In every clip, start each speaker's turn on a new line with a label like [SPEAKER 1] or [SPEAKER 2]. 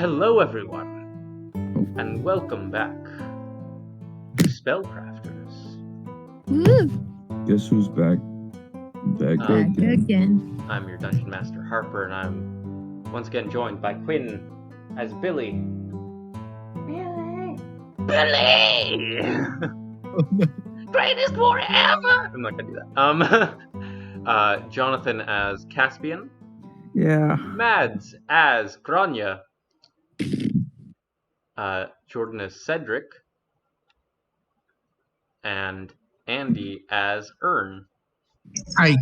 [SPEAKER 1] Hello everyone, and welcome back to Spellcrafters.
[SPEAKER 2] Woo!
[SPEAKER 3] Guess who's back? Back again.
[SPEAKER 1] I'm your Dungeon Master Harper, and I'm once again joined by Quinn as Billy. Billy! Greatest warrior ever! I'm not gonna do that. Jonathan as Caspian.
[SPEAKER 3] Yeah.
[SPEAKER 1] Mads as Grania. Jordan as Cedric. And Andy as Ern.
[SPEAKER 4] Hi.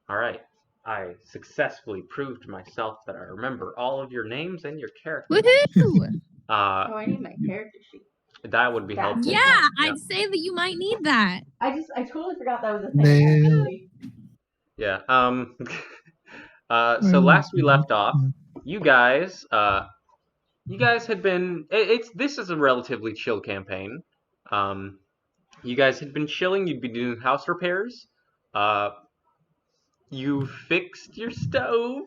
[SPEAKER 1] Alright. I successfully proved to myself that I remember all of your names and your characters.
[SPEAKER 2] Woohoo!
[SPEAKER 5] I need my character sheet.
[SPEAKER 1] That would be helpful.
[SPEAKER 2] Yeah, I'd say that you might need that.
[SPEAKER 5] I totally forgot that was a thing. Actually.
[SPEAKER 1] Yeah. So last we left off, you guys had been. This is a relatively chill campaign. You guys had been chilling. You'd been doing house repairs. You fixed your stove.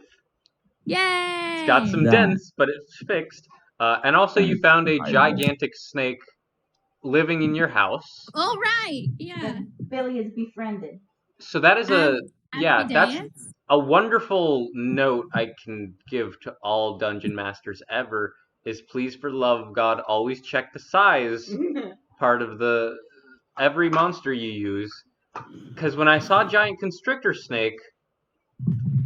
[SPEAKER 2] Yay!
[SPEAKER 1] It's got some dents, but it's fixed. And also you found a gigantic snake living in your house.
[SPEAKER 2] All right. Yeah.
[SPEAKER 5] Billy is befriended.
[SPEAKER 1] So that is that's
[SPEAKER 2] dance?
[SPEAKER 1] a wonderful note I can give to all dungeon masters ever. Is please for the love of God always check the size part of every monster you use. Because when I saw giant constrictor snake,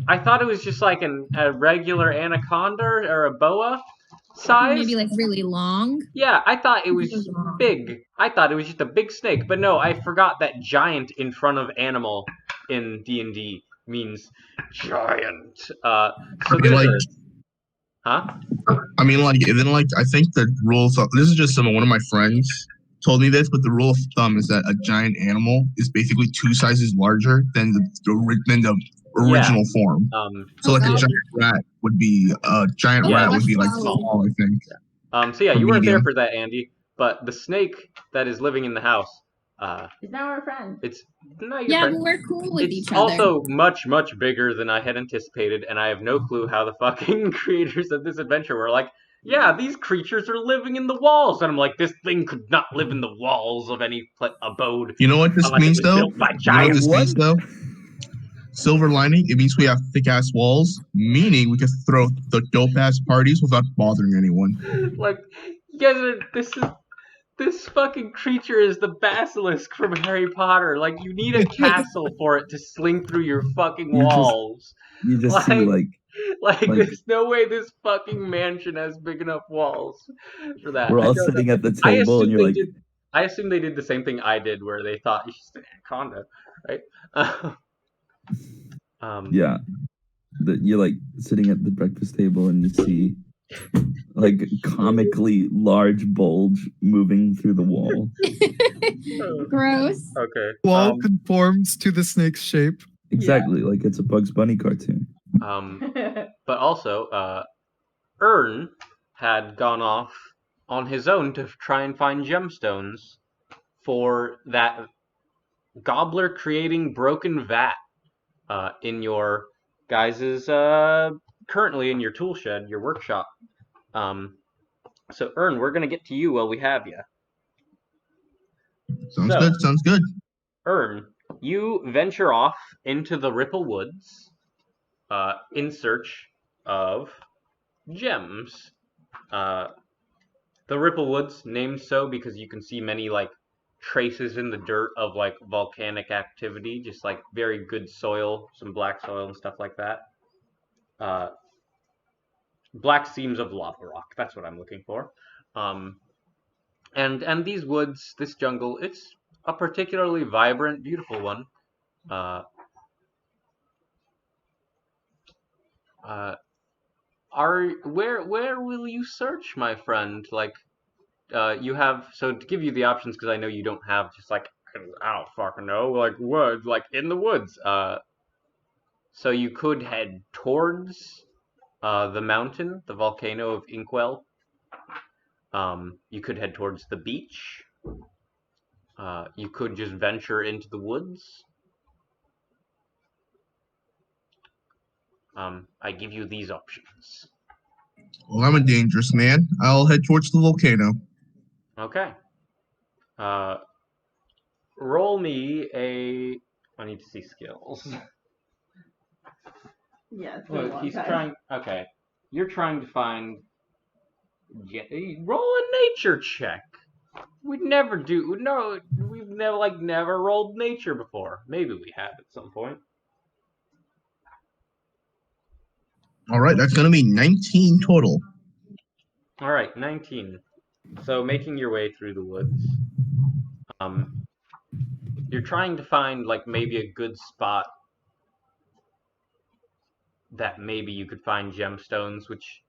[SPEAKER 1] I thought it was just like a regular anaconda or a boa size.
[SPEAKER 2] Maybe like really long.
[SPEAKER 1] Yeah, I thought it was just big. I thought it was just a big snake. But no, I forgot that giant in front of animal in D&D means giant. Huh?
[SPEAKER 4] I think the rule of thumb, this is just one of my friends told me this, but the rule of thumb is that a giant animal is basically 2 sizes larger than the original form. So like a giant rat would be like small, I think.
[SPEAKER 1] So yeah, you weren't there for that, Andy. But the snake that is living in the house,
[SPEAKER 5] is now our friend.
[SPEAKER 2] But we're cool with each other.
[SPEAKER 1] It's also much, much bigger than I had anticipated, and I have no clue how the fucking creators of this adventure were like, yeah, these creatures are living in the walls. And I'm like, this thing could not live in the walls of any abode.
[SPEAKER 4] You know what this means, though? Silver lining, it means we have thick-ass walls, meaning we can throw the dope-ass parties without bothering anyone.
[SPEAKER 1] Like, you guys are, this fucking creature is the basilisk from Harry Potter. Like, you need a castle for it to sling through your fucking walls.
[SPEAKER 3] You just see
[SPEAKER 1] like, there's no way this fucking mansion has big enough walls for that.
[SPEAKER 3] We're all sitting at the table, and you're like...
[SPEAKER 1] I assume they did the same thing I did, where they thought, it's just an anaconda, right?
[SPEAKER 3] Yeah. You're like sitting at the breakfast table, and you see like comically large bulge moving through the wall.
[SPEAKER 2] Gross.
[SPEAKER 1] Okay.
[SPEAKER 6] Wall conforms to the snake's shape.
[SPEAKER 3] Exactly, like it's a Bugs Bunny cartoon.
[SPEAKER 1] But also, Ern had gone off on his own to try and find gemstones for that gobbler creating broken vat in your guys's currently in your tool shed, your workshop. So Ern, we're gonna get to you while we have you.
[SPEAKER 4] Sounds good.
[SPEAKER 1] Ern, you venture off into the Ripple Woods in search of gems. The Ripple Woods, named so because you can see many like traces in the dirt of like volcanic activity, just like very good soil, some black soil and stuff like that. Black seams of lava rock, that's what I'm looking for. And these woods, this jungle, it's a particularly vibrant, beautiful one. Where will you search, my friend? Like, you have, so to give you the options, because I know you don't have just like, I don't fucking know, like woods, like in the woods. So you could head towards the mountain, the volcano of Inkwell. You could head towards the beach. You could just venture into the woods. I give you these options.
[SPEAKER 4] Well, I'm a dangerous man. I'll head towards the volcano.
[SPEAKER 1] Okay. Roll me a. I need to see skills.
[SPEAKER 5] Yeah, it's been a long
[SPEAKER 1] He's
[SPEAKER 5] time.
[SPEAKER 1] trying. Okay, you're trying to find. Roll a nature check. We'd never do. No, we've never rolled nature before. Maybe we have at some point.
[SPEAKER 4] All right, that's gonna be 19 total.
[SPEAKER 1] All right, 19. So making your way through the woods. You're trying to find like maybe a good spot that maybe you could find gemstones, which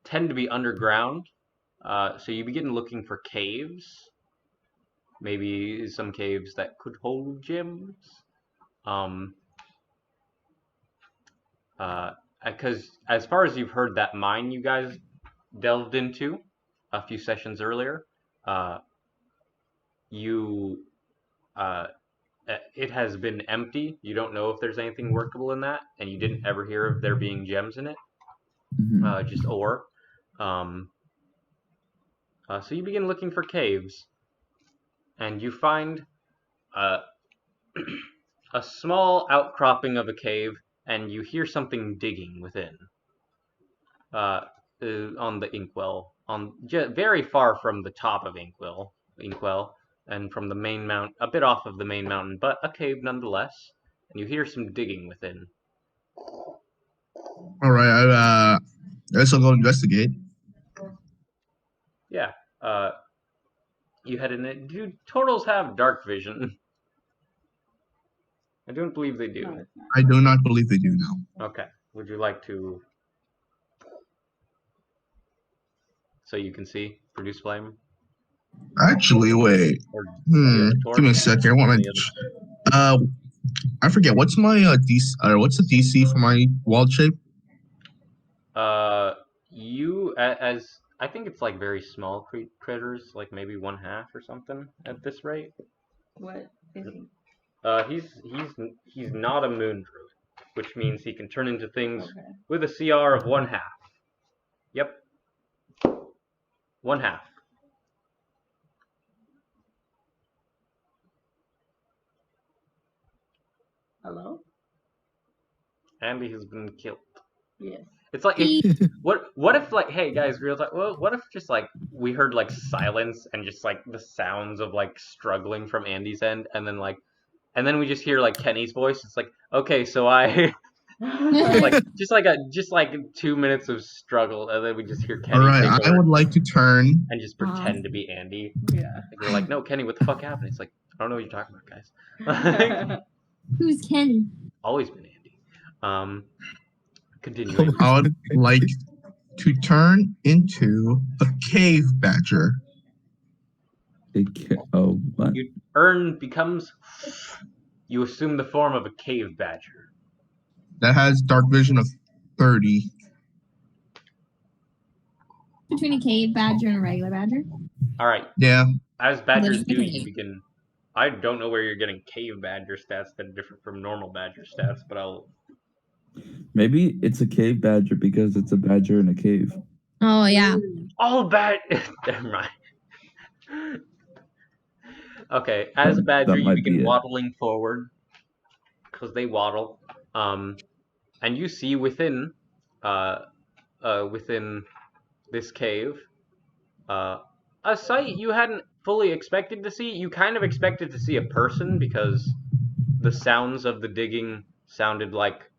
[SPEAKER 1] tend to be underground. So you begin looking for caves. Maybe some caves that could hold gems. Because as far as you've heard, that mine you guys delved into a few sessions earlier, it has been empty. You don't know if there's anything workable in that, and you didn't ever hear of there being gems in it. Just ore. So you begin looking for caves, and you find a small outcropping of a cave, and you hear something digging within. On the inkwell, very far from the top of inkwell, and from the main mount, a bit off of the main mountain, but a cave nonetheless. And you hear some digging within.
[SPEAKER 4] All right, I guess I'll go investigate.
[SPEAKER 1] Yeah. You head in it. Do totals have dark vision? I don't believe they do.
[SPEAKER 5] No,
[SPEAKER 4] I do not believe they do now.
[SPEAKER 1] Okay. Would you like to? So you can see produce flame.
[SPEAKER 4] Actually, wait.
[SPEAKER 1] Or
[SPEAKER 4] Give me a second. I want to. I forget what's my DC. What's the DC for my wild shape?
[SPEAKER 1] You as I think it's like very small critters, like maybe 1/2 or something at this rate.
[SPEAKER 5] What is he?
[SPEAKER 1] He's not a moon druid, which means he can turn into things with a CR of 1/2. Yep. 1/2.
[SPEAKER 5] Hello?
[SPEAKER 1] Andy has been killed.
[SPEAKER 5] Yes.
[SPEAKER 1] It's like what if like, hey guys, real talk, well, what if just like we heard like silence and just like the sounds of like struggling from Andy's end, and then we just hear like Kenny's voice. It's like, okay, so I just like 2 minutes of struggle, and then we just hear Kenny.
[SPEAKER 4] All right, I would like to turn
[SPEAKER 1] and just pretend to be Andy.
[SPEAKER 5] Yeah.
[SPEAKER 1] Like, we're like, no, Kenny, what the fuck happened? It's like, I don't know what you're talking about, guys.
[SPEAKER 2] Who's Kenny?
[SPEAKER 1] Always been Andy. Continuing.
[SPEAKER 4] I would like to turn into a cave badger.
[SPEAKER 3] What?
[SPEAKER 1] You assume the form of a cave badger.
[SPEAKER 4] That has dark vision of 30.
[SPEAKER 2] Between a cave badger and a regular badger?
[SPEAKER 1] All right.
[SPEAKER 4] Yeah.
[SPEAKER 1] As badgers do, you begin. I don't know where you're getting cave badger stats that are different from normal badger stats, but I'll.
[SPEAKER 3] Maybe it's a cave badger because it's a badger in a cave.
[SPEAKER 2] Oh yeah.
[SPEAKER 1] All Never mind. Okay, as a badger, you begin waddling forward because they waddle, and you see within this cave, a sight you hadn't fully expected to see. You kind of expected to see a person because the sounds of the digging sounded like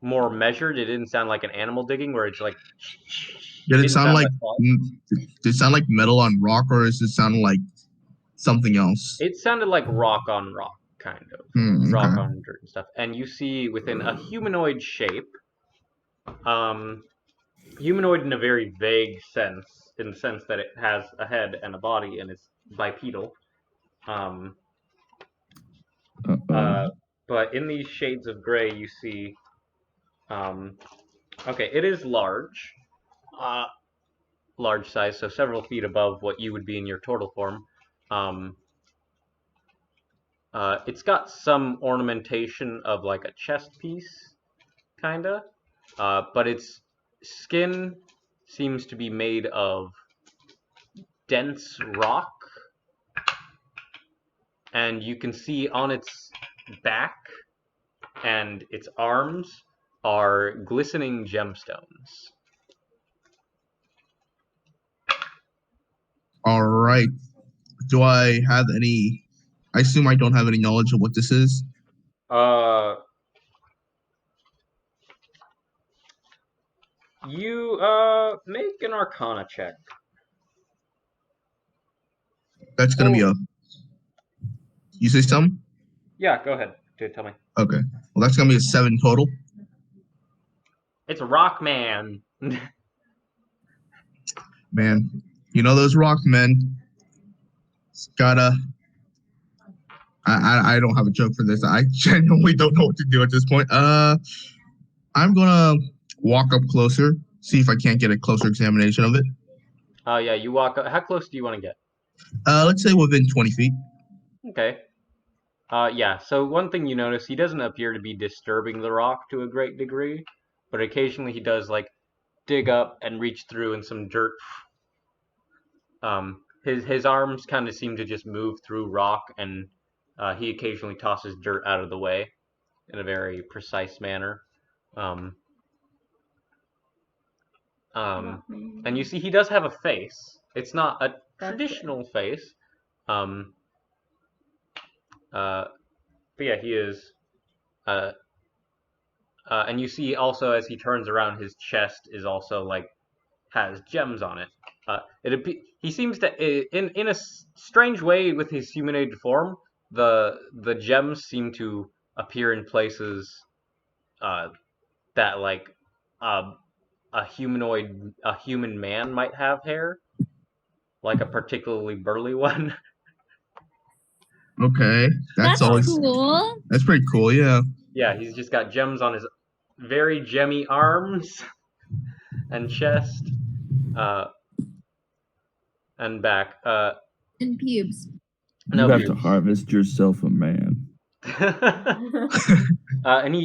[SPEAKER 1] more measured. It didn't sound like an animal digging where it's like.
[SPEAKER 4] Did it sound like metal on rock, or is it sound like something else?
[SPEAKER 1] It sounded like rock on rock, kind of. Rock on dirt and stuff. And you see within a humanoid shape, humanoid in a very vague sense, in the sense that it has a head and a body and is bipedal. But in these shades of gray, you see, okay, it is large. Large size, so several feet above what you would be in your turtle form. It's got some ornamentation of like a chest piece, kinda, but its skin seems to be made of dense rock, and you can see on its back and its arms are glistening gemstones.
[SPEAKER 4] All right. Do I have any? I assume I don't have any knowledge of what this is.
[SPEAKER 1] You make an Arcana check.
[SPEAKER 4] That's gonna be a. You say something?
[SPEAKER 1] Yeah, go ahead. Tell me.
[SPEAKER 4] Okay. Well, that's gonna be a 7 total.
[SPEAKER 1] It's a rock man.
[SPEAKER 4] Man, you know those rock men. It's gotta. I don't have a joke for this. I genuinely don't know what to do at this point. I'm gonna walk up closer, see if I can't get a closer examination of it.
[SPEAKER 1] Yeah, you walk up. How close do you want to get?
[SPEAKER 4] Let's say within 20 feet.
[SPEAKER 1] Okay. Yeah, so one thing you notice, he doesn't appear to be disturbing the rock to a great degree, but occasionally he does, like, dig up and reach through in some dirt. His arms kind of seem to just move through rock, and he occasionally tosses dirt out of the way in a very precise manner. And you see he does have a face. It's not a traditional face. But yeah, he is. And you see also as he turns around, his chest is also like has gems on it. He seems to, in a strange way, with his humanoid form, the gems seem to appear in places that like a human man might have hair, like a particularly burly one.
[SPEAKER 4] Okay,
[SPEAKER 2] That's
[SPEAKER 4] always
[SPEAKER 2] cool.
[SPEAKER 4] That's pretty cool. Yeah.
[SPEAKER 1] Yeah, he's just got gems on his very gemmy arms and chest, and back.
[SPEAKER 2] And pubes.
[SPEAKER 3] You have to harvest yourself a man.
[SPEAKER 1] And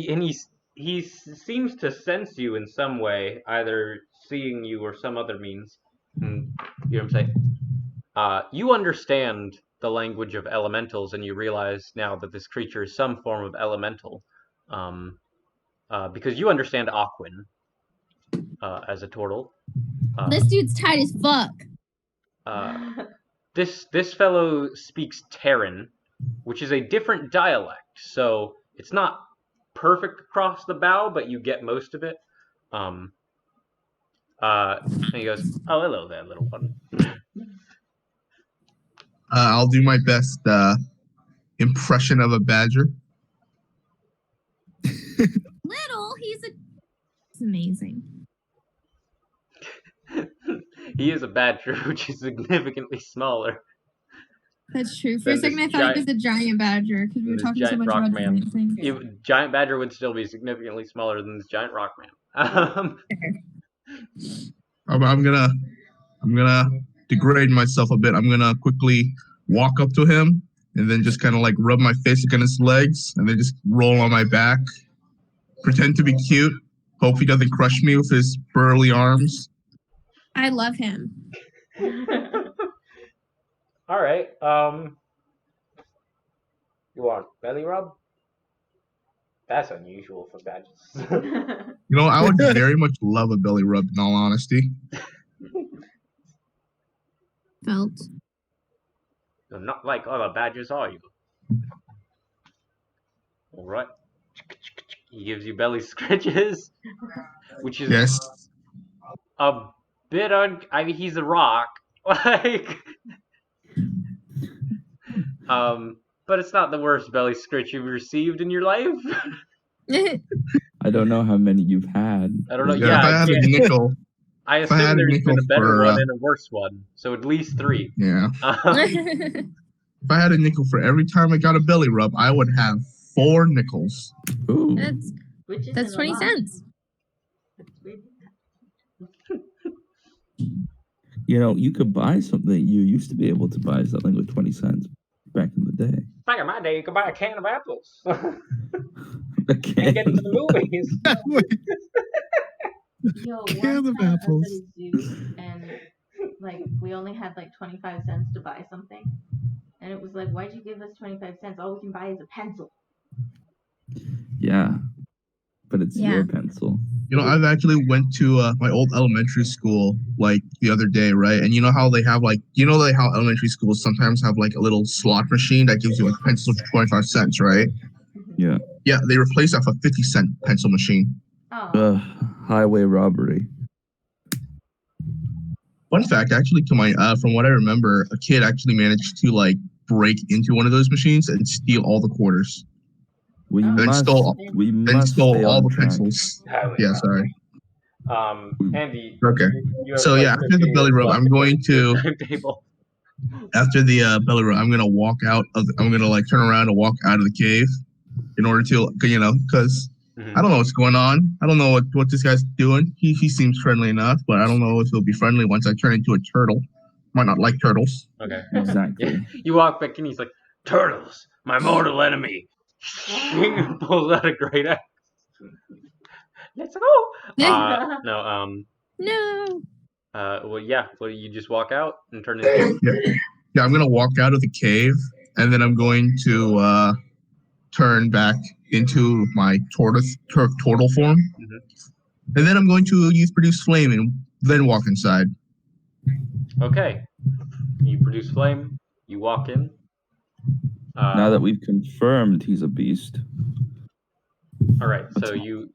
[SPEAKER 1] he seems to sense you in some way, either seeing you or some other means. You know what I'm saying? You understand the language of elementals, and you realize now that this creature is some form of elemental, because you understand Aquin as a turtle.
[SPEAKER 2] This dude's tight as fuck.
[SPEAKER 1] This fellow speaks Terran, which is a different dialect, so it's not perfect across the bow, but you get most of it. And he goes, "Oh, hello there, little one."
[SPEAKER 4] I'll do my best impression of a badger.
[SPEAKER 2] Little, it's amazing.
[SPEAKER 1] He is a badger, which is significantly smaller.
[SPEAKER 2] That's true. For a second, I thought it was a giant badger because we were talking so much about giant things.
[SPEAKER 1] Giant badger would still be significantly smaller than this giant rock man.
[SPEAKER 4] I'm gonna degrade myself a bit. I'm gonna quickly walk up to him and then just kind of like rub my face against his legs and then just roll on my back, pretend to be cute, hope he doesn't crush me with his burly arms.
[SPEAKER 2] I love him.
[SPEAKER 1] All right. You want belly rub? That's unusual for badgers.
[SPEAKER 4] You know, I would very much love a belly rub, in all honesty.
[SPEAKER 2] Felt.
[SPEAKER 1] You're not like other badgers, are you? All right. He gives you belly scratches, which is a bit I mean, he's a rock, like, but it's not the worst belly scratch you've received in your life.
[SPEAKER 3] I don't know how many you've had.
[SPEAKER 1] I don't know.
[SPEAKER 4] Yeah, if I had a nickel.
[SPEAKER 1] I assume there's been a better one and a worse one, so at least 3.
[SPEAKER 4] Yeah. If I had a nickel for every time I got a belly rub, I would have 4 nickels.
[SPEAKER 3] Ooh.
[SPEAKER 2] That's 20 cents.
[SPEAKER 3] You know, you could buy something. You used to be able to buy something with 20 cents back in the day.
[SPEAKER 1] Back in my day, you could buy a can of apples.
[SPEAKER 3] A can.
[SPEAKER 1] And get into the movies.
[SPEAKER 5] Yo,
[SPEAKER 6] Can
[SPEAKER 5] one
[SPEAKER 6] of
[SPEAKER 5] time I was
[SPEAKER 6] apples.
[SPEAKER 5] at a zoo and like we only had like 25 cents to buy something, and it was like, why'd you give us 25 cents? All we can buy is a pencil.
[SPEAKER 3] Yeah, but it's your pencil.
[SPEAKER 4] You know, I've actually went to my old elementary school like the other day, right? And you know how they have like, how elementary schools sometimes have like a little slot machine that gives you like pencils for 25 cents, right?
[SPEAKER 3] Yeah.
[SPEAKER 4] Yeah, they replaced that with a 50-cent pencil machine.
[SPEAKER 5] Oh.
[SPEAKER 3] Highway robbery.
[SPEAKER 4] Fun fact, actually, from what I remember, a kid actually managed to like break into one of those machines and steal all the quarters.
[SPEAKER 3] We
[SPEAKER 5] And
[SPEAKER 3] must
[SPEAKER 4] stole
[SPEAKER 3] stay
[SPEAKER 4] all
[SPEAKER 3] on
[SPEAKER 4] the
[SPEAKER 3] track.
[SPEAKER 4] pencils.
[SPEAKER 1] Highway
[SPEAKER 4] Yeah,
[SPEAKER 1] robbery.
[SPEAKER 4] sorry.
[SPEAKER 1] Andy.
[SPEAKER 4] Okay.
[SPEAKER 1] You have
[SPEAKER 4] So
[SPEAKER 1] like
[SPEAKER 4] yeah, after
[SPEAKER 1] 50
[SPEAKER 4] the belly
[SPEAKER 1] minutes
[SPEAKER 4] rub,
[SPEAKER 1] left
[SPEAKER 4] I'm going to.
[SPEAKER 1] timetable.
[SPEAKER 4] After the belly rub, I'm gonna walk out of. I'm gonna like turn around and walk out of the cave, in order to, because I don't know what's going on. I don't know what this guy's doing. He seems friendly enough, but I don't know if he'll be friendly once I turn into a turtle. Might not like turtles.
[SPEAKER 1] Okay.
[SPEAKER 3] Exactly.
[SPEAKER 1] Yeah. You walk back and he's like, "Turtles, my mortal enemy." Pulls out a great axe. Let's go. No.
[SPEAKER 2] No.
[SPEAKER 1] Well, yeah. Well, you just walk out and turn into.
[SPEAKER 4] Yeah, I'm gonna walk out of the cave, and then I'm going to turn back into my turtle form, and then I'm going to use produce flame and then walk inside.
[SPEAKER 1] Okay. You produce flame. You walk in.
[SPEAKER 3] Now that we've confirmed he's a beast.
[SPEAKER 1] All right. So you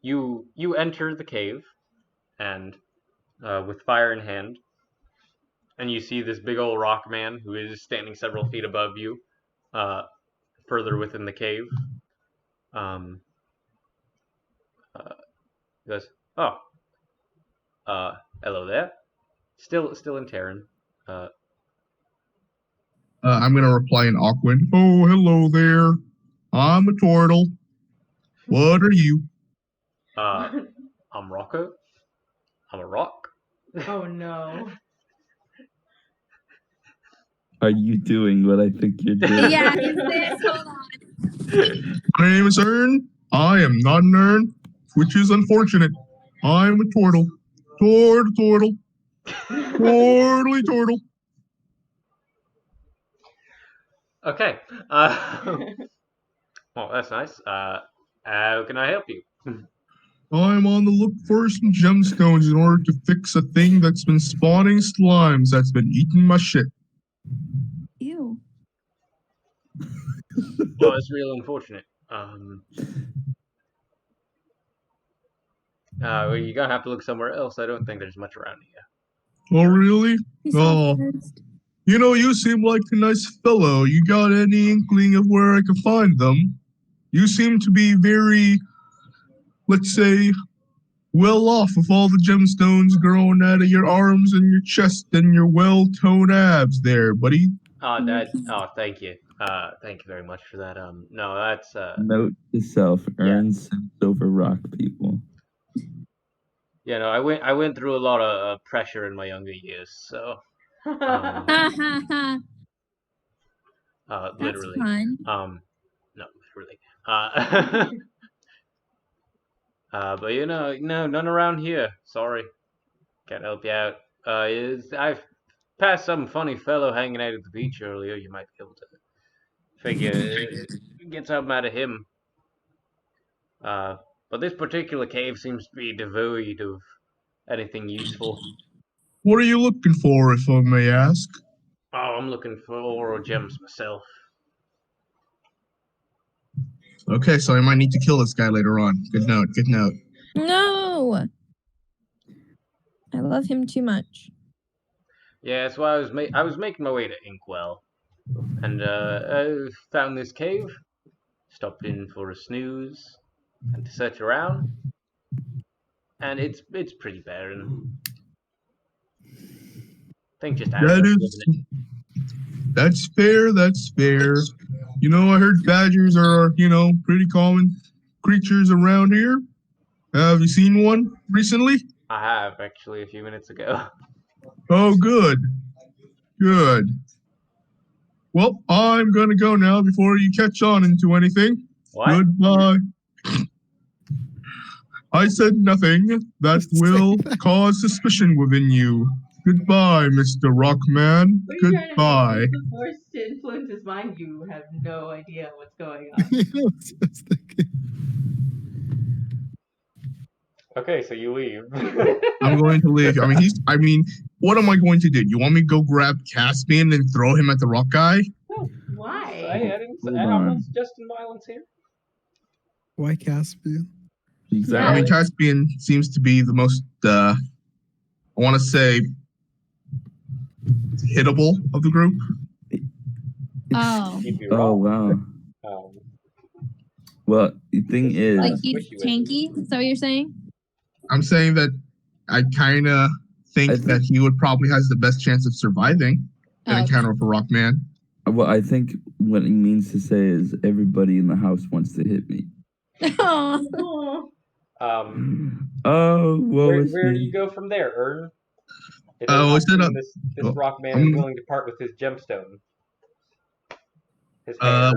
[SPEAKER 1] enter the cave, and with fire in hand, and you see this big old rock man who is standing several feet above you, further within the cave. He goes, "Oh, hello there. Still in Terran.
[SPEAKER 4] I'm gonna reply in Aquan. Oh, hello there. I'm a turtle. What are you?
[SPEAKER 1] I'm Rokko. I'm a rock."
[SPEAKER 5] Oh no.
[SPEAKER 3] Are you doing what I think you're doing?
[SPEAKER 2] Yeah, is this? Hold on.
[SPEAKER 4] My name is Ern. I am not an Ern, which is unfortunate. I'm a turtle. Turtle. Turtle.
[SPEAKER 1] Okay. Well, that's nice. How can I help you?
[SPEAKER 4] I'm on the look for some gemstones in order to fix a thing that's been spawning slimes that's been eating my shit.
[SPEAKER 2] Ew.
[SPEAKER 1] Well, it's real unfortunate. Well, you're gonna have to look somewhere else. I don't think there's much around here.
[SPEAKER 4] Oh, really? Oh, you seem like a nice fellow. You got any inkling of where I can find them? You seem to be very, let's say, well off with all the gemstones growing out of your arms and your chest and your well-toned abs there, buddy.
[SPEAKER 1] Thank you. Thank you very much for that. No, that's
[SPEAKER 3] Note to self: earn cents over rock people.
[SPEAKER 1] Yeah, no, I went through a lot of pressure in my younger years, so literally.
[SPEAKER 2] Fun.
[SPEAKER 1] No, literally. But no, none around here. Sorry, can't help you out. I've passed some funny fellow hanging out at the beach earlier. You might be able to figure get something out of him. But this particular cave seems to be devoid of anything useful.
[SPEAKER 4] What are you looking for, if I may ask?
[SPEAKER 1] Oh, I'm looking for oral gems myself.
[SPEAKER 4] Okay, so I might need to kill this guy later on. Good note.
[SPEAKER 2] No. I love him too much.
[SPEAKER 1] Yeah, that's why I was making my way to Inkwell, and I found this cave. Stopped in for a snooze and to search around, and it's pretty barren. I think just animals live in it.
[SPEAKER 4] That's fair. I heard badgers are, pretty common creatures around here. Have you seen one recently?
[SPEAKER 1] I have, actually, a few minutes ago.
[SPEAKER 4] Oh, good. Well, I'm gonna go now before you catch on into anything.
[SPEAKER 1] What?
[SPEAKER 4] Goodbye. I said nothing that will cause suspicion within you. Goodbye, Mr. Rockman.
[SPEAKER 5] What are you trying to
[SPEAKER 4] Goodbye.
[SPEAKER 5] use the force to influence his mind? You have no idea what's going on.
[SPEAKER 1] Okay, so you leave.
[SPEAKER 4] I'm going to leave. I mean, what am I going to do? You want me to go grab Caspian and throw him at the rock guy?
[SPEAKER 5] Why?
[SPEAKER 1] I'm not suggesting violence here.
[SPEAKER 6] Why Caspian?
[SPEAKER 3] Exactly.
[SPEAKER 5] Yeah.
[SPEAKER 4] I mean, Caspian seems to be the most, I want to say, hittable of the group.
[SPEAKER 2] Oh.
[SPEAKER 3] Oh, wow. Well, the thing is...
[SPEAKER 2] Like he's tanky? Is that what you're saying?
[SPEAKER 4] I'm saying that I kind of think that he would probably has the best chance of surviving an encounter with a Rockman.
[SPEAKER 3] Well, I think what he means to say is everybody in the house wants to hit me.
[SPEAKER 2] Oh.
[SPEAKER 3] Where
[SPEAKER 1] do you go from there, Ern? This Rockman is willing to part with his gemstone. His hair.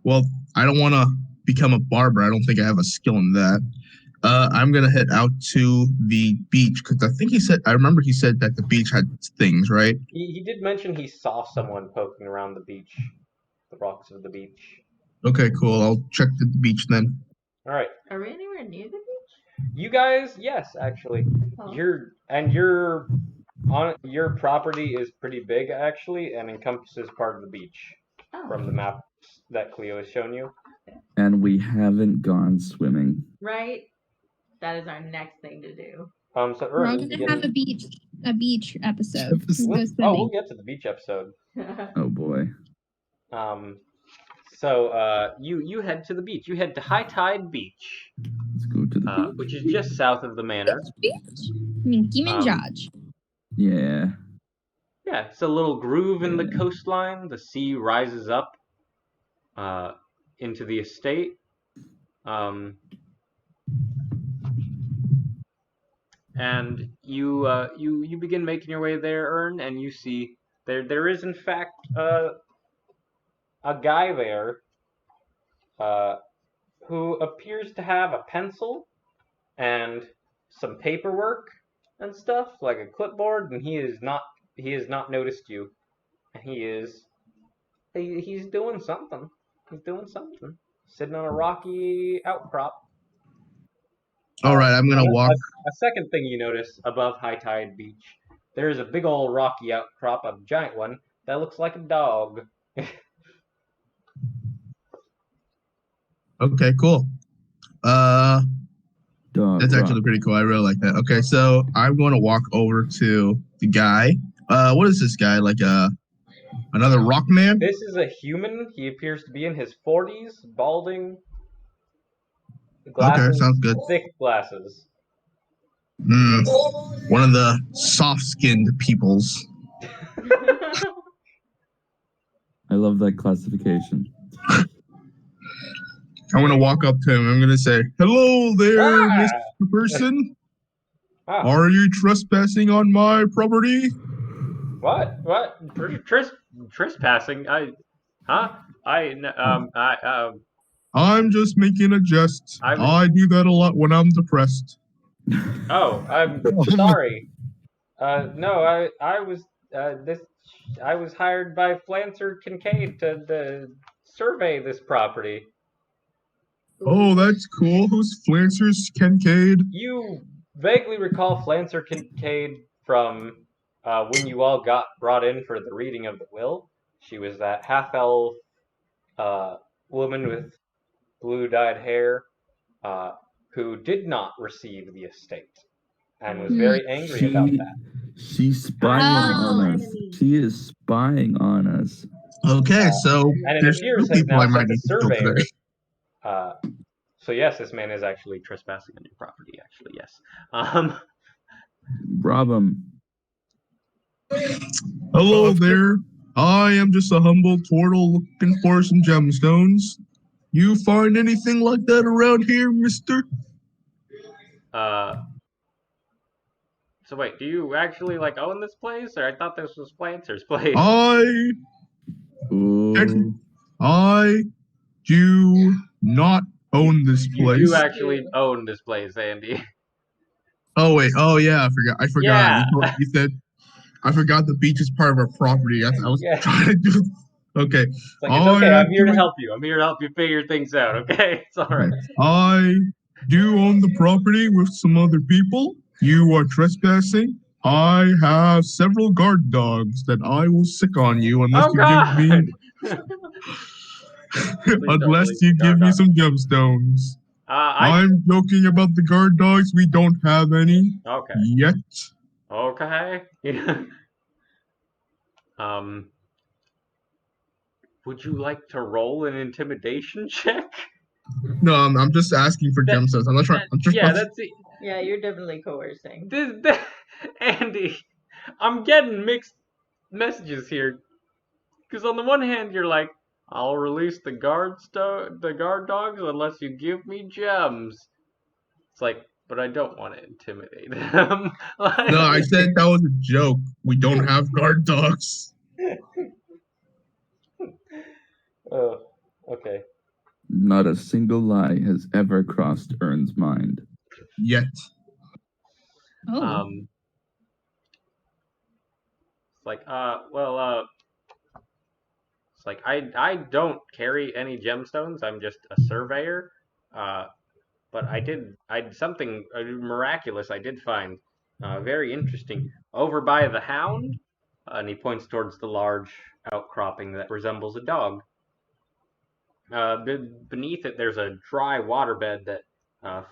[SPEAKER 4] Well, I don't want to become a barber. I don't think I have a skill in that. I'm gonna head out to the beach because I remember he said that the beach had things, right?
[SPEAKER 1] He did mention he saw someone poking around the beach, the rocks of the beach.
[SPEAKER 4] Okay, cool. I'll check the beach then.
[SPEAKER 1] All right.
[SPEAKER 5] Are we anywhere near the beach?
[SPEAKER 1] You guys, yes, actually.
[SPEAKER 5] Oh.
[SPEAKER 1] Your property is pretty big actually, and encompasses part of the beach from the map that Cleo has shown you.
[SPEAKER 3] And we haven't gone swimming.
[SPEAKER 5] Right. That is our next thing to do.
[SPEAKER 1] So
[SPEAKER 2] we're all gonna have a beach episode.
[SPEAKER 1] We'll get to the beach episode.
[SPEAKER 3] Oh boy.
[SPEAKER 1] So you head to the beach. You head to High Tide Beach.
[SPEAKER 3] Let's go to the beach.
[SPEAKER 1] Which is just south of the manor.
[SPEAKER 2] Minky Minjaj.
[SPEAKER 3] Yeah.
[SPEAKER 1] Yeah, it's a little groove in the coastline. The sea rises up into the estate. And you begin making your way there, Ern, and you see there is in fact a guy there who appears to have a pencil and some paperwork and stuff, like a clipboard, and he has not noticed you, and he's doing something. He's doing something, sitting on a rocky outcrop.
[SPEAKER 4] All right, I'm gonna walk.
[SPEAKER 1] A second thing you notice above High Tide Beach, there is a big old rocky outcrop, a giant one that looks like a dog.
[SPEAKER 4] Okay, cool. That's
[SPEAKER 3] rock.
[SPEAKER 4] actually pretty cool. I really like that. Okay, so I'm going to walk over to the guy. What is this guy? Like another rock man?
[SPEAKER 1] This is a human. He appears to be in his 40s, balding. Glasses,
[SPEAKER 4] okay, sounds good.
[SPEAKER 1] Thick glasses.
[SPEAKER 4] One of the soft-skinned peoples.
[SPEAKER 3] I love that classification.
[SPEAKER 4] I'm going to walk up to him. I'm going to say, "Hello there, Mr. Person. Are you trespassing on my property?"
[SPEAKER 1] What? Trespassing?
[SPEAKER 4] I'm just making a jest. I do that a lot when I'm depressed.
[SPEAKER 1] Oh, I'm sorry. No, I was hired by Flancer Kincaid to survey this property.
[SPEAKER 4] Oh, that's cool. Who's Flancer's Kincaid?
[SPEAKER 1] You vaguely recall Flancer Kincaid from when you all got brought in for the reading of the will. She was that half-elf woman with blue-dyed hair who did not receive the estate and was very angry about that.
[SPEAKER 3] She's spying on us. She is spying on us.
[SPEAKER 4] Okay, so
[SPEAKER 1] and it
[SPEAKER 4] there's
[SPEAKER 1] appears
[SPEAKER 4] two people I might need to kill
[SPEAKER 1] surveyor.
[SPEAKER 4] today.
[SPEAKER 1] So yes, this man is actually trespassing on your property. Actually, yes.
[SPEAKER 3] Rob him.
[SPEAKER 4] Hello there. I am just a humble turtle looking for some gemstones. You find anything like that around here, mister?
[SPEAKER 1] So wait, do you actually own this place, or I thought this was Flancer's place?
[SPEAKER 4] I do not own this place.
[SPEAKER 1] You do actually own this place, Andy.
[SPEAKER 4] Oh wait. Oh yeah, I forgot.
[SPEAKER 1] Yeah.
[SPEAKER 4] You said I forgot the beach is part of our property. I was trying to do. Okay.
[SPEAKER 1] It's like, it's okay. I'm here to help you. I'm here to help you figure things out. Okay, it's all right.
[SPEAKER 4] I do own the property with some other people. You are trespassing. I have several guard dogs that I will sick on you unless you give me some gemstones. I'm joking about the guard dogs. We don't have any yet.
[SPEAKER 1] Okay. Would you like to roll an intimidation check?
[SPEAKER 4] No, I'm just asking for gemstones. I'm not trying.
[SPEAKER 1] That's it.
[SPEAKER 5] Yeah, you're definitely coercing.
[SPEAKER 1] Andy, I'm getting mixed messages here. Because on the one hand, you're like, I'll release the guard dogs unless you give me gems. It's like, but I don't want to intimidate them.
[SPEAKER 4] No, I said that was a joke. We don't have guard dogs.
[SPEAKER 1] Oh, okay.
[SPEAKER 3] Not a single lie has ever crossed Ern's mind.
[SPEAKER 4] Yet.
[SPEAKER 2] Oh.
[SPEAKER 1] It's like, it's like I don't carry any gemstones. I'm just a surveyor. But something miraculous I did find, very interesting, over by the hound, and he points towards the large outcropping that resembles a dog. Beneath it, there's a dry waterbed that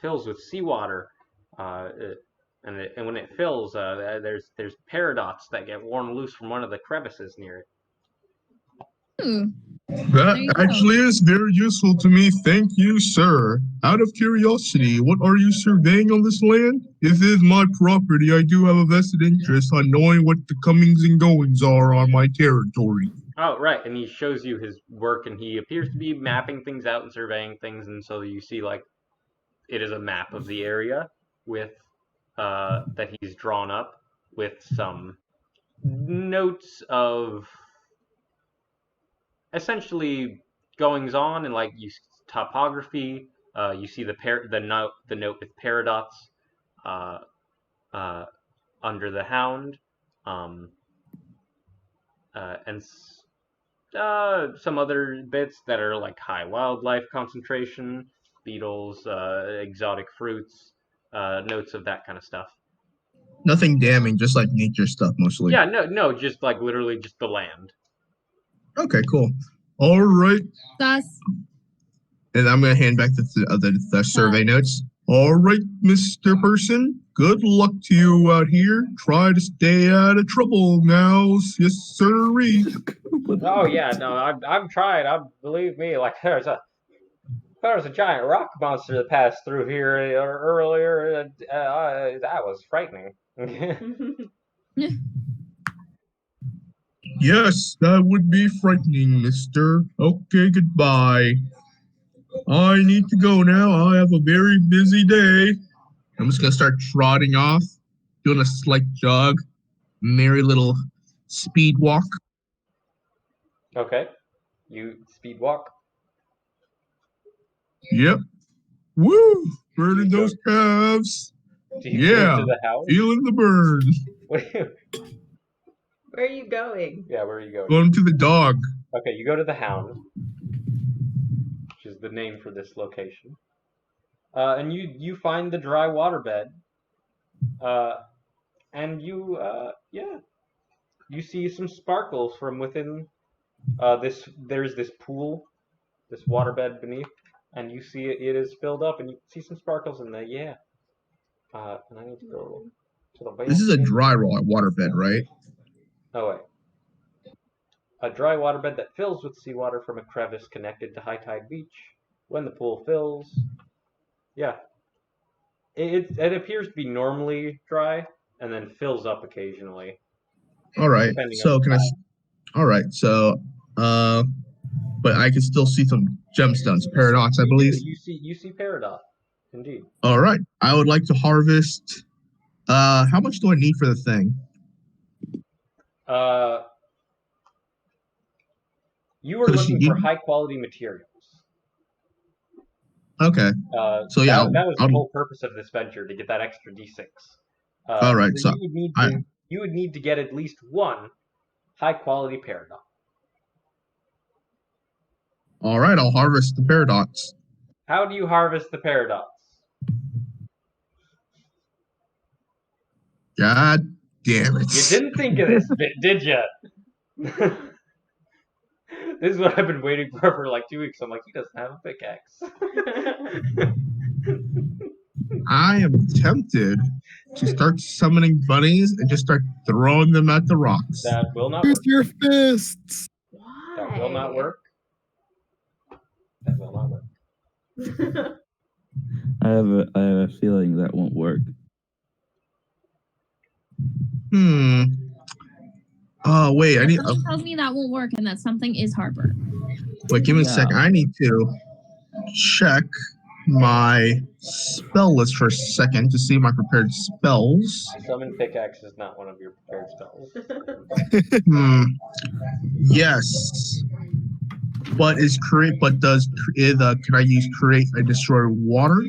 [SPEAKER 1] fills with seawater, and when it fills, there's paradots that get worn loose from one of the crevices near it.
[SPEAKER 4] That actually is very useful to me. Thank you, sir. Out of curiosity, what are you surveying on this land? This is my property. I do have a vested interest on knowing what the comings and goings are on my territory.
[SPEAKER 1] Oh, right, and he shows you his work, and he appears to be mapping things out and surveying things, and so you see, like, it is a map of the area with, that he's drawn up with some notes of essentially goings on and like topography. You see the note with paradots under the hound, and some other bits that are like high wildlife concentration, beetles, exotic fruits, notes of that kind of stuff.
[SPEAKER 4] Nothing damning, just like nature stuff mostly.
[SPEAKER 1] Yeah, no, just like literally just the land.
[SPEAKER 4] Okay, cool. All right. And I'm going to hand back the survey notes. All right, Mr. Person. Good luck to you out here. Try to stay out of trouble now. Yes, sirree.
[SPEAKER 1] Oh, yeah, no, I've tried. Believe me, like there's a giant rock monster that passed through here earlier. That was frightening.
[SPEAKER 4] Yes, that would be frightening, mister. Okay, goodbye. I need to go now. I have a very busy day. I'm just going to start trotting off, doing a slight jog, merry little speed walk.
[SPEAKER 1] Okay. You speed walk?
[SPEAKER 4] Yep. Woo! Burning those calves. Yeah.
[SPEAKER 1] Go to the house?
[SPEAKER 4] Feeling the burn.
[SPEAKER 5] Where are you going?
[SPEAKER 1] Yeah, where are you going?
[SPEAKER 4] Going to the dog.
[SPEAKER 1] Okay, you go to the hound, which is the name for this location. And you find the dry waterbed. And you see some sparkles from within there's this pool, this waterbed beneath, and you see it is filled up, and you see some sparkles in there, and I need to go to the
[SPEAKER 4] This is a dry waterbed, right?
[SPEAKER 1] Oh, wait. A dry waterbed that fills with seawater from a crevice connected to high tide beach. When the pool fills, it appears to be normally dry and then fills up occasionally.
[SPEAKER 4] All right. So all right. So, but I can still see some gemstones, paradox, I believe.
[SPEAKER 1] You see paradox, indeed.
[SPEAKER 4] All right. I would like to harvest. How much do I need for the thing?
[SPEAKER 1] You are looking for high quality materials.
[SPEAKER 4] Okay. So yeah,
[SPEAKER 1] that was the whole purpose of this venture, to get that extra D6.
[SPEAKER 4] All right. So
[SPEAKER 1] you would need to get at least one high quality paradox.
[SPEAKER 4] All right, I'll harvest the paradox.
[SPEAKER 1] How do you harvest the paradox?
[SPEAKER 4] God damn it!
[SPEAKER 1] You didn't think of this bit, did you? This is what I've been waiting for like 2 weeks. I'm like, he doesn't have a pickaxe.
[SPEAKER 4] I am tempted to start summoning bunnies and just start throwing them at the rocks.
[SPEAKER 1] That will not work.
[SPEAKER 6] Use your fists.
[SPEAKER 5] Why?
[SPEAKER 1] That will not work. That will not work.
[SPEAKER 3] I have a feeling that won't work.
[SPEAKER 4] Oh wait, I need.
[SPEAKER 2] Something tells me that won't work, and that something is Harper.
[SPEAKER 4] Wait, give me a second. I need to check my spell list for a second to see my prepared spells.
[SPEAKER 1] Summon pickaxe is not one of your prepared spells.
[SPEAKER 4] Yes. But can I use create and destroy water?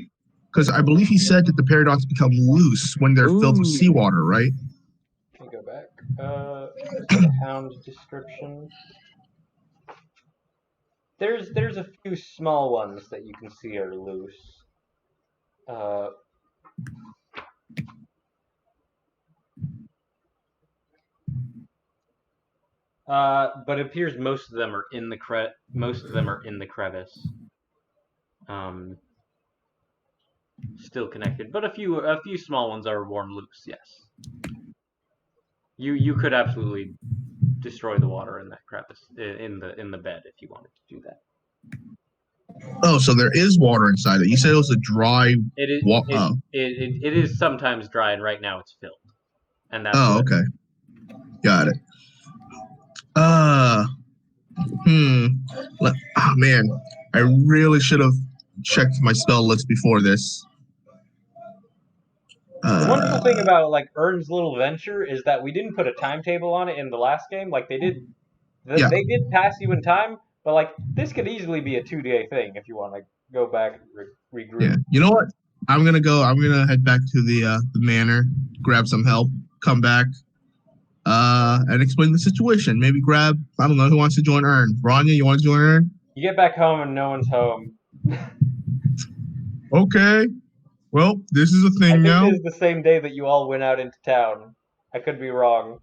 [SPEAKER 4] Because I believe he said that the paradox become loose when they're filled with seawater, right?
[SPEAKER 1] Let me go back. Hound description. There's a few small ones that you can see are loose. But it appears most of them are in the crevice. Still connected, but a few small ones are worn loose. Yes. You could absolutely destroy the water in that crevice in the bed if you wanted to do that.
[SPEAKER 4] Oh, so there is water inside it. You said it was a dry.
[SPEAKER 1] It is sometimes dry, and right now it's filled. And that's
[SPEAKER 4] okay. Got it. Oh man, I really should have checked my spell list before this.
[SPEAKER 1] The wonderful thing about like Ern's little venture is that we didn't put a timetable on it in the last game. Like they did pass you in time, but like this could easily be a 2-day thing if you want to go back and regroup.
[SPEAKER 4] Yeah. You know what? I'm gonna head back to the manor, grab some help, come back, and explain the situation. Maybe grab, I don't know, who wants to join Ern? Rania, you want to join Ern?
[SPEAKER 1] You get back home and no one's home.
[SPEAKER 4] Okay. Well, this is a thing now.
[SPEAKER 1] This is the same day that you all went out into town. I could be wrong.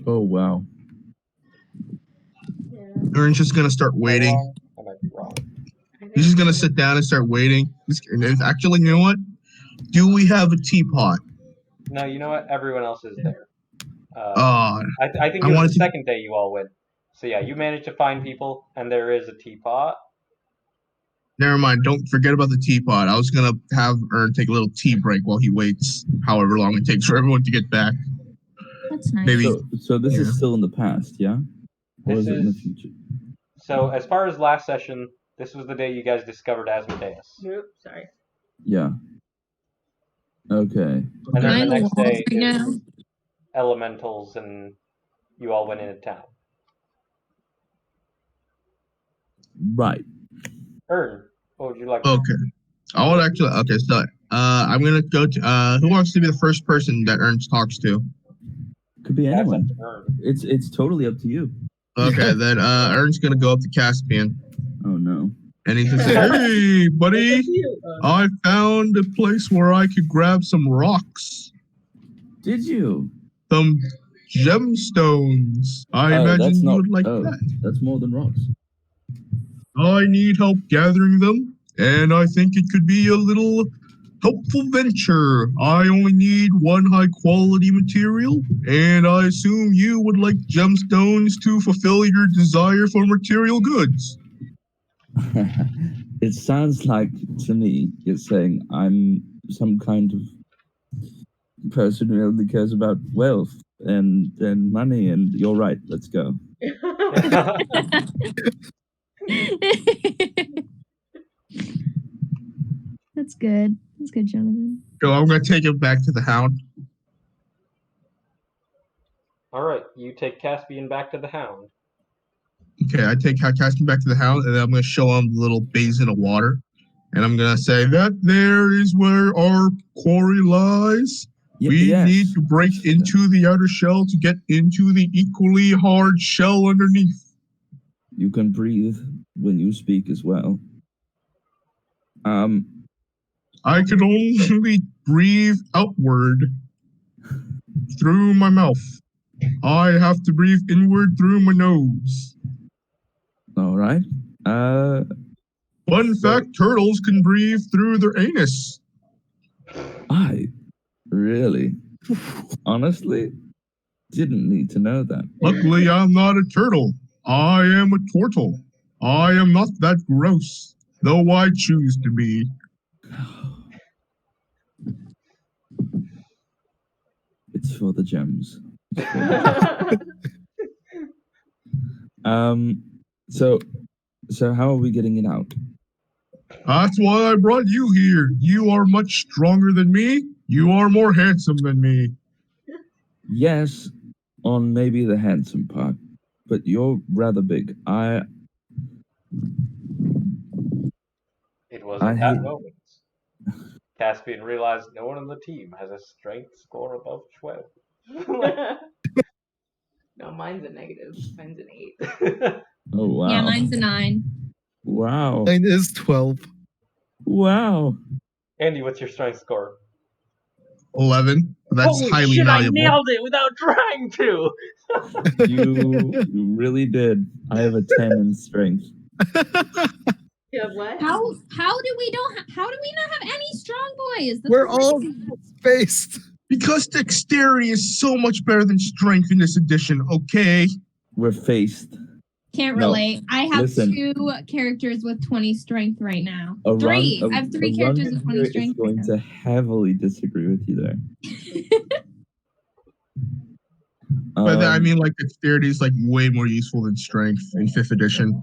[SPEAKER 3] Oh, wow.
[SPEAKER 5] Yeah.
[SPEAKER 4] Ern's just going to start waiting.
[SPEAKER 1] I might be wrong.
[SPEAKER 4] He's just going to sit down and start waiting. Actually, you know what? Do we have a teapot?
[SPEAKER 1] No, you know what? Everyone else is there.
[SPEAKER 4] I
[SPEAKER 1] think it was the second day you all went. So yeah, you managed to find people, and there is a teapot.
[SPEAKER 4] Never mind. Don't forget about the teapot. I was gonna have Ern take a little tea break while he waits, however long it takes for everyone to get back.
[SPEAKER 2] That's nice.
[SPEAKER 4] Maybe.
[SPEAKER 3] So this is still in the past, yeah? Or is it in the future?
[SPEAKER 1] So as far as last session, this was the day you guys discovered Asmodeus.
[SPEAKER 5] Oops, sorry.
[SPEAKER 3] Yeah. Okay.
[SPEAKER 1] And then the next day is elementals, and you all went into town.
[SPEAKER 3] Right.
[SPEAKER 1] Ern, what would you like?
[SPEAKER 4] Okay. I would actually. Okay, so I'm gonna go to. Who wants to be the first person that Ern talks to?
[SPEAKER 3] Could be anyone. It's totally up to you.
[SPEAKER 4] Okay, then Ern's gonna go up to Caspian.
[SPEAKER 3] Oh no.
[SPEAKER 4] And he's gonna say, "Hey, buddy, I found a place where I could grab some rocks.
[SPEAKER 3] Did you?
[SPEAKER 4] Some gemstones. I imagine you would like that.
[SPEAKER 3] That's more than rocks.
[SPEAKER 4] I need help gathering them, and I think it could be a little helpful venture. I only need one high-quality material, and I assume you would like gemstones to fulfill your desire for material goods."
[SPEAKER 3] It sounds like, to me, you're saying I'm some kind of person who only cares about wealth and money, and you're right, let's go.
[SPEAKER 2] That's good. That's good, Jonathan.
[SPEAKER 4] So I'm going to take him back to the Hound.
[SPEAKER 1] All right, you take Caspian back to the Hound.
[SPEAKER 4] Okay, I cast him back to the house, and then I'm gonna show him the little basin of water, and I'm gonna say that there is where our quarry lies. We need to break into the outer shell to get into the equally hard shell underneath.
[SPEAKER 3] You can breathe when you speak as well.
[SPEAKER 4] I can only breathe outward through my mouth. I have to breathe inward through my nose.
[SPEAKER 3] All right.
[SPEAKER 4] Fun fact, turtles can breathe through their anus.
[SPEAKER 3] Really? Honestly? Didn't need to know that.
[SPEAKER 4] Luckily, I'm not a turtle. I am a turtle. I am not that gross, though I choose to be.
[SPEAKER 3] It's for the gems. So how are we getting it out?
[SPEAKER 4] That's why I brought you here. You are much stronger than me. You are more handsome than me.
[SPEAKER 3] Yes, on maybe the handsome part, but you're rather big.
[SPEAKER 1] It was at that moment Caspian realized no one on the team has a strength score above 12.
[SPEAKER 5] No, mine's a negative. Mine's an 8.
[SPEAKER 3] Oh, wow.
[SPEAKER 2] Yeah, mine's a 9.
[SPEAKER 3] Wow.
[SPEAKER 6] Mine is 12.
[SPEAKER 3] Wow.
[SPEAKER 1] Andy, what's your strength score?
[SPEAKER 4] 11. That's
[SPEAKER 1] Holy
[SPEAKER 4] highly
[SPEAKER 1] shit,
[SPEAKER 4] valuable.
[SPEAKER 1] I nailed it without trying to!
[SPEAKER 3] You really did. I have a 10 in strength.
[SPEAKER 5] You have what?
[SPEAKER 2] How do we not have any strong boys? That's
[SPEAKER 6] We're all
[SPEAKER 2] crazy.
[SPEAKER 6] spaced.
[SPEAKER 4] Because dexterity is so much better than strength in this edition, okay?
[SPEAKER 3] We're faced.
[SPEAKER 2] Can't
[SPEAKER 3] No,
[SPEAKER 2] relate. I have
[SPEAKER 3] listen.
[SPEAKER 2] 2 characters with 20 strength right now.
[SPEAKER 3] I
[SPEAKER 2] have 3 characters with 20 strength.
[SPEAKER 3] is going to heavily disagree with you there.
[SPEAKER 4] But I mean, like, dexterity is like way more useful than strength in 5th edition.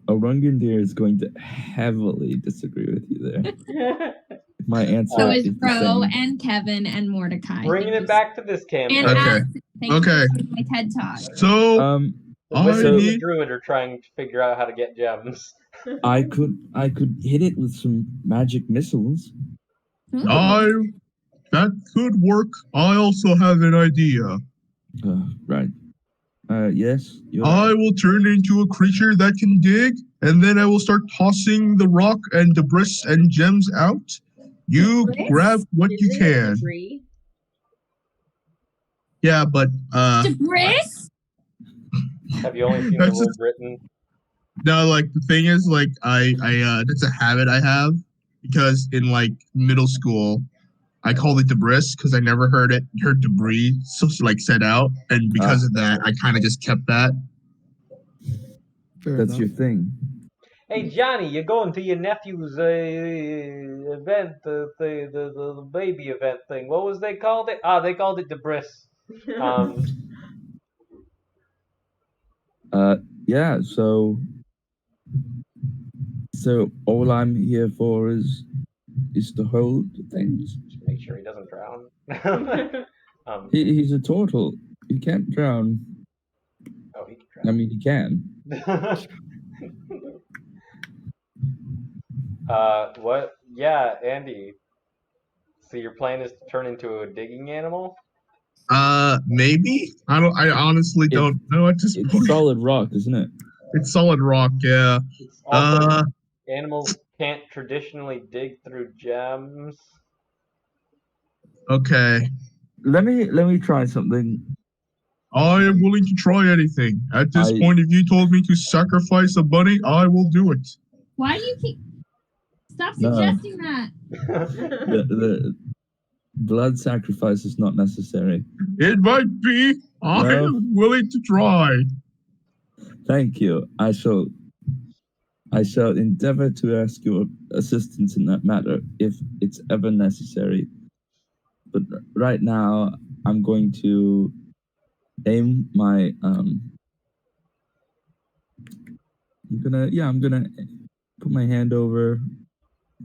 [SPEAKER 3] Orungandir is going to heavily disagree with you there. My answer
[SPEAKER 2] So is
[SPEAKER 3] the
[SPEAKER 2] Ro
[SPEAKER 3] same.
[SPEAKER 2] and Kevin and Mordecai.
[SPEAKER 1] Bringing it back to this campaign.
[SPEAKER 2] And
[SPEAKER 4] Okay.
[SPEAKER 2] thank
[SPEAKER 4] Okay.
[SPEAKER 2] you for my TED Talk.
[SPEAKER 4] So,
[SPEAKER 1] the wizard and the druid are trying to figure out how to get gems.
[SPEAKER 3] I could hit it with some magic missiles.
[SPEAKER 4] That could work. I also have an idea.
[SPEAKER 3] Right. Yes.
[SPEAKER 4] I will turn into a creature that can dig, and then I will start tossing the rock and debris and gems out. You grab what you can.
[SPEAKER 5] Debris?
[SPEAKER 4] Yeah, but
[SPEAKER 2] Debris?
[SPEAKER 1] Have you only seen the word written?
[SPEAKER 4] No, like the thing is, like I that's a habit I have because in like middle school, I called it debris because I never heard debris like said out, and because of that, I kind of just kept that.
[SPEAKER 3] That's your thing.
[SPEAKER 1] Hey Johnny, you're going to your nephew's event, the baby event thing. What was they called it? They called it debris.
[SPEAKER 3] Yeah. So all I'm here for is to hold things.
[SPEAKER 1] Just make sure he doesn't drown.
[SPEAKER 3] He's a turtle. He can't drown.
[SPEAKER 1] Oh, he can drown.
[SPEAKER 3] I mean, he can.
[SPEAKER 1] What? Yeah, Andy. So your plan is to turn into a digging animal?
[SPEAKER 4] Maybe. I honestly don't know at this point.
[SPEAKER 3] It's solid rock, isn't it?
[SPEAKER 4] It's solid rock, yeah.
[SPEAKER 1] It's also, animals can't traditionally dig through gems.
[SPEAKER 4] Okay.
[SPEAKER 3] Let me try something.
[SPEAKER 4] I am willing to try anything. At this point, if you told me to sacrifice a bunny, I will do it.
[SPEAKER 2] Why do you keep... Stop suggesting that.
[SPEAKER 3] The blood sacrifice is not necessary.
[SPEAKER 4] It might be. I am willing to try.
[SPEAKER 3] Thank you. I shall endeavor to ask your assistance in that matter if it's ever necessary. But right now, I'm going to aim my I'm gonna put my hand over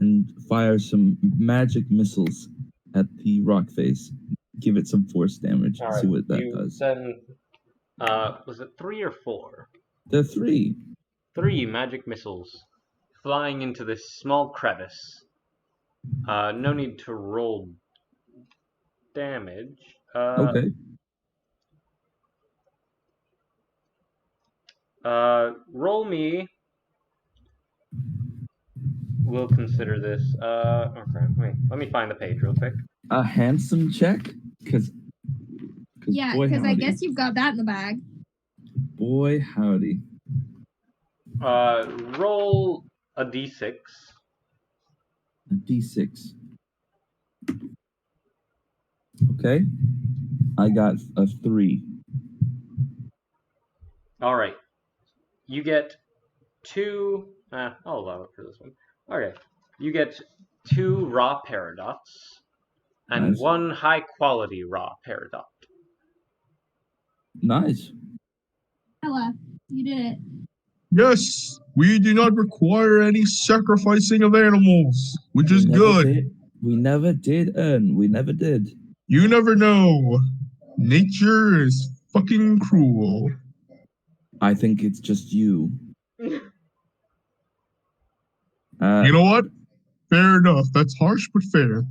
[SPEAKER 3] and fire some magic missiles at the rock face. Give it some force damage.
[SPEAKER 1] All right,
[SPEAKER 3] See what that
[SPEAKER 1] you
[SPEAKER 3] does.
[SPEAKER 1] Send Was it 3 or 4?
[SPEAKER 3] There are 3.
[SPEAKER 1] 3 magic missiles flying into this small crevice. No need to roll damage.
[SPEAKER 3] Okay.
[SPEAKER 1] Roll me. We'll consider this. Okay, wait. Let me find the page real quick.
[SPEAKER 3] A handsome check? Because
[SPEAKER 2] I guess you've got that in the bag.
[SPEAKER 3] Boy, howdy.
[SPEAKER 1] Roll a d6.
[SPEAKER 3] A d6. Okay. I got a 3.
[SPEAKER 1] Alright. You get 2... I'll allow it for this one. Okay. You get 2 raw paradots and
[SPEAKER 3] Nice.
[SPEAKER 1] 1 high-quality raw peridot.
[SPEAKER 3] Nice.
[SPEAKER 2] Ella, you did it.
[SPEAKER 4] Yes, we do not require any sacrificing of animals, which is good.
[SPEAKER 3] We never did, Ern. We never did.
[SPEAKER 4] You never know. Nature is fucking cruel.
[SPEAKER 3] I think it's just you.
[SPEAKER 4] You know what? Fair enough. That's harsh, but fair.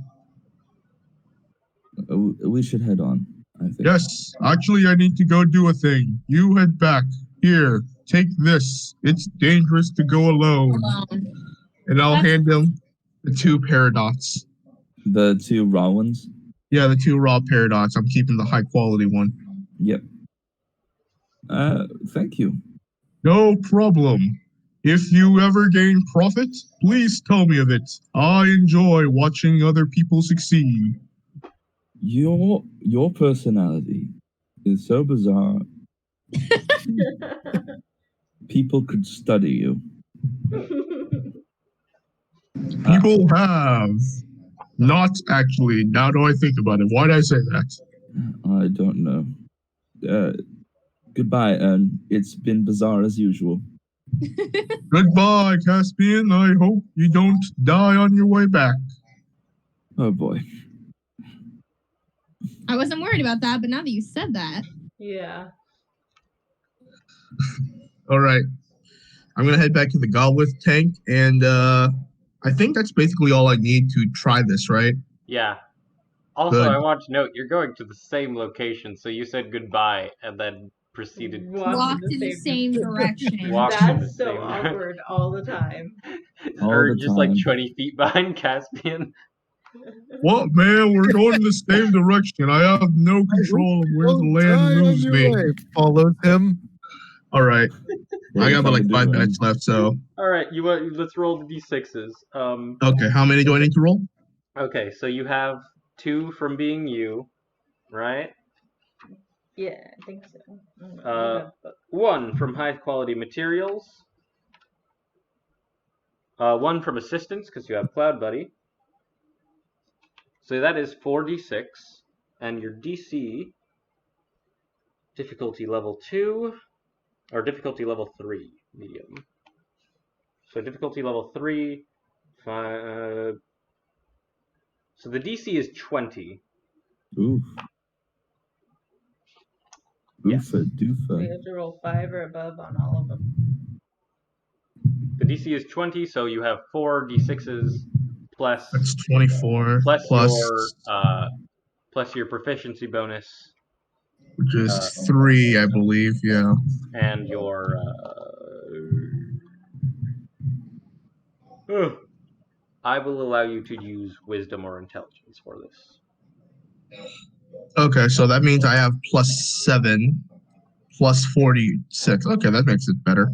[SPEAKER 3] We should head on, I think.
[SPEAKER 4] Yes, actually, I need to go do a thing. You head back. Here, take this. It's dangerous to go alone. And I'll hand him the 2 paradots.
[SPEAKER 3] The 2 raw ones?
[SPEAKER 4] Yeah, the 2 raw paradots. I'm keeping the high quality one.
[SPEAKER 3] Yep. Thank you.
[SPEAKER 4] No problem. If you ever gain profit, please tell me of it. I enjoy watching other people succeed.
[SPEAKER 3] Your personality is so bizarre. People could study you.
[SPEAKER 4] People have. Not actually. Now do I think about it. Why did I say that?
[SPEAKER 3] I don't know. Goodbye, and it's been bizarre as usual.
[SPEAKER 4] Goodbye, Caspian. I hope you don't die on your way back.
[SPEAKER 3] Oh boy.
[SPEAKER 2] I wasn't worried about that, but now that you said that.
[SPEAKER 5] Yeah.
[SPEAKER 4] All right. I'm going to head back to the Goblet tank, and I think that's basically all I need to try this, right?
[SPEAKER 1] Yeah. Also,
[SPEAKER 4] Good.
[SPEAKER 1] I want to note, you're going to the same location, so you said goodbye and then proceeded to
[SPEAKER 2] Walked in the same direction.
[SPEAKER 1] walk in the
[SPEAKER 5] That's so
[SPEAKER 1] same
[SPEAKER 5] awkward all the time.
[SPEAKER 3] All
[SPEAKER 1] Or
[SPEAKER 3] the
[SPEAKER 1] just like
[SPEAKER 3] time.
[SPEAKER 1] 20 feet behind Caspian.
[SPEAKER 4] What, man? We're going in the same direction. I have no control of where the land moves me.
[SPEAKER 6] Follows him.
[SPEAKER 4] All right.
[SPEAKER 3] What
[SPEAKER 4] I
[SPEAKER 3] are you
[SPEAKER 4] got about
[SPEAKER 3] trying
[SPEAKER 4] like
[SPEAKER 3] to do,
[SPEAKER 4] 5
[SPEAKER 3] man?
[SPEAKER 4] minutes left, so.
[SPEAKER 1] Alright, let's roll the d6s.
[SPEAKER 4] Okay, how many do I need to roll?
[SPEAKER 1] Okay, so you have 2 from being you, right?
[SPEAKER 5] Yeah, I think so.
[SPEAKER 1] 1 from high quality materials. 1 from assistance, because you have Cloud Buddy. So that is 4d6, and your DC, difficulty level 2, or difficulty level 3, medium. So difficulty level 3, so the DC is 20.
[SPEAKER 3] Oof.
[SPEAKER 1] Yes.
[SPEAKER 3] Oofa doofa.
[SPEAKER 5] We have to roll 5 or above on all of them.
[SPEAKER 1] The DC is 20, so you have 4d6s plus
[SPEAKER 4] That's 24.
[SPEAKER 1] plus your proficiency bonus,
[SPEAKER 4] Which is 3, I believe, yeah.
[SPEAKER 1] and your I will allow you to use wisdom or intelligence for this.
[SPEAKER 4] Okay, so that means I have +7, plus 46. Okay, that makes it better.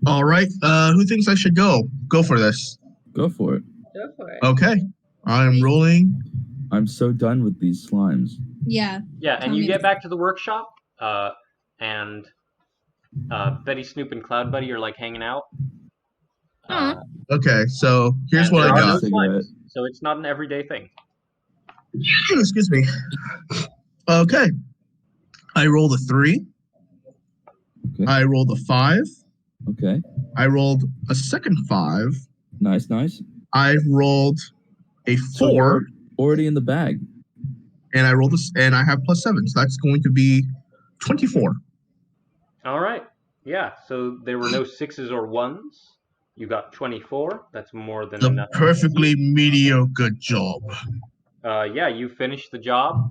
[SPEAKER 4] All right, who thinks I should go? Go for this.
[SPEAKER 3] Go for it.
[SPEAKER 5] Go for it.
[SPEAKER 4] Okay, I'm rolling.
[SPEAKER 3] I'm so done with these slimes.
[SPEAKER 2] Yeah.
[SPEAKER 1] Yeah, and you get back to the workshop, and Betty, Snoop, and Cloud Buddy are like hanging out.
[SPEAKER 4] Okay, so here's
[SPEAKER 1] and
[SPEAKER 4] what
[SPEAKER 1] there
[SPEAKER 4] I
[SPEAKER 1] are no
[SPEAKER 4] got.
[SPEAKER 1] slimes, so it's not an everyday thing.
[SPEAKER 4] Excuse me. Okay, I rolled a 3.
[SPEAKER 3] Okay.
[SPEAKER 4] I rolled a 5.
[SPEAKER 3] Okay.
[SPEAKER 4] I rolled a second 5.
[SPEAKER 3] Nice, nice.
[SPEAKER 4] I rolled a 4.
[SPEAKER 3] So you're already in the bag.
[SPEAKER 4] and I rolled this, and I have +7, so that's going to be 24.
[SPEAKER 1] All right. Yeah. So there were no 6s or 1s. You got 24. That's more than
[SPEAKER 4] A
[SPEAKER 1] enough.
[SPEAKER 4] perfectly mediocre job.
[SPEAKER 1] Yeah, you finished the job.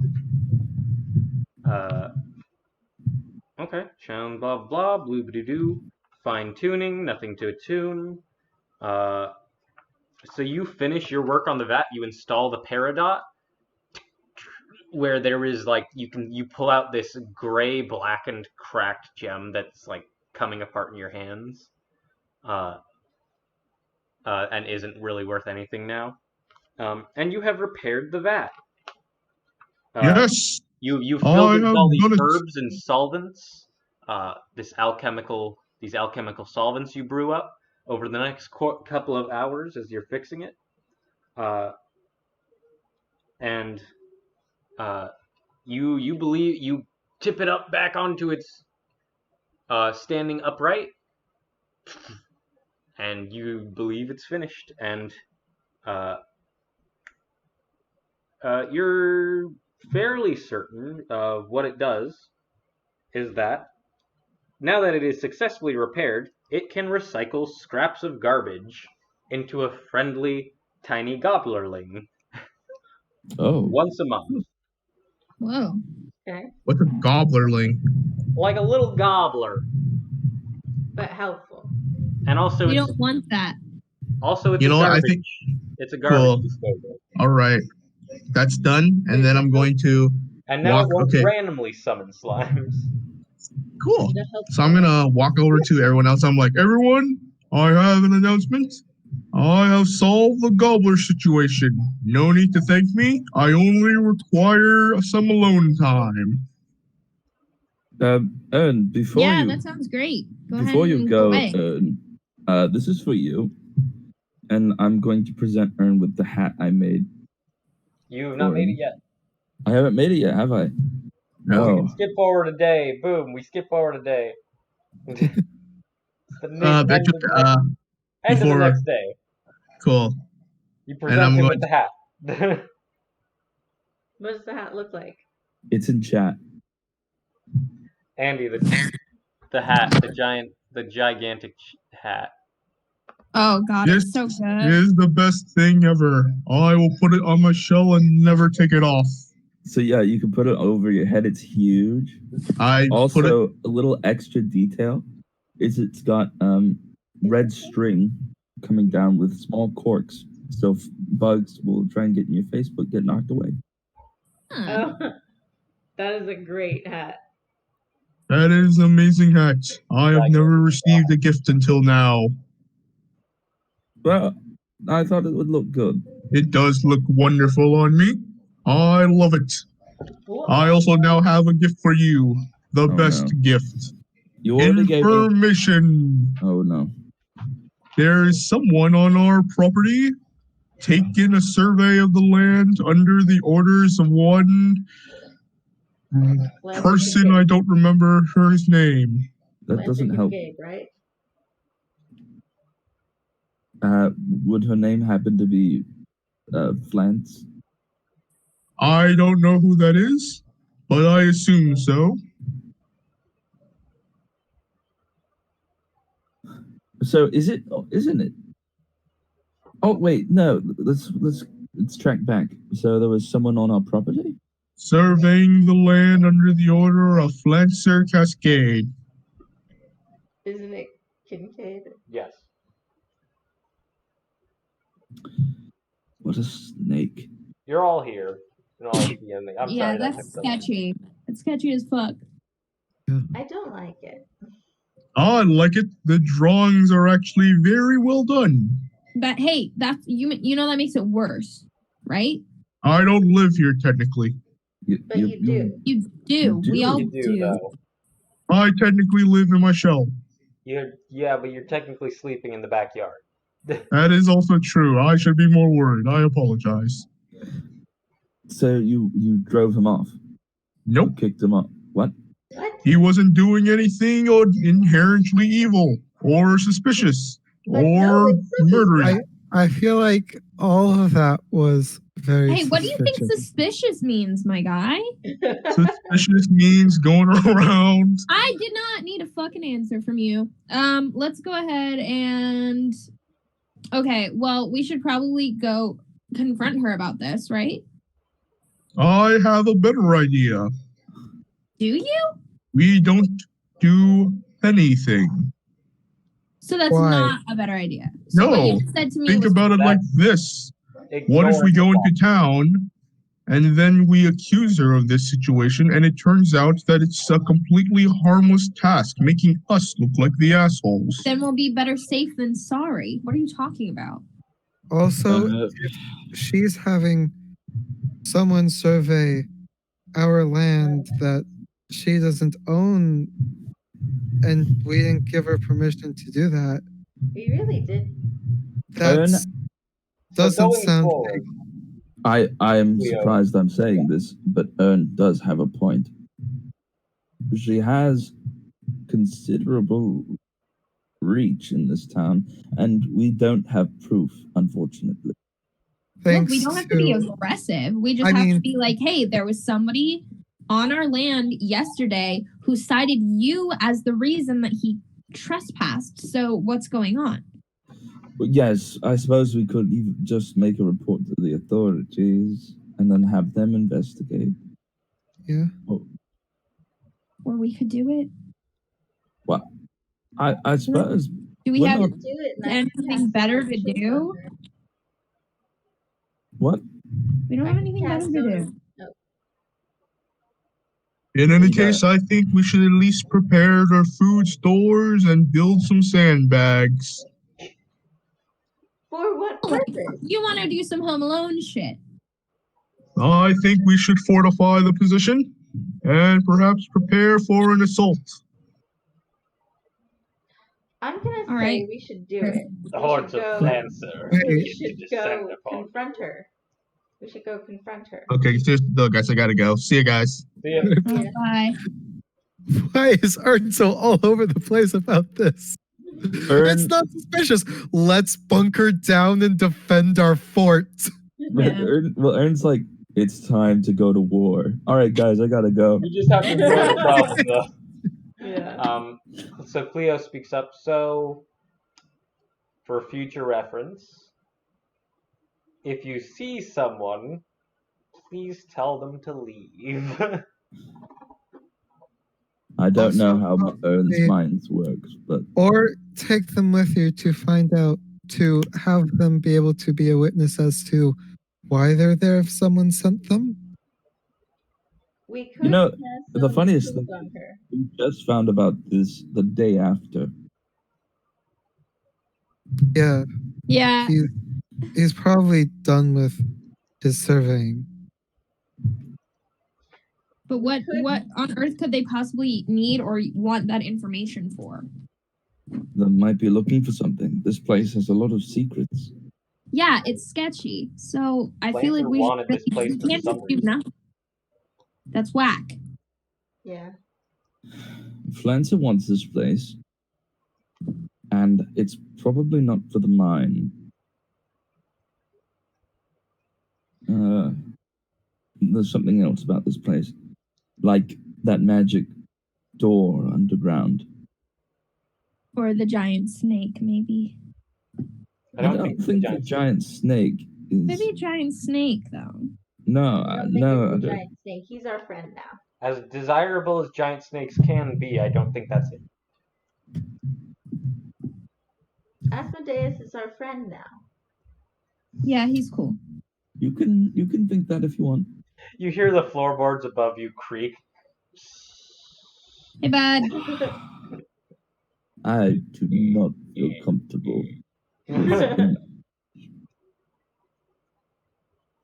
[SPEAKER 1] Okay. Chown blah blah bloobity-doo. Fine tuning. Nothing to attune. So you finish your work on the vat. You install the peridot, where there is like you pull out this gray, blackened, cracked gem that's like coming apart in your hands, and isn't really worth anything now. And you have repaired the vat.
[SPEAKER 4] Yes.
[SPEAKER 1] You filled it with all these
[SPEAKER 4] done it.
[SPEAKER 1] herbs and solvents. These alchemical solvents you brew up over the next couple of hours as you're fixing it. And you believe you tip it up back onto its standing upright, and you believe it's finished, and you're fairly certain of what it does is that now that it is successfully repaired, it can recycle scraps of garbage into a friendly tiny gobblerling.
[SPEAKER 3] Oh.
[SPEAKER 1] Once a month.
[SPEAKER 2] Whoa.
[SPEAKER 5] Okay.
[SPEAKER 4] What's a gobblerling?
[SPEAKER 1] Like a little gobbler.
[SPEAKER 5] But helpful.
[SPEAKER 1] And also
[SPEAKER 2] You don't want that.
[SPEAKER 1] Also, it's
[SPEAKER 4] You know what? I
[SPEAKER 1] garbage.
[SPEAKER 4] think
[SPEAKER 1] It's a garbage
[SPEAKER 4] Cool.
[SPEAKER 1] disposal.
[SPEAKER 4] All right, that's done, and then I'm going to
[SPEAKER 1] And now
[SPEAKER 4] walk.
[SPEAKER 1] it won't
[SPEAKER 4] Okay,
[SPEAKER 1] randomly summon slimes.
[SPEAKER 4] cool.
[SPEAKER 5] That helps.
[SPEAKER 4] So I'm gonna walk over to everyone else. I'm like, everyone, I have an announcement. I have solved the gobbler situation. No need to thank me. I only require some alone time.
[SPEAKER 3] Ern, before
[SPEAKER 2] that sounds great. Go ahead
[SPEAKER 3] you
[SPEAKER 2] and
[SPEAKER 3] go,
[SPEAKER 2] away.
[SPEAKER 3] Ern, this is for you, and I'm going to present Ern with the hat I made.
[SPEAKER 1] You have not made it yet.
[SPEAKER 3] I haven't made it yet, have I?
[SPEAKER 1] No. We
[SPEAKER 3] No.
[SPEAKER 1] can skip forward a day. Boom, we skip forward a day. It's the end
[SPEAKER 4] That just,
[SPEAKER 1] of the
[SPEAKER 4] before-
[SPEAKER 1] next day.
[SPEAKER 4] Cool.
[SPEAKER 1] You
[SPEAKER 4] And
[SPEAKER 1] present
[SPEAKER 4] I'm
[SPEAKER 1] him
[SPEAKER 4] going
[SPEAKER 1] with the hat.
[SPEAKER 5] What does the hat look like?
[SPEAKER 3] It's in chat.
[SPEAKER 1] Andy, the hat, the gigantic hat.
[SPEAKER 2] Oh god,
[SPEAKER 4] This
[SPEAKER 2] it's so good.
[SPEAKER 4] is the best thing ever. I will put it on my shell and never take it off.
[SPEAKER 3] So yeah, you can put it over your head. It's huge.
[SPEAKER 4] I put it.
[SPEAKER 3] Also, a little extra detail is it's got red string coming down with small corks, so bugs will try and get in your face but get knocked away.
[SPEAKER 2] Huh.
[SPEAKER 5] Oh, that is a great hat.
[SPEAKER 4] That is an amazing hat. I have
[SPEAKER 1] Like
[SPEAKER 4] never
[SPEAKER 1] it.
[SPEAKER 4] received a gift until now.
[SPEAKER 3] Well, I thought it would look good.
[SPEAKER 4] It does look wonderful on me. I love it. I also now have a gift for you. The
[SPEAKER 3] Oh,
[SPEAKER 4] best
[SPEAKER 3] no.
[SPEAKER 4] gift.
[SPEAKER 3] You already gave me.
[SPEAKER 4] Information.
[SPEAKER 3] Oh no.
[SPEAKER 4] There is someone on our property taking a survey of the land under the orders of one person. I don't remember her name.
[SPEAKER 3] That doesn't help.
[SPEAKER 5] Kincaid, right?
[SPEAKER 3] Would her name happen to be Flance?
[SPEAKER 4] I don't know who that is, but I assume so.
[SPEAKER 3] So is it? Isn't it? Oh wait, no. Let's track back. So there was someone on our property.
[SPEAKER 4] Surveying the land under the order of Flancer Cascade.
[SPEAKER 5] Isn't it Kincaid?
[SPEAKER 1] Yes.
[SPEAKER 3] What a snake!
[SPEAKER 1] You're all here. And all the I'm
[SPEAKER 2] Yeah,
[SPEAKER 1] sorry,
[SPEAKER 2] that's sketchy. It's sketchy as fuck.
[SPEAKER 5] I don't like it.
[SPEAKER 4] I like it. The drawings are actually very well done.
[SPEAKER 2] But hey, that's you know that makes it worse, right?
[SPEAKER 4] I don't live here technically.
[SPEAKER 5] But you do.
[SPEAKER 2] You do.
[SPEAKER 3] You do.
[SPEAKER 2] We all
[SPEAKER 1] You do, though.
[SPEAKER 4] I technically live in my shell.
[SPEAKER 1] Yeah, but you're technically sleeping in the backyard.
[SPEAKER 4] That is also true. I should be more worried. I apologize.
[SPEAKER 3] So you drove him off?
[SPEAKER 4] Nope.
[SPEAKER 3] Kicked him up? What?
[SPEAKER 5] What?
[SPEAKER 4] He wasn't doing anything inherently evil or suspicious
[SPEAKER 5] But
[SPEAKER 4] or
[SPEAKER 5] no, it's
[SPEAKER 4] murdering.
[SPEAKER 6] I feel like all of that was Very
[SPEAKER 2] Hey, what do you think
[SPEAKER 6] suspicious.
[SPEAKER 2] suspicious means, my guy?
[SPEAKER 4] Suspicious means going around.
[SPEAKER 2] I did not need a fucking answer from you. Let's go ahead and... Okay, well, we should probably go confront her about this, right?
[SPEAKER 4] I have a better idea.
[SPEAKER 2] Do you?
[SPEAKER 4] We don't do anything.
[SPEAKER 2] So that's
[SPEAKER 6] Why?
[SPEAKER 2] not a better idea. So what you
[SPEAKER 4] No.
[SPEAKER 2] just said to me
[SPEAKER 4] Think
[SPEAKER 2] was
[SPEAKER 4] about it like this. What if we go into town and then we accuse her of this situation and it turns out that it's a completely harmless task, making us look like the assholes?
[SPEAKER 2] then we'll be better safe than sorry. What are you talking about?
[SPEAKER 6] Also, if she's having someone survey our land that she doesn't own, and we didn't give her permission to do that,
[SPEAKER 5] We really did.
[SPEAKER 6] that doesn't sound like...
[SPEAKER 3] I'm surprised I'm saying this, but Ern does have a point. She has considerable reach in this town, and we don't have proof, unfortunately.
[SPEAKER 2] Look, we don't have to be aggressive. We just have to be like, hey, there was somebody on our land yesterday who cited you as the reason that he trespassed. So what's going on?
[SPEAKER 3] Yes, I suppose we could even just make a report to the authorities and then have them investigate.
[SPEAKER 6] Yeah.
[SPEAKER 2] Or we could do it.
[SPEAKER 3] Well, I suppose.
[SPEAKER 2] Do we have
[SPEAKER 5] Do it, and I can
[SPEAKER 2] anything
[SPEAKER 5] cast
[SPEAKER 2] better
[SPEAKER 5] Stone
[SPEAKER 2] to
[SPEAKER 5] of Truth
[SPEAKER 2] do?
[SPEAKER 5] on her.
[SPEAKER 3] What?
[SPEAKER 2] We don't have anything better to do.
[SPEAKER 4] In any case, I think we should at least prepare our food stores and build some sandbags.
[SPEAKER 5] For what purpose?
[SPEAKER 2] You want to do some Home Alone shit.
[SPEAKER 4] I think we should fortify the position and perhaps prepare for an assault.
[SPEAKER 5] I'm gonna say we should do it.
[SPEAKER 1] The hordes of Lancer.
[SPEAKER 5] We should go confront her. We should go confront her.
[SPEAKER 4] Okay, seriously, though, guys, I gotta go. See you guys.
[SPEAKER 1] See ya.
[SPEAKER 5] Yeah.
[SPEAKER 2] Bye.
[SPEAKER 6] Why is Ern so all over the place about this? It's not suspicious. Let's bunker down and defend our fort.
[SPEAKER 3] Ern's like, it's time to go to war. All right, guys, I gotta go.
[SPEAKER 1] You just have to ignore the problem, though.
[SPEAKER 5] Yeah.
[SPEAKER 1] So Cleo speaks up. So, for future reference, if you see someone, please tell them to leave.
[SPEAKER 3] I don't know how Ern's minds works, but...
[SPEAKER 6] Or take them with you to find out, to have them be able to be a witness as to why they're there if someone sent them.
[SPEAKER 5] We could
[SPEAKER 3] You know,
[SPEAKER 5] cast
[SPEAKER 3] the
[SPEAKER 5] Stone of
[SPEAKER 3] funniest
[SPEAKER 5] Truth
[SPEAKER 3] thing,
[SPEAKER 5] on her.
[SPEAKER 3] we just found about this the day after.
[SPEAKER 6] Yeah.
[SPEAKER 2] Yeah.
[SPEAKER 6] He's probably done with his surveying.
[SPEAKER 2] But what on earth could they possibly need or want that information for?
[SPEAKER 3] They might be looking for something. This place has a lot of secrets.
[SPEAKER 2] Yeah, it's sketchy. So I feel like we
[SPEAKER 1] wanted this place for
[SPEAKER 2] can't
[SPEAKER 1] some
[SPEAKER 2] just do
[SPEAKER 1] reason.
[SPEAKER 2] nothing. That's whack.
[SPEAKER 5] Yeah.
[SPEAKER 3] Flancer wants this place, and it's probably not for the mine. There's something else about this place. Like that magic door underground.
[SPEAKER 2] Or the giant snake, maybe.
[SPEAKER 3] I don't think the giant snake is...
[SPEAKER 2] Maybe a giant snake, though.
[SPEAKER 3] No,
[SPEAKER 5] I don't
[SPEAKER 3] no.
[SPEAKER 5] think it's a giant snake. He's our friend now.
[SPEAKER 1] As desirable as giant snakes can be, I don't think that's it.
[SPEAKER 5] Asmodeus is our friend now.
[SPEAKER 2] Yeah, he's cool.
[SPEAKER 3] You can think that if you want.
[SPEAKER 1] You hear the floorboards above you creak.
[SPEAKER 2] Hey, bud.
[SPEAKER 3] I do not feel comfortable.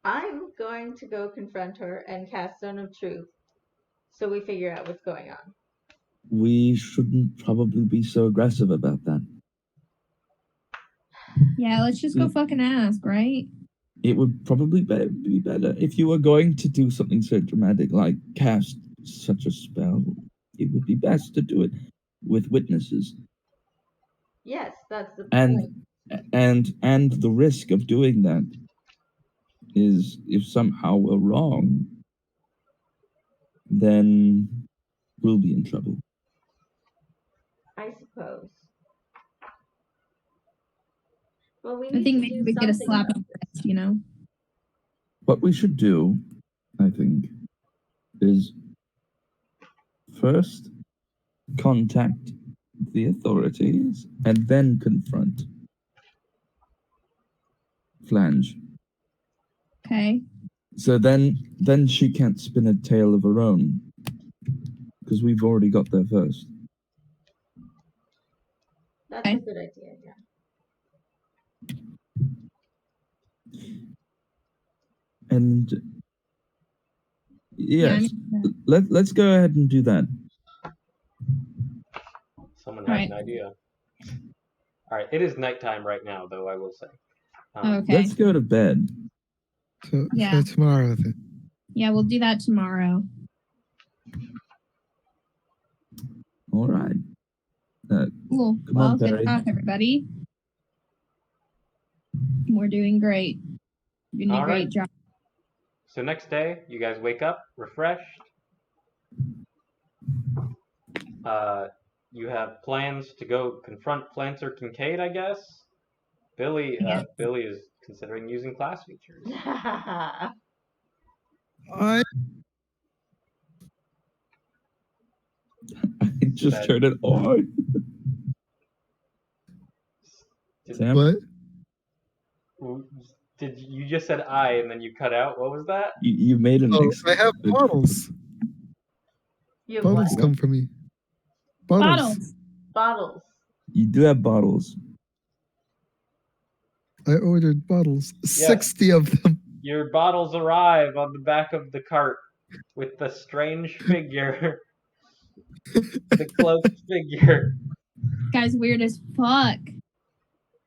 [SPEAKER 5] I'm going to go confront her and cast Stone of Truth so we figure out what's going on.
[SPEAKER 3] We shouldn't probably be so aggressive about that.
[SPEAKER 2] Yeah, let's just go fucking ask, right?
[SPEAKER 3] It would probably be better if you were going to do something so dramatic like cast such a spell. It would be best to do it with witnesses.
[SPEAKER 5] Yes, that's the point.
[SPEAKER 3] And the risk of doing that is if somehow we're wrong, then we'll be in trouble.
[SPEAKER 5] I suppose. Well, we
[SPEAKER 2] I
[SPEAKER 5] need
[SPEAKER 2] think
[SPEAKER 5] to
[SPEAKER 2] maybe
[SPEAKER 5] do
[SPEAKER 2] we get a
[SPEAKER 5] something,
[SPEAKER 2] slap
[SPEAKER 5] though.
[SPEAKER 2] on the wrist, you know?
[SPEAKER 3] What we should do, I think, is first contact the authorities and then confront Flange.
[SPEAKER 2] Okay.
[SPEAKER 3] So then she can't spin a tale of her own, because we've already got there first.
[SPEAKER 5] That's a good idea, yeah.
[SPEAKER 3] And yes,
[SPEAKER 2] Yeah,
[SPEAKER 3] let's go ahead and do that.
[SPEAKER 1] Someone has an idea. All right, it is nighttime right now, though, I will say.
[SPEAKER 2] Okay.
[SPEAKER 3] Let's go to bed.
[SPEAKER 6] So
[SPEAKER 2] Yeah.
[SPEAKER 6] for tomorrow then.
[SPEAKER 2] Yeah, we'll do that tomorrow.
[SPEAKER 3] All right.
[SPEAKER 2] Cool.
[SPEAKER 3] Come
[SPEAKER 2] Well,
[SPEAKER 3] on,
[SPEAKER 2] good
[SPEAKER 3] Barry.
[SPEAKER 2] talk, everybody. We're doing great. You're doing a
[SPEAKER 1] All
[SPEAKER 2] great
[SPEAKER 1] right.
[SPEAKER 2] job.
[SPEAKER 1] So next day, you guys wake up refreshed. You have plans to go confront Planter Kincaid, I guess. Billy is considering using class features.
[SPEAKER 6] I
[SPEAKER 3] just heard it on. Sam?
[SPEAKER 6] What?
[SPEAKER 1] Did you just said I and then you cut out? What was that?
[SPEAKER 3] You made an
[SPEAKER 6] I have bottles.
[SPEAKER 5] You have
[SPEAKER 6] Bottles
[SPEAKER 5] what?
[SPEAKER 6] come for me. Bottles.
[SPEAKER 5] Bottles.
[SPEAKER 3] You do have bottles.
[SPEAKER 6] I ordered bottles.
[SPEAKER 1] Yes.
[SPEAKER 6] 60 of them.
[SPEAKER 1] Your bottles arrive on the back of the cart with the strange figure. The cloaked figure.
[SPEAKER 2] Guy's weird as fuck.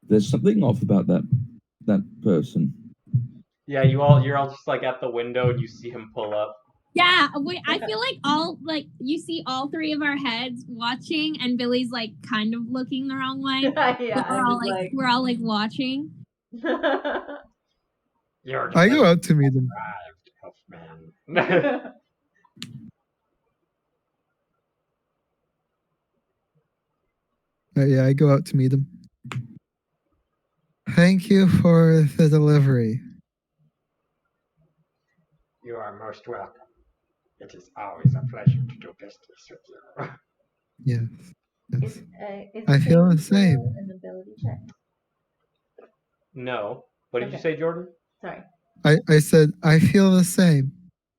[SPEAKER 3] There's something off about that person.
[SPEAKER 1] Yeah, you're all just like at the window and you see him pull up.
[SPEAKER 2] Yeah, I feel like you see all three of our heads watching, and Billy's like kind of looking the wrong way.
[SPEAKER 5] Yeah,
[SPEAKER 2] we're all like watching.
[SPEAKER 6] I go out to meet him. Yeah, I go out to meet him. Thank you for the delivery.
[SPEAKER 1] You are most welcome. It is always a pleasure to do business with you.
[SPEAKER 6] Yes.
[SPEAKER 5] Is
[SPEAKER 6] I feel the same.
[SPEAKER 5] An ability check?
[SPEAKER 1] No. What did you say, Jordan?
[SPEAKER 5] Sorry.
[SPEAKER 6] I said I feel the same.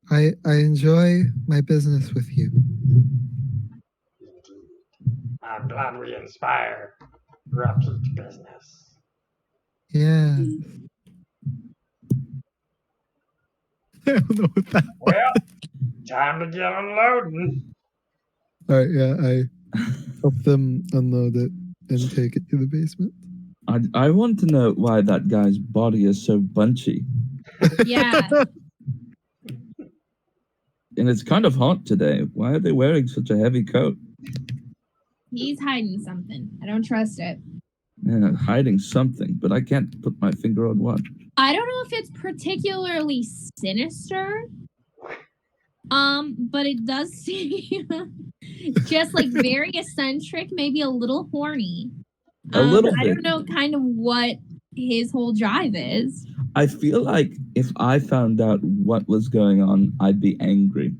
[SPEAKER 6] I enjoy my business with you.
[SPEAKER 1] I'm glad we inspire repeat business.
[SPEAKER 6] Yeah. I don't know what that was.
[SPEAKER 1] Well, time to get unloading.
[SPEAKER 6] All right, yeah, I help them unload it and take it to the basement.
[SPEAKER 3] I want to know why that guy's body is so bunchy.
[SPEAKER 2] Yeah.
[SPEAKER 3] And it's kind of hot today. Why are they wearing such a heavy coat?
[SPEAKER 2] He's hiding something. I don't trust it.
[SPEAKER 3] Yeah, hiding something, but I can't put my finger on what.
[SPEAKER 2] I don't know if it's particularly sinister. But it does seem just like very eccentric, maybe a little horny.
[SPEAKER 3] A little bit.
[SPEAKER 2] I don't know kind of what his whole drive is.
[SPEAKER 3] I feel like if I found out what was going on, I'd be angry.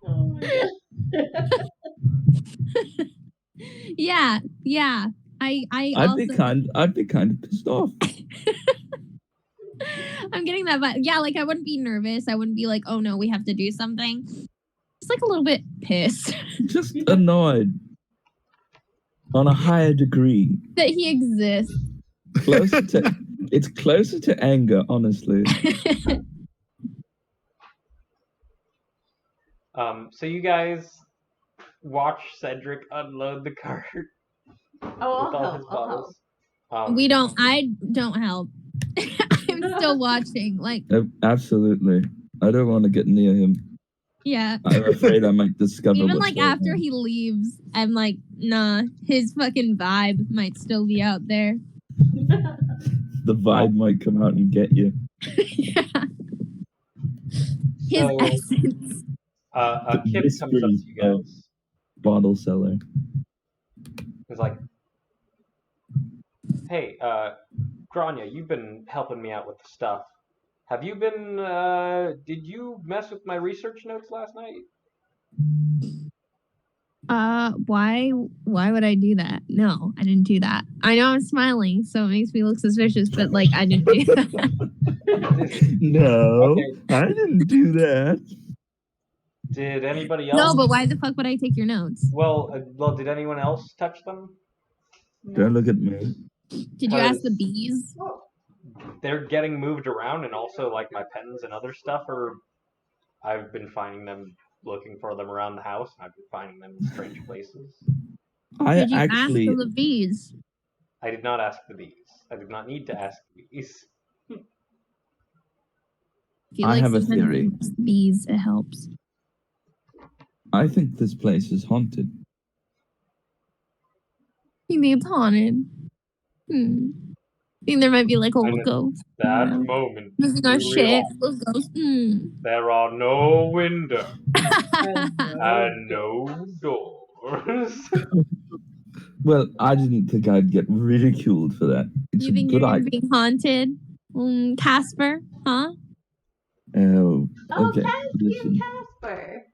[SPEAKER 5] Oh my god.
[SPEAKER 2] Yeah.
[SPEAKER 3] I'd be kind of pissed off.
[SPEAKER 2] I'm getting that, but yeah, like I wouldn't be nervous. I wouldn't be like, oh no, we have to do something. Just like a little bit pissed.
[SPEAKER 3] Just annoyed. On a higher degree.
[SPEAKER 2] That he exists.
[SPEAKER 3] It's closer to anger, honestly.
[SPEAKER 1] So you guys watch Cedric unload the cart with all his bottles.
[SPEAKER 2] I don't help. I'm still watching. Like
[SPEAKER 3] Absolutely. I don't want to get near him.
[SPEAKER 2] Yeah.
[SPEAKER 3] I'm afraid I might discover
[SPEAKER 2] Even
[SPEAKER 3] what's
[SPEAKER 2] like
[SPEAKER 3] going
[SPEAKER 2] after
[SPEAKER 3] on.
[SPEAKER 2] he leaves, I'm like, nah, his fucking vibe might still be out there.
[SPEAKER 3] The vibe might come out and get you.
[SPEAKER 2] Yeah. His
[SPEAKER 1] So,
[SPEAKER 2] essence.
[SPEAKER 1] Kip
[SPEAKER 3] The
[SPEAKER 1] comes up to you
[SPEAKER 3] whispers of
[SPEAKER 1] guys.
[SPEAKER 3] bottle seller.
[SPEAKER 1] He's like, hey, Grania, you've been helping me out with the stuff. Have you been, did you mess with my research notes last night?
[SPEAKER 2] Why would I do that? No, I didn't do that. I know I'm smiling, so it makes me look suspicious, but like I didn't do that.
[SPEAKER 3] No,
[SPEAKER 1] Okay.
[SPEAKER 3] I didn't do that.
[SPEAKER 1] Did anybody
[SPEAKER 2] No,
[SPEAKER 1] else?
[SPEAKER 2] but why the fuck would I take your notes?
[SPEAKER 1] Well, did anyone else touch them?
[SPEAKER 3] Don't look at me.
[SPEAKER 2] Did you ask the bees?
[SPEAKER 1] They're getting moved around, and also like my pens and other stuff are. I've been finding them, looking for them around the house. And I've been finding them in strange places.
[SPEAKER 2] Did you ask the bees?
[SPEAKER 1] I did not ask the bees. I did not need to ask the bees.
[SPEAKER 3] I have a theory.
[SPEAKER 2] Bees, it helps.
[SPEAKER 3] I think this place is haunted.
[SPEAKER 2] You think it's haunted? Think there might be like old ghosts.
[SPEAKER 1] That moment.
[SPEAKER 2] Missing our shit. Those ghosts.
[SPEAKER 1] There are no windows and no doors.
[SPEAKER 3] Well, I didn't think I'd get ridiculed for that. It's
[SPEAKER 2] you think
[SPEAKER 3] a good
[SPEAKER 2] you're
[SPEAKER 3] idea.
[SPEAKER 2] being haunted? Casper? Huh?
[SPEAKER 3] Oh,
[SPEAKER 5] Oh,
[SPEAKER 3] okay. Listen.
[SPEAKER 5] Casper.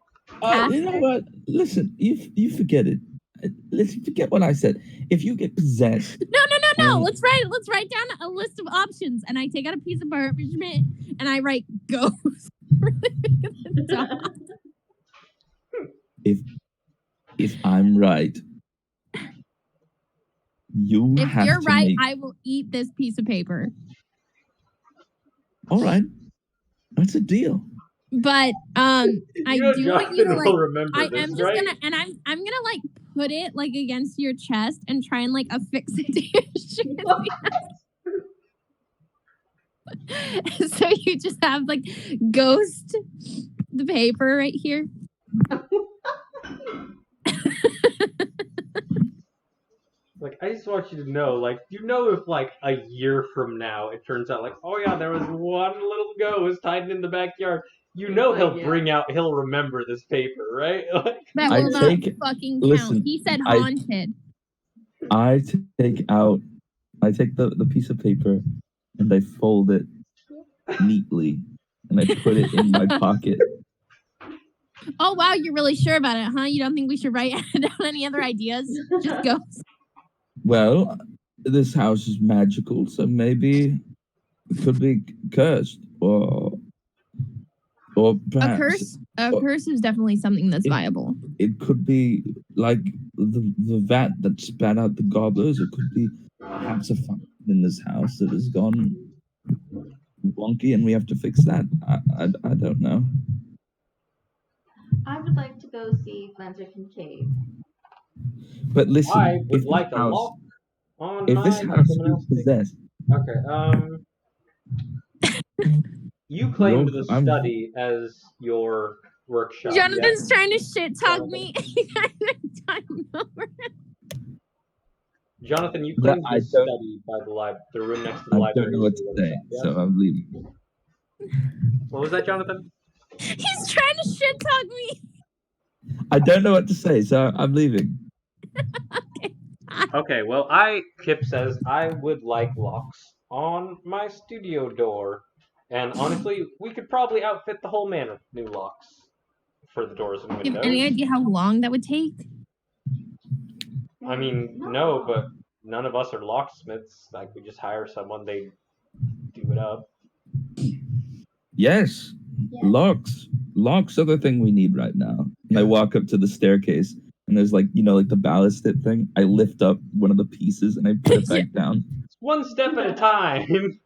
[SPEAKER 3] You know what? Listen, you forget it. Let's forget what I said. If you get possessed.
[SPEAKER 2] No. Let's write down a list of options, and I take out a piece of parchment and I write ghost.
[SPEAKER 3] If I'm right,
[SPEAKER 2] if you're right, I will eat this piece of paper.
[SPEAKER 3] All right, that's a deal.
[SPEAKER 2] But I do want you to like.
[SPEAKER 1] Remember
[SPEAKER 2] I
[SPEAKER 1] this,
[SPEAKER 2] am just
[SPEAKER 1] right?
[SPEAKER 2] gonna, and I'm gonna like put it like against your chest and try and like affix it to your shirt. So you just have like ghost the paper right here.
[SPEAKER 1] Like, I just want you to know, like, if like a year from now it turns out like, oh yeah, there was one little ghost hiding in the backyard. He'll remember this paper, right? Like,
[SPEAKER 2] that will not fucking count. He said haunted.
[SPEAKER 3] I take the piece of paper and I fold it neatly and I put it in my pocket.
[SPEAKER 2] Oh wow, you're really sure about it, huh? You don't think we should write down any other ideas? Just ghosts.
[SPEAKER 3] Well, this house is magical, so maybe it could be cursed, or perhaps
[SPEAKER 2] a curse is definitely something that's viable.
[SPEAKER 3] It could be like the vat that spat out the gobblers. It could be perhaps a function in this house that has gone wonky, and we have to fix that. I don't know.
[SPEAKER 5] I would like to go see Flanderkin Cave.
[SPEAKER 3] But listen,
[SPEAKER 1] I would like a lock on
[SPEAKER 3] if this house is possessed.
[SPEAKER 1] Okay, you claimed the study as your workshop.
[SPEAKER 2] Jonathan's trying to shit talk me.
[SPEAKER 1] Jonathan, you claimed the study by the room next to the library.
[SPEAKER 3] I don't know what to say, so I'm leaving.
[SPEAKER 1] What was that, Jonathan?
[SPEAKER 2] He's trying to shit talk me.
[SPEAKER 3] I don't know what to say, so I'm leaving.
[SPEAKER 1] Okay, well, Kip says I would like locks on my studio door. And honestly, we could probably outfit the whole manor with new locks for the doors and windows.
[SPEAKER 2] You have any idea how long that would take?
[SPEAKER 1] I mean, no, but none of us are locksmiths. Like, we just hire someone, they do it up.
[SPEAKER 3] Yes, locks. Locks are the thing we need right now. And I walk up to the staircase, and there's like, like the ballasted thing. I lift up one of the pieces and I put it back down.
[SPEAKER 1] It's one step at a time.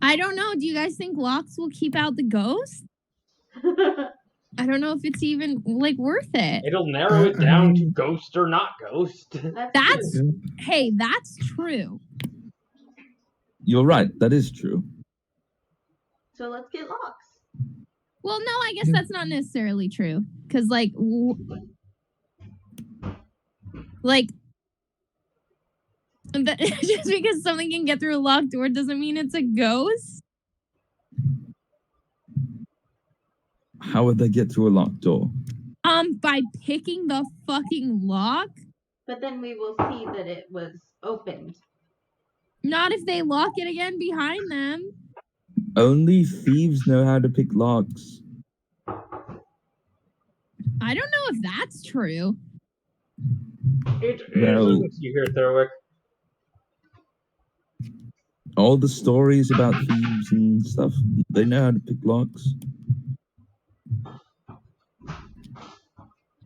[SPEAKER 2] I don't know. Do you guys think locks will keep out the ghost? I don't know if it's even like worth it.
[SPEAKER 1] It'll narrow it down to ghost or not ghost.
[SPEAKER 2] That's true.
[SPEAKER 3] You're right. That is true.
[SPEAKER 5] So let's get locks.
[SPEAKER 2] Well, no, I guess that's not necessarily true. Because, like, just because something can get through a locked door doesn't mean it's a ghost.
[SPEAKER 3] How would they get through a locked door?
[SPEAKER 2] By picking the fucking lock.
[SPEAKER 5] But then we will see that it was opened.
[SPEAKER 2] Not if they lock it again behind them.
[SPEAKER 3] Only thieves know how to pick locks.
[SPEAKER 2] I don't know if that's true.
[SPEAKER 1] It
[SPEAKER 3] No.
[SPEAKER 1] isn't, you hear Thurwick.
[SPEAKER 3] All the stories about thieves and stuff, they know how to pick locks.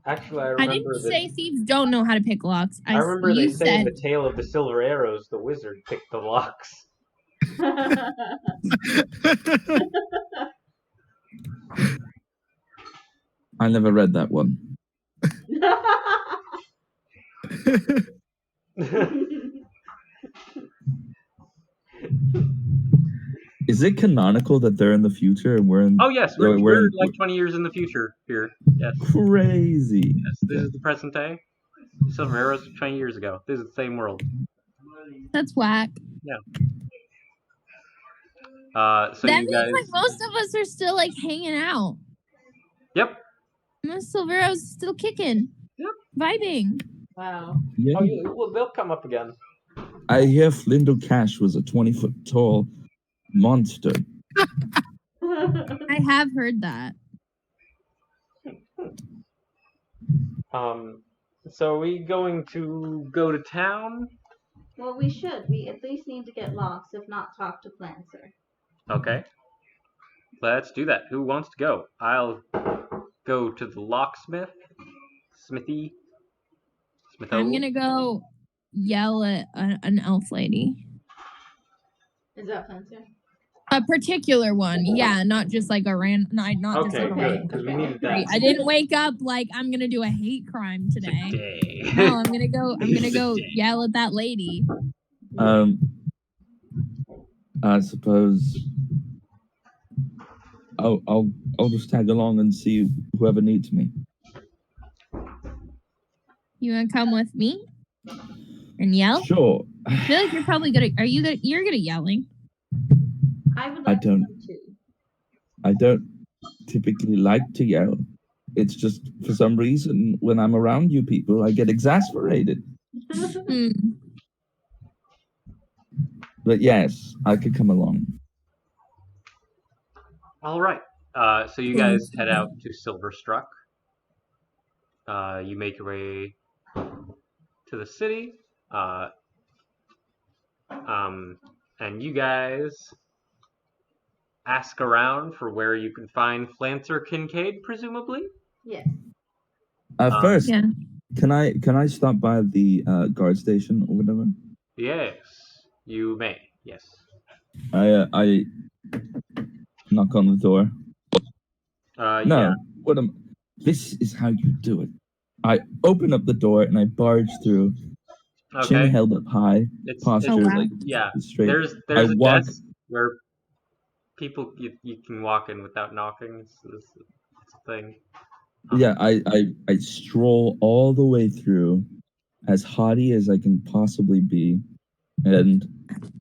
[SPEAKER 1] Actually,
[SPEAKER 2] I didn't say thieves don't know how to pick locks.
[SPEAKER 1] I remember they say in the Tale of the Silver Arrows, the wizard picked the locks.
[SPEAKER 3] I never read that one. Is it canonical that they're in the future and we're in?
[SPEAKER 1] Oh yes, we're like 20 years in the future here. Yes.
[SPEAKER 3] Crazy.
[SPEAKER 1] Yes, this is the present day. Silver Arrows 20 years ago. This is the same world.
[SPEAKER 2] That's whack.
[SPEAKER 1] Yeah. So
[SPEAKER 2] that
[SPEAKER 1] you
[SPEAKER 2] means
[SPEAKER 1] guys...
[SPEAKER 2] like most of us are still like hanging out.
[SPEAKER 1] Yep.
[SPEAKER 2] Silvero's still kicking.
[SPEAKER 1] Yep.
[SPEAKER 2] Vibing.
[SPEAKER 5] Wow.
[SPEAKER 3] Yeah.
[SPEAKER 1] Oh, well, they'll come up again.
[SPEAKER 3] I hear Flindo Cash was a 20-foot tall monster.
[SPEAKER 2] I have heard that.
[SPEAKER 1] So are we going to go to town?
[SPEAKER 5] Well, we should. We at least need to get locks, if not talk to Plancer.
[SPEAKER 1] Okay. Let's do that. Who wants to go? I'll go to the locksmith. Smithy. Smitho.
[SPEAKER 2] I'm gonna go yell at an elf lady.
[SPEAKER 5] Is that Plancer?
[SPEAKER 2] A particular one, yeah, not just like a random. Not just like a random.
[SPEAKER 1] Because we needed that.
[SPEAKER 2] I didn't wake up like I'm gonna do a hate crime today. No, I'm gonna go yell at that lady.
[SPEAKER 3] I suppose I'll just tag along and see whoever needs me.
[SPEAKER 2] You wanna come with me and yell?
[SPEAKER 3] Sure.
[SPEAKER 2] I feel like you're probably good at. You're good at yelling?
[SPEAKER 5] I would like
[SPEAKER 3] don't.
[SPEAKER 5] to.
[SPEAKER 3] I don't typically like to yell. It's just for some reason when I'm around you people, I get exasperated. But yes, I could come along.
[SPEAKER 1] All right. So you guys head out to Silverstruck. You make your way to the city. And you guys ask around for where you can find Flancer Kincaid, presumably.
[SPEAKER 5] Yes.
[SPEAKER 3] First,
[SPEAKER 2] Yeah.
[SPEAKER 3] can I stop by the guard station or whatever?
[SPEAKER 1] Yes, you may. Yes.
[SPEAKER 3] I knock on the door. No,
[SPEAKER 1] yeah.
[SPEAKER 3] This is how you do it. I open up the door and I barge through.
[SPEAKER 1] Okay.
[SPEAKER 3] Chin held up high, posture like
[SPEAKER 1] yeah.
[SPEAKER 3] straight.
[SPEAKER 1] There's a desk where people you can walk in without knocking. It's a thing.
[SPEAKER 3] Yeah, I stroll all the way through, as haughty as I can possibly be, and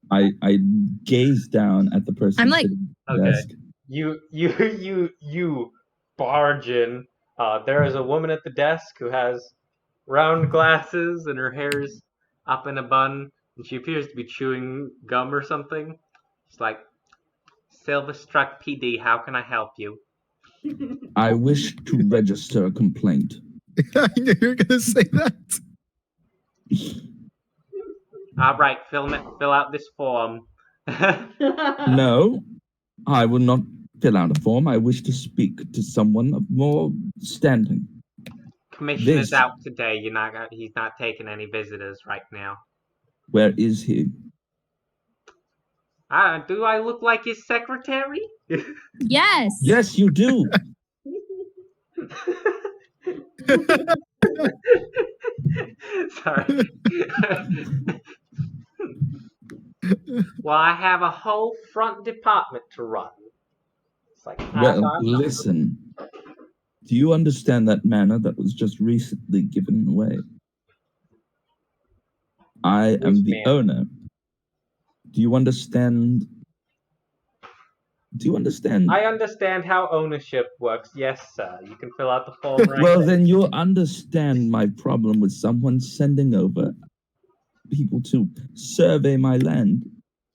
[SPEAKER 3] I gaze down at the person.
[SPEAKER 2] I'm like,
[SPEAKER 1] okay,
[SPEAKER 3] desk.
[SPEAKER 1] you barge in. There is a woman at the desk who has round glasses and her hair's up in a bun, and she appears to be chewing gum or something. It's like, Silverstruck PD, how can I help you?
[SPEAKER 3] I wish to register a complaint.
[SPEAKER 6] I knew you were going to say that.
[SPEAKER 1] All right, fill out this form.
[SPEAKER 3] No, I will not fill out a form. I wish to speak to someone of more standing.
[SPEAKER 1] Commissioner's out today. He's not taking any visitors right now.
[SPEAKER 3] Where is he?
[SPEAKER 1] Do I look like his secretary?
[SPEAKER 2] yes.
[SPEAKER 3] Yes, you do.
[SPEAKER 1] Sorry. Well, I have a whole front department to run. It's like,
[SPEAKER 3] Well, listen. Do you understand that manor that was just recently given away? I am the owner. Do you understand? Do you understand?
[SPEAKER 1] I understand how ownership works. Yes, sir. You can fill out the form right
[SPEAKER 3] Well,
[SPEAKER 1] there.
[SPEAKER 3] then you'll understand my problem with someone sending over people to survey my land.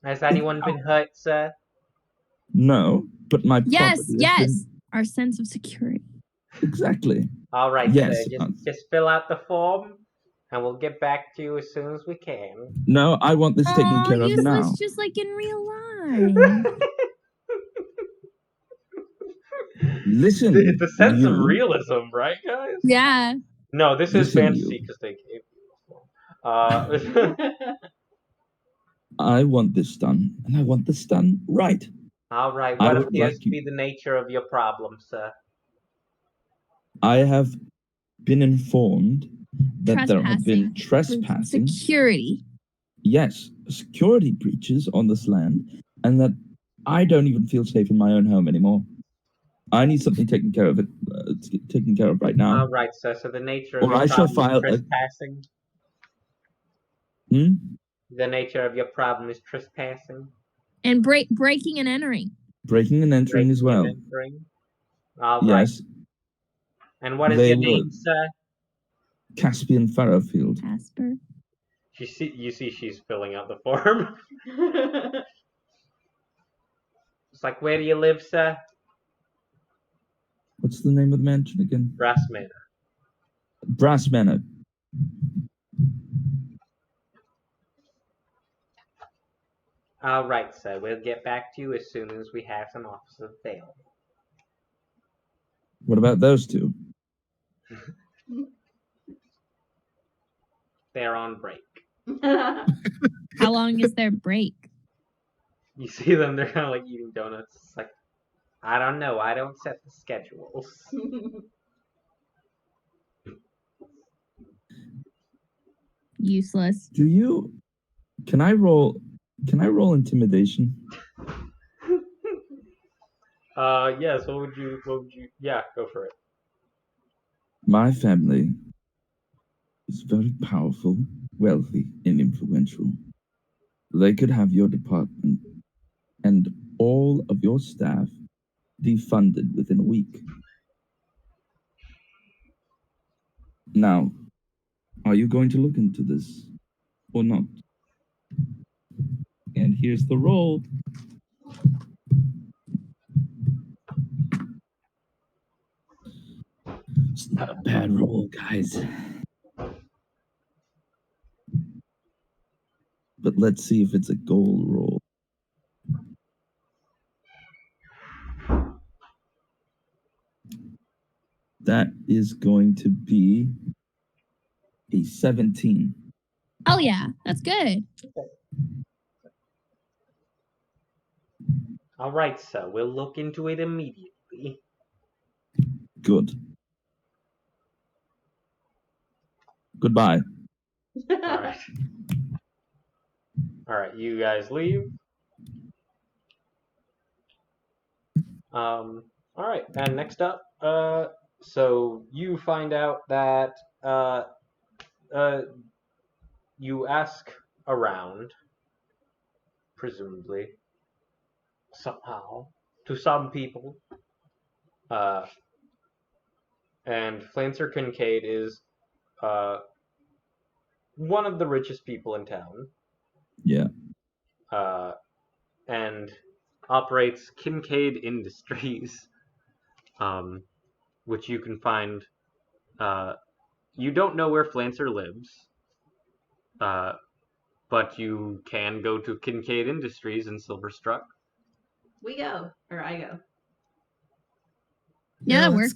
[SPEAKER 1] Has anyone been hurt, sir?
[SPEAKER 3] No, but my
[SPEAKER 2] Yes,
[SPEAKER 3] property has
[SPEAKER 2] yes.
[SPEAKER 3] been...
[SPEAKER 2] Our sense of security.
[SPEAKER 3] Exactly.
[SPEAKER 1] All right,
[SPEAKER 3] yes,
[SPEAKER 1] sir. Just fill out the form, and we'll get back to you as soon as we can.
[SPEAKER 3] No, I want this taken care of now.
[SPEAKER 2] Useless, just like in real life.
[SPEAKER 3] Listen,
[SPEAKER 1] the sense of realism, right, guys?
[SPEAKER 2] Yeah.
[SPEAKER 1] No, this is fantasy because they gave you.
[SPEAKER 3] I want this done, and I want this done right.
[SPEAKER 1] All right. What appears to be the nature of your problem, sir?
[SPEAKER 3] I have been informed that there have been trespassing.
[SPEAKER 2] Security.
[SPEAKER 3] Yes, security breaches on this land, and that I don't even feel safe in my own home anymore. I need something taken care of right now.
[SPEAKER 1] All right, sir. So the nature of your problem is trespassing. The nature of your problem is trespassing.
[SPEAKER 2] And breaking and entering.
[SPEAKER 3] Breaking and entering as well.
[SPEAKER 1] All right.
[SPEAKER 3] Yes.
[SPEAKER 1] And what is your name, sir?
[SPEAKER 3] Caspian Farrowfield.
[SPEAKER 2] Casper.
[SPEAKER 1] You see she's filling out the form. It's like, where do you live, sir?
[SPEAKER 3] What's the name of the mansion again?
[SPEAKER 1] Brass Manor.
[SPEAKER 3] Brass Manor.
[SPEAKER 1] All right, sir. We'll get back to you as soon as we have some officers available.
[SPEAKER 3] What about those two?
[SPEAKER 1] They're on break.
[SPEAKER 2] How long is their break?
[SPEAKER 1] You see them, they're kind of like eating donuts. It's like, I don't know. I don't set the schedules.
[SPEAKER 2] Useless.
[SPEAKER 3] Can I roll intimidation?
[SPEAKER 1] Yes, what would you, yeah, go for it.
[SPEAKER 3] My family is very powerful, wealthy, and influential. They could have your department and all of your staff defunded within a week. Now, are you going to look into this or not? And here's the roll. It's not a bad roll, guys. But let's see if it's a gold roll. That is going to be a 17.
[SPEAKER 2] Oh yeah, that's good.
[SPEAKER 1] All right, sir. We'll look into it immediately.
[SPEAKER 3] Good. Goodbye.
[SPEAKER 1] All right. All right, you guys leave. All right, and next up, so you find out that you ask around, presumably, somehow, to some people, and Flancer Kincaid is one of the richest people in town.
[SPEAKER 3] Yeah.
[SPEAKER 1] And operates Kincaid Industries, which you can find. You don't know where Flancer lives, but you can go to Kincaid Industries in Silverstruck.
[SPEAKER 5] We go, or I go.
[SPEAKER 2] Yeah, that works.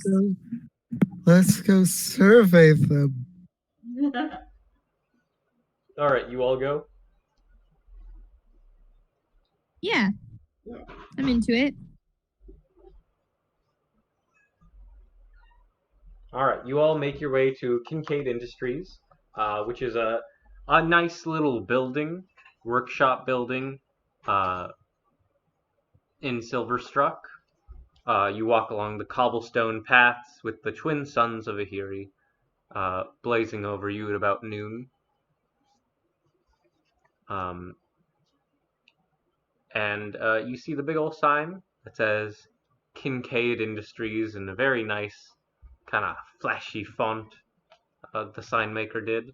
[SPEAKER 6] Let's go survey them.
[SPEAKER 1] All right, you all go?
[SPEAKER 2] Yeah. I'm into it.
[SPEAKER 1] All right, you all make your way to Kincaid Industries, which is a nice little building workshop building in Silverstruck. You walk along the cobblestone paths with the twin suns of Ahiri blazing over you at about noon. And you see the big old sign that says Kincaid Industries in a very nice, kind of flashy font the sign maker did.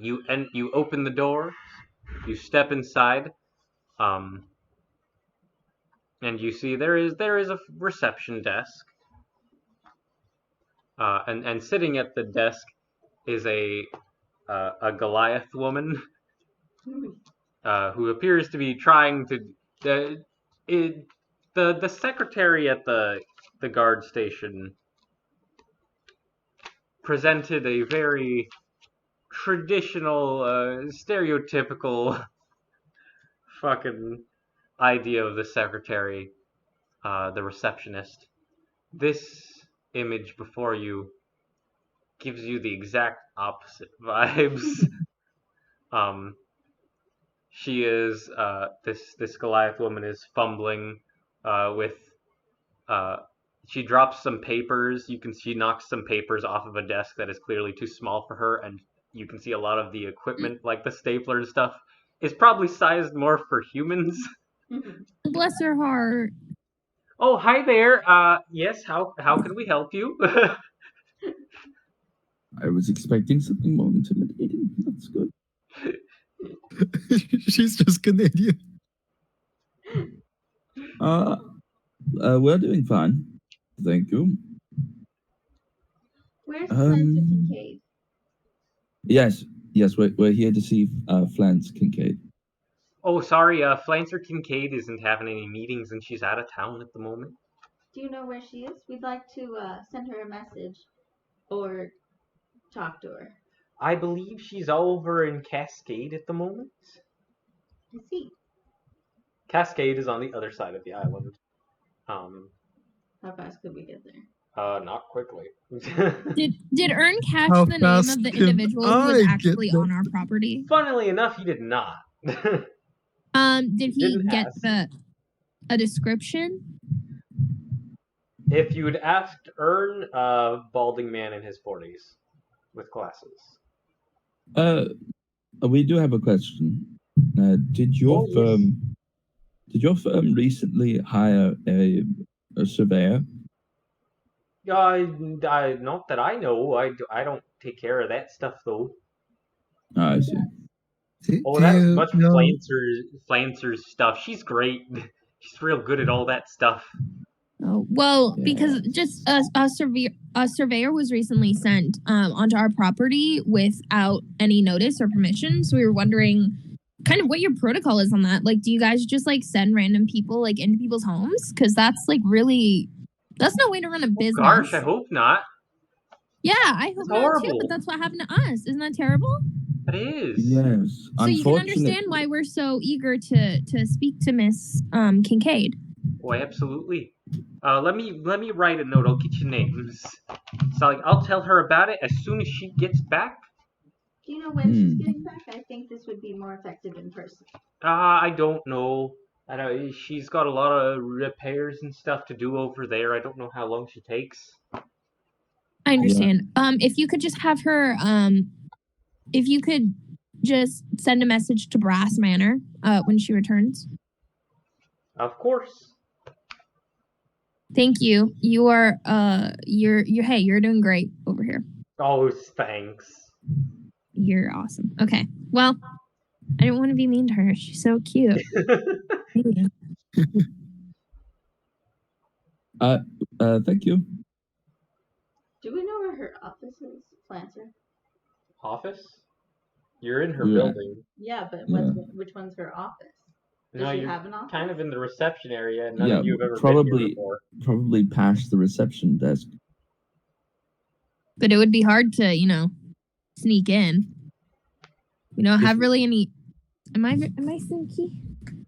[SPEAKER 1] You open the door, you step inside, and you see there is a reception desk, and sitting at the desk is a Goliath woman who appears to be trying to. The secretary at the guard station presented a very traditional, stereotypical fucking idea of the secretary, the receptionist. This image before you gives you the exact opposite vibes. She is this Goliath woman is fumbling with she drops some papers. She knocks some papers off of a desk that is clearly too small for her, and you can see a lot of the equipment, like the stapler and stuff, is probably sized more for humans.
[SPEAKER 2] Bless her heart.
[SPEAKER 1] Oh, hi there. Yes, how can we help you?
[SPEAKER 3] I was expecting something more intimidating. That's good.
[SPEAKER 6] She's just Canadian.
[SPEAKER 3] We're doing fine. Thank you.
[SPEAKER 5] Where's Spencer Kincaid?
[SPEAKER 3] Yes, we're here to see Flance Kincaid.
[SPEAKER 1] Oh, sorry, Flancer Kincaid isn't having any meetings and she's out of town at the moment.
[SPEAKER 5] Do you know where she is? We'd like to send her a message or talk to her.
[SPEAKER 1] I believe she's over in Cascade at the moment.
[SPEAKER 5] I see.
[SPEAKER 1] Cascade is on the other side of the island.
[SPEAKER 5] How fast could we get there?
[SPEAKER 1] Not quickly.
[SPEAKER 2] Did Ern catch
[SPEAKER 6] How
[SPEAKER 2] the name of
[SPEAKER 6] fast
[SPEAKER 2] the
[SPEAKER 6] can
[SPEAKER 2] individual who was
[SPEAKER 6] I
[SPEAKER 2] actually
[SPEAKER 6] get
[SPEAKER 2] on our property?
[SPEAKER 1] Funnily enough, he did not.
[SPEAKER 2] Did he
[SPEAKER 1] Didn't
[SPEAKER 2] get
[SPEAKER 1] ask.
[SPEAKER 2] a description?
[SPEAKER 1] If you had asked Ern, balding man in his 40s with glasses.
[SPEAKER 3] We do have a question. Did your firm recently hire a surveyor?
[SPEAKER 1] Not that I know. I don't take care of that stuff though.
[SPEAKER 3] I see.
[SPEAKER 1] That's much Flancer's stuff. She's great. She's real good at all that stuff.
[SPEAKER 2] Oh, well, because just a surveyor was recently sent onto our property without any notice or permission. So we were wondering kind of what your protocol is on that. Like, do you guys just like send random people like into people's homes? Because that's like that's no way to run a business.
[SPEAKER 1] Gosh, I hope not.
[SPEAKER 2] Yeah, I hope not too, but that's what happened to us. Isn't that terrible?
[SPEAKER 1] It is.
[SPEAKER 3] Yes.
[SPEAKER 2] So you can understand why we're so eager to speak to Miss Kincaid.
[SPEAKER 1] Oh, absolutely. Let me write a note. I'll get your names. So I'll tell her about it as soon as she gets back.
[SPEAKER 5] Do you know when she's getting back? I think this would be more effective in person.
[SPEAKER 1] I don't know. I know she's got a lot of repairs and stuff to do over there. I don't know how long she takes.
[SPEAKER 2] I understand. Yeah. If you could just have her, if you could just send a message to Brass Manor when she returns.
[SPEAKER 1] Of course.
[SPEAKER 2] Thank you. You are you're doing great over here.
[SPEAKER 1] Oh, thanks.
[SPEAKER 2] You're awesome. Okay. Well, I didn't want to be mean to her. She's so cute.
[SPEAKER 3] Thank you.
[SPEAKER 5] Do we know where her office is, Flancer?
[SPEAKER 1] Office? You're in her building.
[SPEAKER 5] Yeah, but which one's her office? Does she have an office? Kind
[SPEAKER 1] of in the reception area. None of you have ever been here before.
[SPEAKER 3] Probably past the reception desk.
[SPEAKER 2] But it would be hard to, sneak in. We don't have really any. Am I sneaky?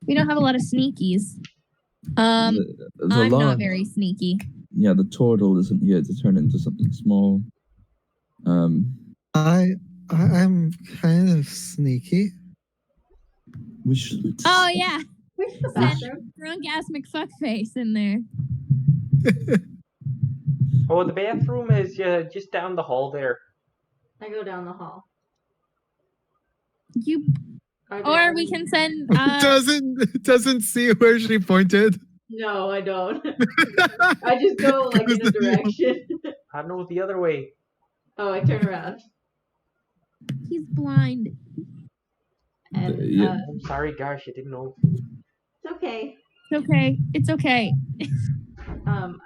[SPEAKER 2] We don't have a lot of sneakies. I'm not very sneaky.
[SPEAKER 3] Yeah, the turtle isn't here to turn into something small.
[SPEAKER 6] I'm kind of sneaky.
[SPEAKER 3] We should.
[SPEAKER 2] Oh yeah,
[SPEAKER 5] Where's the
[SPEAKER 2] send
[SPEAKER 5] bathroom?
[SPEAKER 2] drunk ass McFuckface in there.
[SPEAKER 1] Oh, the bathroom is just down the hall there.
[SPEAKER 5] I go down the hall.
[SPEAKER 2] You,
[SPEAKER 5] Are there
[SPEAKER 2] or
[SPEAKER 5] any-
[SPEAKER 2] we can send.
[SPEAKER 6] Doesn't see where she pointed.
[SPEAKER 5] No, I don't. I just go like in a direction.
[SPEAKER 1] I know the other way.
[SPEAKER 5] Oh, I turn around.
[SPEAKER 2] He's blind.
[SPEAKER 5] And
[SPEAKER 3] Yeah.
[SPEAKER 1] I'm sorry, gosh, I didn't know.
[SPEAKER 5] it's okay.
[SPEAKER 2] It's okay. It's okay.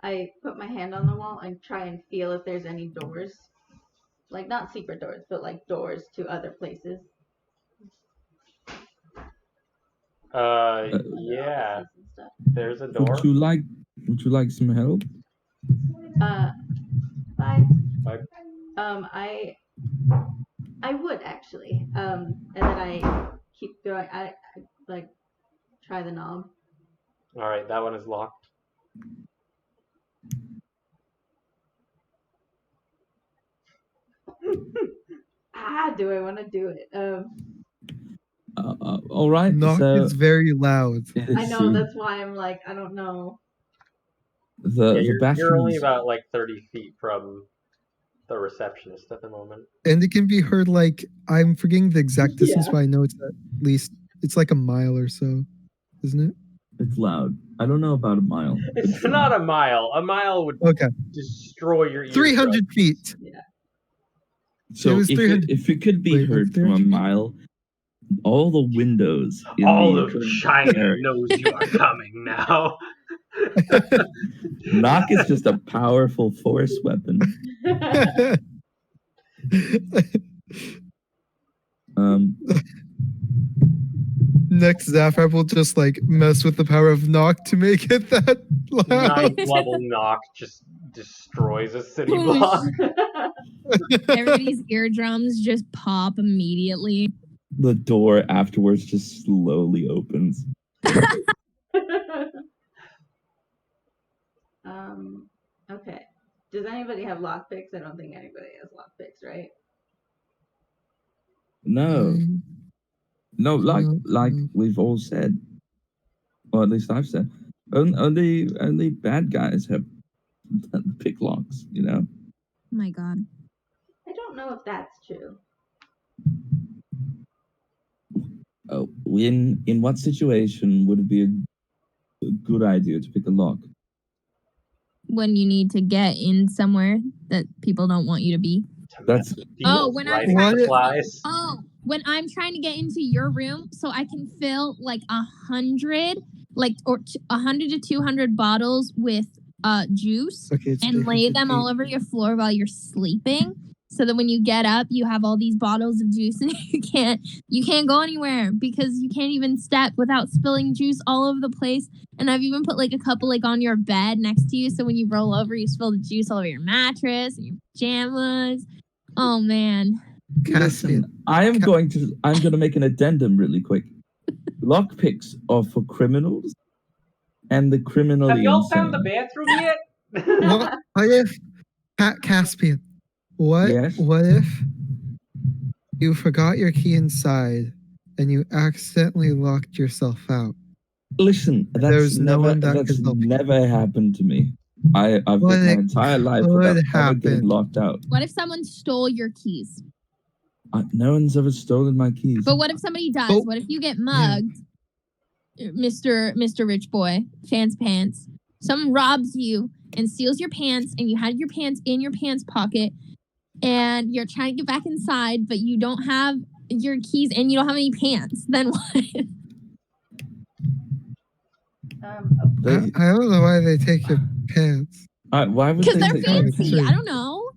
[SPEAKER 5] I put my hand on the wall and try and feel if there's any doors. Like not secret doors, but like doors to other places.
[SPEAKER 1] Yeah.
[SPEAKER 5] Offices and stuff.
[SPEAKER 1] There's a door.
[SPEAKER 3] Would you like some help?
[SPEAKER 5] Bye.
[SPEAKER 1] Bye.
[SPEAKER 5] I would actually. And then I keep going. I like try the knob.
[SPEAKER 1] All right, that one is locked.
[SPEAKER 5] Do I want to do it?
[SPEAKER 3] All right.
[SPEAKER 6] Knock
[SPEAKER 3] so
[SPEAKER 6] is very loud.
[SPEAKER 5] I know that's why I'm like I don't know.
[SPEAKER 3] The bathroom.
[SPEAKER 1] You're only about like 30 feet from the receptionist at the moment.
[SPEAKER 6] And it can be heard like, I'm forgetting the exact distance, but I know it's at least, it's like a mile or so, isn't it?
[SPEAKER 3] It's loud. I don't know about a mile.
[SPEAKER 1] It's not a mile. A mile would
[SPEAKER 6] Okay.
[SPEAKER 1] destroy your ears.
[SPEAKER 6] 300 feet.
[SPEAKER 5] Yeah.
[SPEAKER 3] So
[SPEAKER 6] was
[SPEAKER 3] if it could be
[SPEAKER 6] Wait,
[SPEAKER 3] heard from a
[SPEAKER 6] 300?
[SPEAKER 3] mile, all the windows in
[SPEAKER 1] All
[SPEAKER 3] the
[SPEAKER 1] of China
[SPEAKER 3] area-
[SPEAKER 1] knows you are coming now.
[SPEAKER 3] Knock is just a powerful force weapon.
[SPEAKER 6] Next, Zafar will just like mess with the power of knock to make it that loud.
[SPEAKER 1] 9th level knock just destroys a city
[SPEAKER 2] Holy
[SPEAKER 1] block.
[SPEAKER 2] Everybody's eardrums just pop immediately.
[SPEAKER 3] The door afterwards just slowly opens.
[SPEAKER 5] Okay. Does anybody have lockpicks? I don't think anybody has lockpicks, right?
[SPEAKER 3] No, no, like
[SPEAKER 6] Mm.
[SPEAKER 3] we've all said, or at least I've said, only bad guys have pick locks. You know.
[SPEAKER 2] Oh my god.
[SPEAKER 5] I don't know if that's true.
[SPEAKER 3] Oh, in what situation would it be a good idea to pick a lock?
[SPEAKER 2] When you need to get in somewhere that people don't want you to be.
[SPEAKER 3] That's
[SPEAKER 2] Oh, when I'm
[SPEAKER 1] Lighting
[SPEAKER 6] trying to-
[SPEAKER 1] supplies.
[SPEAKER 2] Oh, when I'm trying to get into your room so I can fill like 100, like or 100 to 200 bottles with juice
[SPEAKER 6] Okay, it's
[SPEAKER 2] and lay
[SPEAKER 6] 300
[SPEAKER 2] them all
[SPEAKER 6] feet.
[SPEAKER 2] over your floor while you're sleeping, so that when you get up, you have all these bottles of juice and you can't go anywhere because you can't even step without spilling juice all over the place. And I've even put like a couple like on your bed next to you, so when you roll over, you spill the juice all over your mattress and your pajamas. Oh man.
[SPEAKER 6] Caspian.
[SPEAKER 3] Listen, I'm going to make an addendum really quick. Lockpicks are for criminals and the criminally
[SPEAKER 1] Have y'all
[SPEAKER 3] insane.
[SPEAKER 1] found the bathroom yet?
[SPEAKER 6] What if Caspian? What
[SPEAKER 3] Yes?
[SPEAKER 6] what if you forgot your key inside and you accidentally locked yourself out?
[SPEAKER 3] Listen,
[SPEAKER 6] There's no one that
[SPEAKER 3] that's
[SPEAKER 6] can help you.
[SPEAKER 3] never happened to me. I've
[SPEAKER 6] Well,
[SPEAKER 3] lived my
[SPEAKER 6] it
[SPEAKER 3] entire life
[SPEAKER 6] could
[SPEAKER 3] without ever
[SPEAKER 6] happen.
[SPEAKER 3] getting locked out.
[SPEAKER 2] What if someone stole your keys?
[SPEAKER 3] No one's ever stolen my keys.
[SPEAKER 2] But what if somebody does?
[SPEAKER 6] Oh,
[SPEAKER 2] What if you get mugged, Mr. Rich Boy, fancy pants? Someone robs you and steals your pants, and you had your pants in your pants pocket, and you're trying to get back inside, but you don't have your keys and you don't have any pants. Then what?
[SPEAKER 3] They-
[SPEAKER 6] I don't know why they take your pants.
[SPEAKER 3] why would
[SPEAKER 2] Because
[SPEAKER 3] they
[SPEAKER 2] they're
[SPEAKER 3] take
[SPEAKER 2] fancy.
[SPEAKER 6] true.
[SPEAKER 2] I don't know.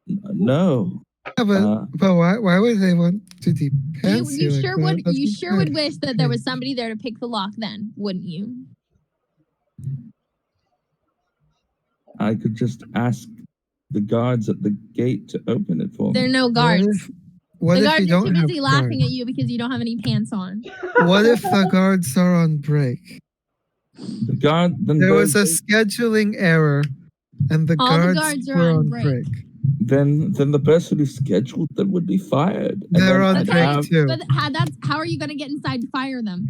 [SPEAKER 3] No.
[SPEAKER 6] Yeah, but why would they want to take pants?
[SPEAKER 2] You
[SPEAKER 6] Like,
[SPEAKER 2] sure
[SPEAKER 6] well,
[SPEAKER 2] would.
[SPEAKER 6] that's
[SPEAKER 2] You
[SPEAKER 6] not
[SPEAKER 2] sure
[SPEAKER 6] good.
[SPEAKER 2] would wish that there was somebody there to pick the lock. Then, wouldn't you?
[SPEAKER 3] I could just ask the guards at the gate to open it for
[SPEAKER 2] There are
[SPEAKER 3] me.
[SPEAKER 2] no guards.
[SPEAKER 6] What
[SPEAKER 2] The
[SPEAKER 6] if
[SPEAKER 2] guards
[SPEAKER 6] you
[SPEAKER 2] are
[SPEAKER 6] don't
[SPEAKER 2] too
[SPEAKER 6] have
[SPEAKER 2] busy laughing
[SPEAKER 6] guards?
[SPEAKER 2] at you because you don't have any pants on.
[SPEAKER 6] What if the guards are on break?
[SPEAKER 3] The guard then
[SPEAKER 6] There was a
[SPEAKER 3] those-
[SPEAKER 6] scheduling error, and the
[SPEAKER 2] All the
[SPEAKER 6] guards
[SPEAKER 2] guards are
[SPEAKER 6] were
[SPEAKER 2] on
[SPEAKER 6] on
[SPEAKER 2] break.
[SPEAKER 6] break.
[SPEAKER 3] then the person who scheduled them would be fired. And
[SPEAKER 6] They're
[SPEAKER 3] then
[SPEAKER 6] on
[SPEAKER 3] I'd
[SPEAKER 6] break
[SPEAKER 3] have,
[SPEAKER 6] too.
[SPEAKER 2] But how are you going to get inside to fire them?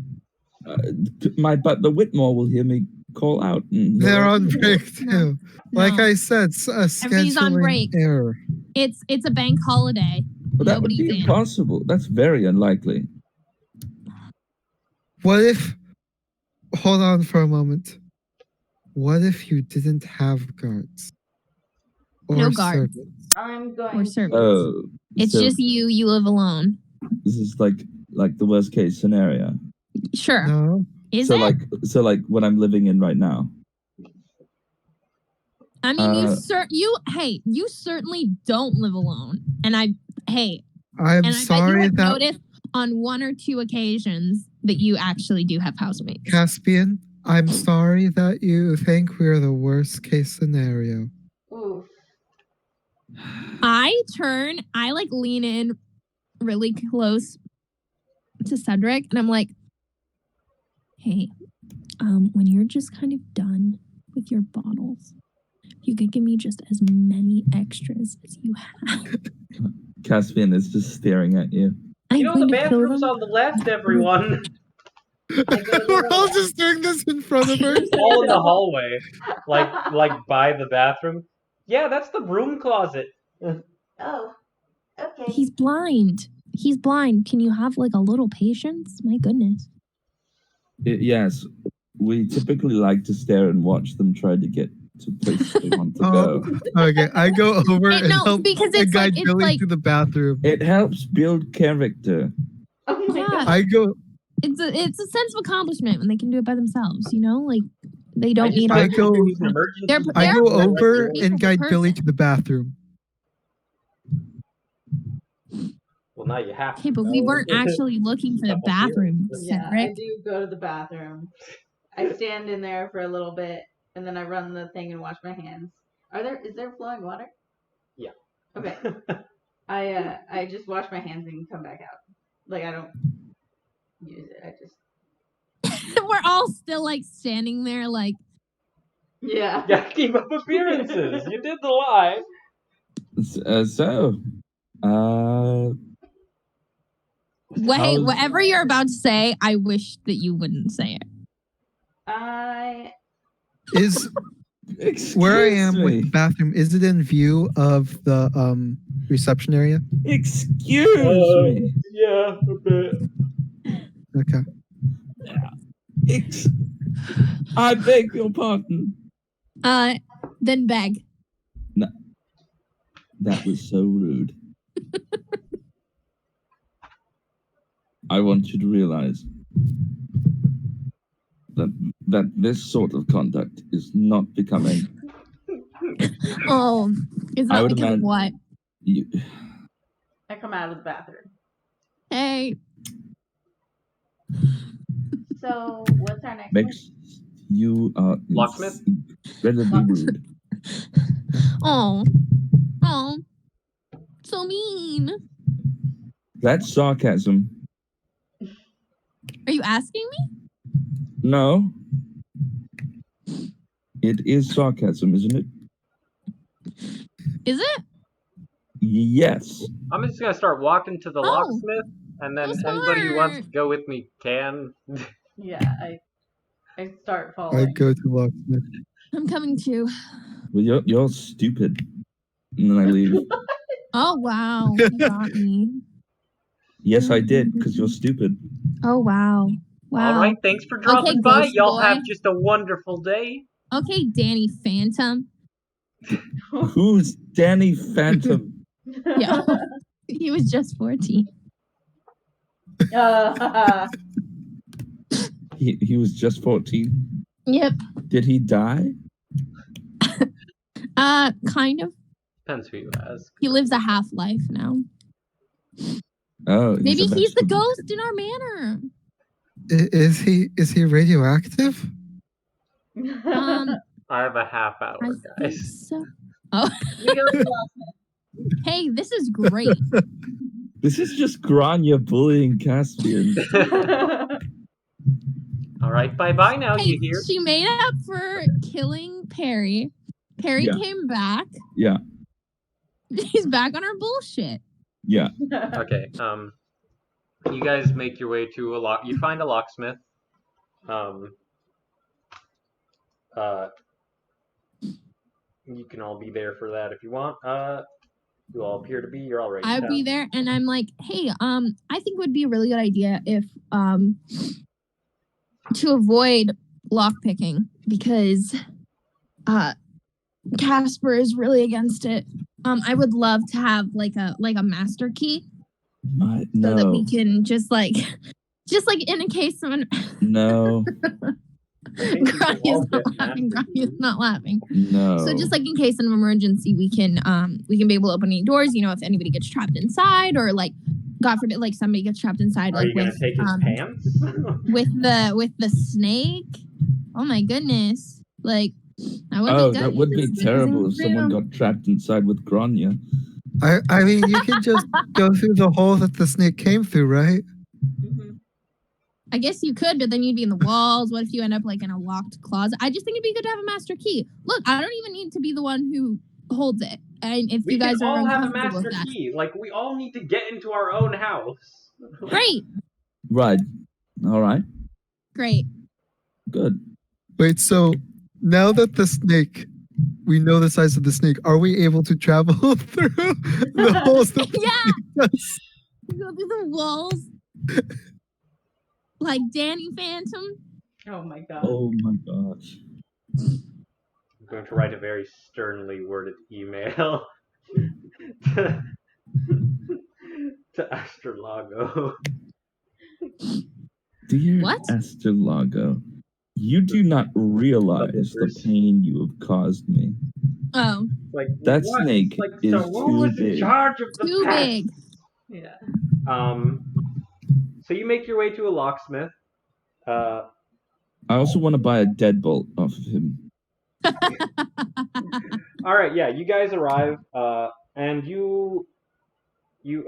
[SPEAKER 3] my butler Whitmore will hear me call out. And
[SPEAKER 6] They're on break too.
[SPEAKER 2] No.
[SPEAKER 6] Like
[SPEAKER 2] No.
[SPEAKER 6] I said, a
[SPEAKER 2] Everybody's on
[SPEAKER 6] scheduling
[SPEAKER 2] break.
[SPEAKER 6] error.
[SPEAKER 2] It's a bank holiday.
[SPEAKER 3] But that would
[SPEAKER 2] Nobody's
[SPEAKER 3] be
[SPEAKER 2] in.
[SPEAKER 3] impossible. That's very unlikely.
[SPEAKER 6] What if? Hold on for a moment. What if you didn't have guards? Or
[SPEAKER 2] No guards.
[SPEAKER 6] servants?
[SPEAKER 5] I'm going
[SPEAKER 2] Or
[SPEAKER 5] to.
[SPEAKER 2] servants.
[SPEAKER 3] Oh,
[SPEAKER 2] It's
[SPEAKER 3] so
[SPEAKER 2] just you. You live alone.
[SPEAKER 3] this is like the worst case scenario.
[SPEAKER 2] Sure.
[SPEAKER 6] No.
[SPEAKER 2] Is
[SPEAKER 3] so
[SPEAKER 2] it?
[SPEAKER 3] like what I'm living in right now.
[SPEAKER 2] I mean, you certainly don't live alone. And
[SPEAKER 6] I'm
[SPEAKER 2] I bet you
[SPEAKER 6] sorry
[SPEAKER 2] have
[SPEAKER 6] that
[SPEAKER 2] noticed on 1 or 2 occasions that you actually do have housemates.
[SPEAKER 6] Caspian. I'm sorry that you think we're the worst case scenario.
[SPEAKER 5] Oof.
[SPEAKER 2] I lean in really close to Cedric and I'm like, hey, when you're just kind of done with your bottles, you could give me just as many extras as you have.
[SPEAKER 3] Caspian is just staring at you.
[SPEAKER 1] You know the bathroom's on the left, everyone.
[SPEAKER 6] We're all just doing this in front of her.
[SPEAKER 1] All in the hallway, like by the bathroom. Yeah, that's the broom closet.
[SPEAKER 5] Oh. Okay.
[SPEAKER 2] He's blind. He's blind. Can you have like a little patience? My goodness.
[SPEAKER 3] Yes, we typically like to stare and watch them try to get to places they want to go.
[SPEAKER 6] Okay, I go over and help
[SPEAKER 2] because
[SPEAKER 6] and
[SPEAKER 2] it's
[SPEAKER 6] guide
[SPEAKER 2] like,
[SPEAKER 6] Billy to the bathroom.
[SPEAKER 3] It helps build character.
[SPEAKER 5] Oh my
[SPEAKER 2] Yeah.
[SPEAKER 5] god.
[SPEAKER 6] I go.
[SPEAKER 2] it's a sense of accomplishment when they can do it by themselves, you know? Like they don't need
[SPEAKER 6] I
[SPEAKER 2] our
[SPEAKER 6] go-
[SPEAKER 2] They're
[SPEAKER 6] I go
[SPEAKER 2] they're
[SPEAKER 6] over
[SPEAKER 2] people
[SPEAKER 6] and guide Billy
[SPEAKER 2] person.
[SPEAKER 6] to the bathroom.
[SPEAKER 1] Well, now you have to.
[SPEAKER 2] Okay, but we weren't actually looking for the
[SPEAKER 1] Double
[SPEAKER 2] bathroom,
[SPEAKER 5] Yeah, I
[SPEAKER 2] Cedric.
[SPEAKER 5] do go to the bathroom. I stand in there for a little bit, and then I run the thing and wash my hands. Is there flowing water?
[SPEAKER 1] Yeah.
[SPEAKER 5] Okay. I just wash my hands and come back out. Like I don't use it. I just
[SPEAKER 2] We're all still like standing there like
[SPEAKER 5] yeah.
[SPEAKER 1] Yeah, keep up appearances. You did the lie.
[SPEAKER 2] wait,
[SPEAKER 3] How's-
[SPEAKER 2] whatever you're about to say, I wish that you wouldn't say it.
[SPEAKER 6] Is
[SPEAKER 3] Excuse
[SPEAKER 6] where I am with
[SPEAKER 3] me.
[SPEAKER 6] the bathroom, is it in view of the reception area?
[SPEAKER 3] Excuse me.
[SPEAKER 1] Yeah, a bit.
[SPEAKER 6] Okay.
[SPEAKER 3] I beg your pardon.
[SPEAKER 2] Then beg.
[SPEAKER 3] That was so rude. I want you to realize that this sort of conduct is not becoming.
[SPEAKER 2] Oh, it's
[SPEAKER 3] I
[SPEAKER 2] not
[SPEAKER 3] would
[SPEAKER 2] because of
[SPEAKER 3] imagine-
[SPEAKER 2] what?
[SPEAKER 3] You,
[SPEAKER 5] I come out of the bathroom.
[SPEAKER 2] Hey,
[SPEAKER 5] So what's our next
[SPEAKER 3] makes you are
[SPEAKER 1] Locksmith?
[SPEAKER 3] incredibly rude.
[SPEAKER 2] oh, so mean.
[SPEAKER 3] That's sarcasm.
[SPEAKER 2] Are you asking me?
[SPEAKER 3] No. It is sarcasm, isn't it?
[SPEAKER 2] Is it?
[SPEAKER 3] Yes.
[SPEAKER 1] I'm just gonna start walking to the locksmith, and then
[SPEAKER 2] so
[SPEAKER 1] anybody who wants to
[SPEAKER 2] smart.
[SPEAKER 1] go with me can.
[SPEAKER 5] Yeah, I start
[SPEAKER 6] I
[SPEAKER 5] following.
[SPEAKER 6] go to locksmith.
[SPEAKER 2] I'm coming too.
[SPEAKER 3] Well, you're stupid. And then I leave.
[SPEAKER 2] Oh wow, you got me.
[SPEAKER 3] Yes, I did, because you're stupid.
[SPEAKER 2] Oh wow, wow.
[SPEAKER 1] All right, thanks for dropping
[SPEAKER 2] Okay,
[SPEAKER 1] by.
[SPEAKER 2] ghost
[SPEAKER 1] Y'all
[SPEAKER 2] boy.
[SPEAKER 1] have just a wonderful day.
[SPEAKER 2] Okay, Danny Phantom.
[SPEAKER 3] Who's Danny Phantom?
[SPEAKER 2] Yeah, he was just 14.
[SPEAKER 3] He was just 14.
[SPEAKER 2] Yep.
[SPEAKER 3] Did he die?
[SPEAKER 2] Kind of.
[SPEAKER 1] Depends who you ask.
[SPEAKER 2] He lives a half life now.
[SPEAKER 3] Oh,
[SPEAKER 2] Maybe
[SPEAKER 3] a
[SPEAKER 2] he's the
[SPEAKER 3] vegetable.
[SPEAKER 2] ghost in our manor.
[SPEAKER 6] Is he radioactive?
[SPEAKER 1] I have a half hour,
[SPEAKER 2] I think
[SPEAKER 1] guys.
[SPEAKER 2] so. Oh,
[SPEAKER 5] We go to the locksmith.
[SPEAKER 2] hey, this is great.
[SPEAKER 3] This is just Grania bullying Caspian.
[SPEAKER 1] All right, bye-bye now,
[SPEAKER 2] Hey,
[SPEAKER 1] you hear?
[SPEAKER 2] she made up for killing Perry. Perry
[SPEAKER 3] Yeah.
[SPEAKER 2] came back.
[SPEAKER 3] Yeah.
[SPEAKER 2] She's back on her bullshit.
[SPEAKER 3] Yeah.
[SPEAKER 1] Okay. You guys make your way to you find a locksmith. You can all be there for that if you want. You all appear to be. You're all right.
[SPEAKER 2] I'd be there, and I'm like, hey, I think it would be a really good idea if to avoid lockpicking because Casper is really against it. I would love to have like a master key.
[SPEAKER 3] No.
[SPEAKER 2] So that we can just like in a case someone.
[SPEAKER 3] No.
[SPEAKER 2] Grania's not laughing.
[SPEAKER 3] No.
[SPEAKER 2] So just like in case of an emergency, we can be able to open any doors. You know, if anybody gets trapped inside, or like, God forbid, like somebody gets trapped inside.
[SPEAKER 1] Are
[SPEAKER 2] like
[SPEAKER 1] you gonna take his pants?
[SPEAKER 2] with the snake. Oh my goodness! Like that would be good.
[SPEAKER 3] That would be terrible if someone got trapped inside with Grania.
[SPEAKER 6] I mean, you can just go through the hole that the snake came through, right?
[SPEAKER 2] I guess you could, but then you'd be in the walls. What if you end up like in a locked closet? I just think it'd be good to have a master key. Look, I don't even need to be the one who holds it. And if you guys are
[SPEAKER 1] all have a
[SPEAKER 2] uncomfortable
[SPEAKER 1] master
[SPEAKER 2] with that,
[SPEAKER 1] key. Like we all need to get into our own house.
[SPEAKER 2] great,
[SPEAKER 3] Right. All right.
[SPEAKER 2] great.
[SPEAKER 3] Good.
[SPEAKER 6] Wait, so now that we know the size of the snake, are we able to travel through the holes?
[SPEAKER 2] Yeah. Go through the walls. Like Danny Phantom.
[SPEAKER 5] Oh my god.
[SPEAKER 3] Oh my gosh.
[SPEAKER 1] I'm going to write a very sternly worded email to Astrolago.
[SPEAKER 3] Dear
[SPEAKER 2] What?
[SPEAKER 3] Astrolago, you do not realize the pain you have caused me.
[SPEAKER 2] Oh.
[SPEAKER 1] Like
[SPEAKER 3] That
[SPEAKER 1] what?
[SPEAKER 3] snake
[SPEAKER 1] Like,
[SPEAKER 3] is
[SPEAKER 1] so who was
[SPEAKER 3] too
[SPEAKER 1] in
[SPEAKER 3] big.
[SPEAKER 1] charge of the
[SPEAKER 2] Too
[SPEAKER 1] pest?
[SPEAKER 2] big.
[SPEAKER 5] Yeah.
[SPEAKER 1] So you make your way to a locksmith.
[SPEAKER 3] I also want to buy a deadbolt off of him.
[SPEAKER 1] All right, yeah, you guys arrive, and you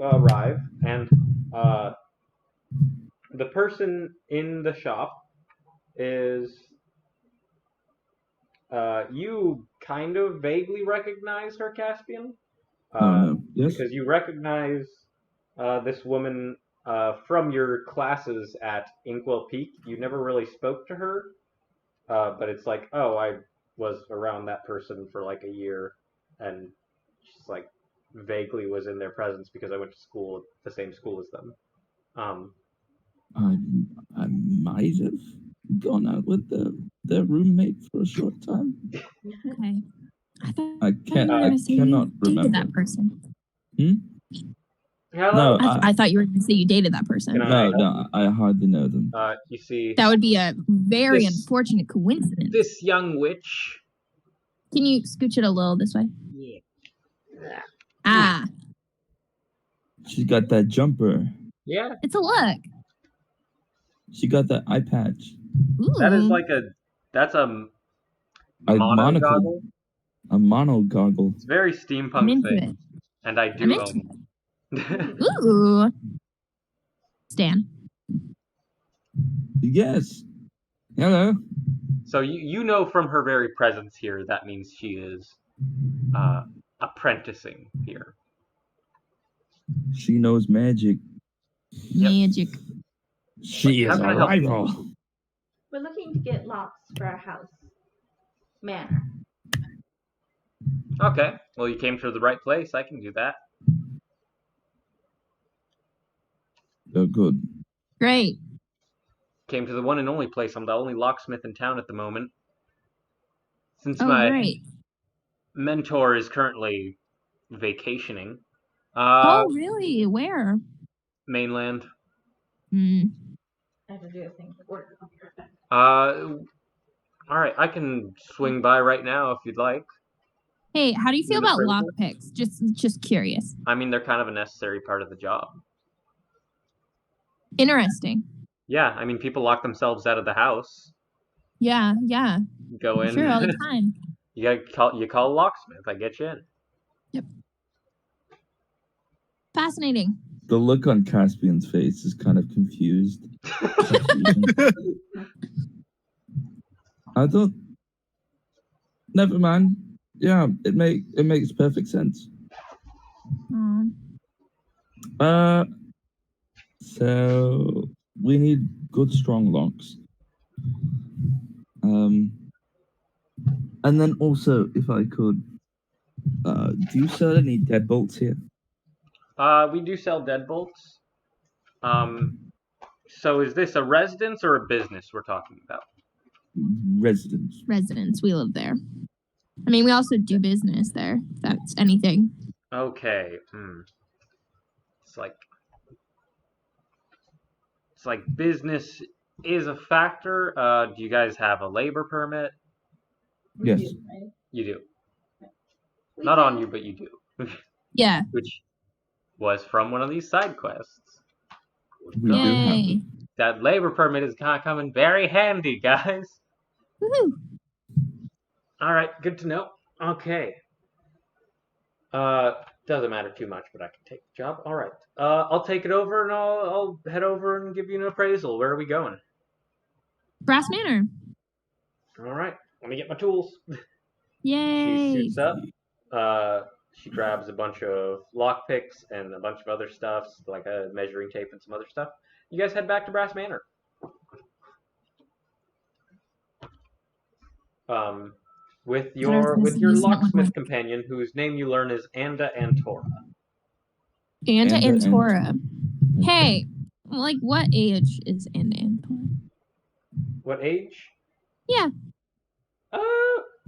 [SPEAKER 1] arrive, and the person in the shop is you kind of vaguely recognize her, Caspian.
[SPEAKER 3] No. Yes.
[SPEAKER 1] Because you recognize this woman from your classes at Inkwell Peak. You never really spoke to her, but it's like, oh, I was around that person for like a year, and she's like vaguely was in their presence because I went to school, the same school as them.
[SPEAKER 3] I might have gone out with their roommate for a short time.
[SPEAKER 2] Okay.
[SPEAKER 3] I cannot remember
[SPEAKER 2] that person.
[SPEAKER 1] Hello?
[SPEAKER 3] No,
[SPEAKER 2] I thought you were going to say you dated that person.
[SPEAKER 3] No, I hardly know them.
[SPEAKER 1] You see,
[SPEAKER 2] That would be a very unfortunate coincidence.
[SPEAKER 1] this young witch.
[SPEAKER 2] Can you scooch it a little this way?
[SPEAKER 1] Yeah.
[SPEAKER 2] Ah,
[SPEAKER 3] She's got that jumper.
[SPEAKER 1] Yeah,
[SPEAKER 2] it's a look.
[SPEAKER 3] She got that eye patch.
[SPEAKER 2] Ooh.
[SPEAKER 1] that is like that's a mono goggle.
[SPEAKER 3] A mono goggle.
[SPEAKER 1] It's very
[SPEAKER 2] I'm
[SPEAKER 1] steampunk
[SPEAKER 2] into
[SPEAKER 1] thing,
[SPEAKER 2] it.
[SPEAKER 1] and I do
[SPEAKER 2] I'm into
[SPEAKER 1] own them.
[SPEAKER 2] Ooh. Stan.
[SPEAKER 3] Yes. Hello.
[SPEAKER 1] So you know from her very presence here, that means she is apprenticing here.
[SPEAKER 3] She knows magic.
[SPEAKER 2] Magic.
[SPEAKER 3] She is
[SPEAKER 1] How
[SPEAKER 3] a
[SPEAKER 1] can I help you?
[SPEAKER 3] rival.
[SPEAKER 5] We're looking to get locks for our house. Manor.
[SPEAKER 1] Okay, well you came to the right place. I can do that.
[SPEAKER 3] Oh, good.
[SPEAKER 2] Great.
[SPEAKER 1] Came to the one and only place. I'm the only locksmith in town at the moment. Since
[SPEAKER 2] Oh,
[SPEAKER 1] my
[SPEAKER 2] great.
[SPEAKER 1] mentor is currently vacationing.
[SPEAKER 2] Oh, really? Where?
[SPEAKER 1] Mainland.
[SPEAKER 2] Hmm.
[SPEAKER 5] I have to do a thing for work. I'll be right back.
[SPEAKER 1] Alright, I can swing by right now if you'd like.
[SPEAKER 2] Hey, how do you feel
[SPEAKER 1] In the
[SPEAKER 2] about
[SPEAKER 1] prison?
[SPEAKER 2] lockpicks? Just curious.
[SPEAKER 1] I mean, they're kind of a necessary part of the job.
[SPEAKER 2] Interesting.
[SPEAKER 1] Yeah, I mean, people lock themselves out of the house.
[SPEAKER 2] Yeah.
[SPEAKER 1] Go in.
[SPEAKER 2] Sure, all the time.
[SPEAKER 1] You call a locksmith. I get you in.
[SPEAKER 2] Yep. Fascinating.
[SPEAKER 3] The look on Caspian's face is kind of confused. I thought. Never mind. Yeah, it makes perfect sense. So we need good, strong locks. And then also, if I could, do you sell any deadbolts here?
[SPEAKER 1] We do sell deadbolts. So is this a residence or a business we're talking about?
[SPEAKER 3] Residence.
[SPEAKER 2] Residence. We live there. I mean, we also do business there, if that's anything.
[SPEAKER 1] Okay. It's like business is a factor. Do you guys have a labor permit?
[SPEAKER 3] Yes.
[SPEAKER 1] You do. Not on you, but you do.
[SPEAKER 2] Yeah.
[SPEAKER 1] Which was from one of these side quests.
[SPEAKER 3] We do have
[SPEAKER 2] Yay.
[SPEAKER 3] it.
[SPEAKER 1] That labor permit is kind of coming very handy, guys.
[SPEAKER 2] Woohoo.
[SPEAKER 1] All right, good to know. Okay. Doesn't matter too much, but I can take the job. All right. I'll take it over and I'll head over and give you an appraisal. Where are we going?
[SPEAKER 2] Brass Manor.
[SPEAKER 1] All right. Let me get my tools.
[SPEAKER 2] Yay.
[SPEAKER 1] She suits up. She grabs a bunch of lockpicks and a bunch of other stuff, like a measuring tape and some other stuff. You guys head back to Brass Manor. With your locksmith companion, whose name you learn is Anda Antora.
[SPEAKER 2] Anda Antora. Hey, like what age is Anda Antora?
[SPEAKER 1] What age?
[SPEAKER 2] Yeah.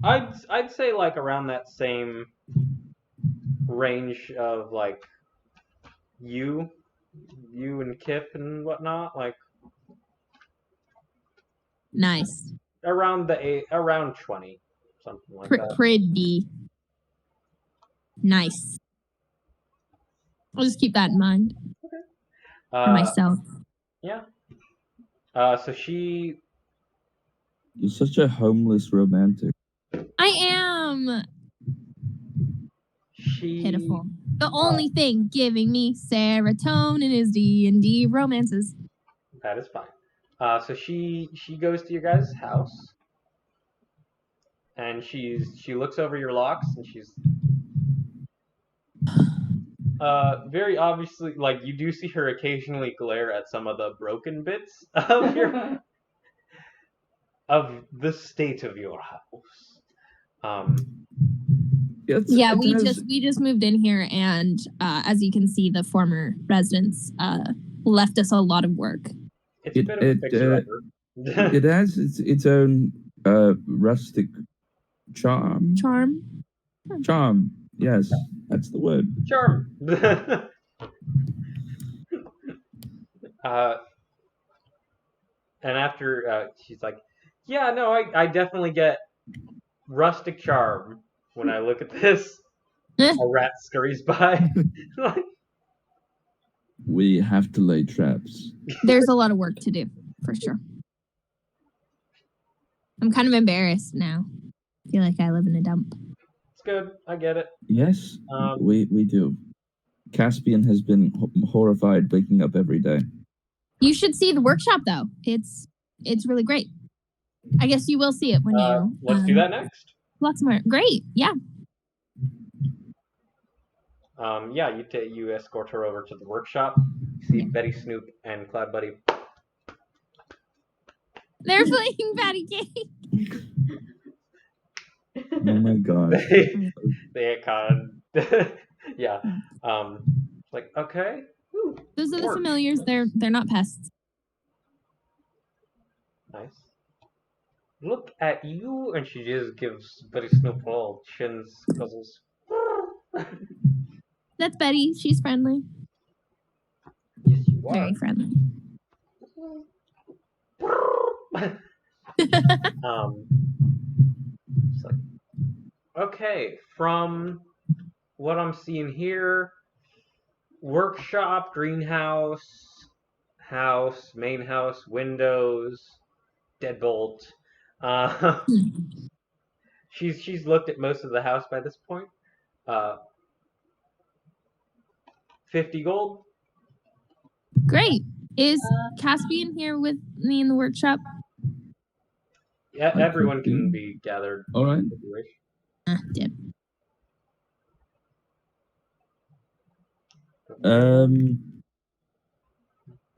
[SPEAKER 1] I'd say like around that same range of like you and Kip and whatnot, like
[SPEAKER 2] nice.
[SPEAKER 1] Around 20, something like that.
[SPEAKER 2] Pretty nice. I'll just keep that in mind for myself.
[SPEAKER 1] Yeah. So
[SPEAKER 3] You're such a homeless romantic.
[SPEAKER 2] I am. Pitiful. The only thing giving me serotonin is D&D romances.
[SPEAKER 1] That is fine. So she goes to your guys' house, and she looks over your locks, and she's very obviously, like, you do see her occasionally glare at some of the broken bits of the state of your house.
[SPEAKER 2] Yeah, we just moved in here, and as you can see, the former residents left us a lot of work.
[SPEAKER 1] It's a bit of a fixer-upper.
[SPEAKER 3] It has its own rustic charm. Charm. Yes, that's the word.
[SPEAKER 1] Charm. And after she's like, yeah, no, I definitely get rustic charm when I look at this. A rat scurries by.
[SPEAKER 3] We have to lay traps.
[SPEAKER 2] There's a lot of work to do, for sure. I'm kind of embarrassed now. I feel like I live in a dump.
[SPEAKER 1] It's good. I get it.
[SPEAKER 3] Yes, we do. Caspian has been horrified waking up every day.
[SPEAKER 2] You should see the workshop, though. It's really great. I guess you will see it when you...
[SPEAKER 1] Let's do that next.
[SPEAKER 2] Lots more. Great, yeah.
[SPEAKER 1] Yeah, you escort her over to the workshop. You see Betty Snoop and Cloud Buddy.
[SPEAKER 2] They're playing patty cake.
[SPEAKER 3] Oh my god.
[SPEAKER 1] They kind of... yeah. Like, okay. Ooh,
[SPEAKER 2] those are the familiars. They're not pests.
[SPEAKER 1] Nice. Look at you, and she just gives Betty Snoop all chins, guzzles.
[SPEAKER 2] That's Betty. She's friendly.
[SPEAKER 1] Yes, you are.
[SPEAKER 2] Very friendly.
[SPEAKER 1] It's like, okay, from what I'm seeing here, workshop, greenhouse, house, main house, windows, deadbolt. She's looked at most of the house by this point. 50 gold.
[SPEAKER 2] Great. Is Caspian here with me in the workshop?
[SPEAKER 1] Yeah, everyone can be gathered.
[SPEAKER 3] All right.
[SPEAKER 1] If you wish.
[SPEAKER 2] Dip.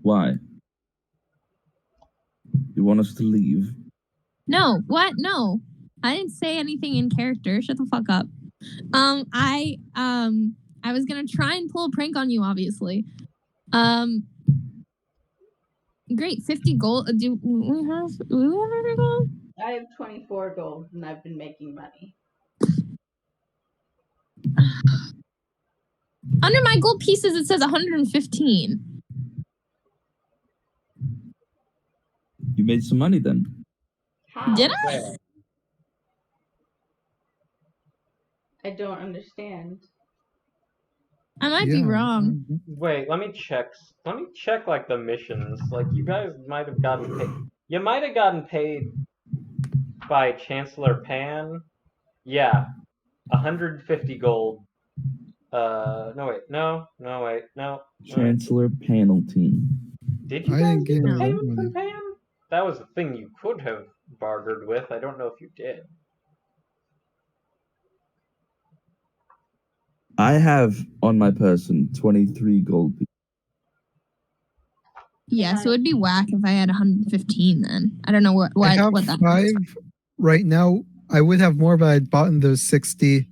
[SPEAKER 3] Why? You want us to leave?
[SPEAKER 2] No, what? No. I didn't say anything in character. Shut the fuck up. I was gonna try and pull a prank on you, obviously. Great, 50 gold. Do we have any gold?
[SPEAKER 5] I have 24 gold and I've been making money.
[SPEAKER 2] Under my gold pieces, it says 115.
[SPEAKER 3] You made some money then.
[SPEAKER 5] How?
[SPEAKER 2] Did I?
[SPEAKER 1] Where?
[SPEAKER 5] I don't understand.
[SPEAKER 2] I might be wrong.
[SPEAKER 1] Wait, let me check. Let me check like the missions. Like you guys might have gotten paid. You might have gotten paid by Chancellor Pan. Yeah, 150 gold. No wait, no, wait, no.
[SPEAKER 3] Chancellor Paneltine.
[SPEAKER 1] Did you
[SPEAKER 6] I
[SPEAKER 1] guys
[SPEAKER 6] didn't
[SPEAKER 1] get
[SPEAKER 6] get
[SPEAKER 1] the
[SPEAKER 6] no
[SPEAKER 1] payment
[SPEAKER 6] money.
[SPEAKER 1] from Pan? That was the thing you could have bartered with. I don't know if you did.
[SPEAKER 3] I have on my person 23 gold pieces.
[SPEAKER 2] Yeah, so it'd be whack if I had 115 then. I don't know what
[SPEAKER 6] I have
[SPEAKER 2] that
[SPEAKER 6] 5
[SPEAKER 2] means.
[SPEAKER 6] right now. I would have more, but I'd bought in those 60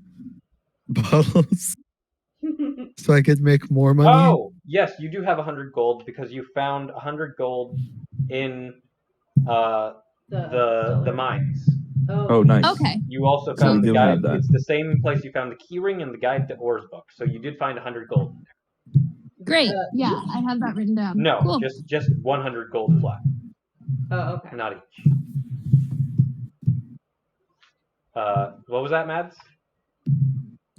[SPEAKER 6] bottles so I could make more money.
[SPEAKER 1] Oh, yes, you do have 100 gold because you found 100 gold in the mines.
[SPEAKER 3] Oh, nice.
[SPEAKER 2] Okay.
[SPEAKER 1] You also
[SPEAKER 3] So
[SPEAKER 1] found
[SPEAKER 3] we
[SPEAKER 1] the
[SPEAKER 3] do
[SPEAKER 1] guide.
[SPEAKER 3] have that.
[SPEAKER 1] It's the same place you found the keyring and the guide to Oars book. So you did find 100 gold.
[SPEAKER 2] Great. Yeah, I have that written down.
[SPEAKER 1] No,
[SPEAKER 2] Cool.
[SPEAKER 1] just 100 gold flat,
[SPEAKER 5] Oh, okay.
[SPEAKER 1] not each. What was that, Mads?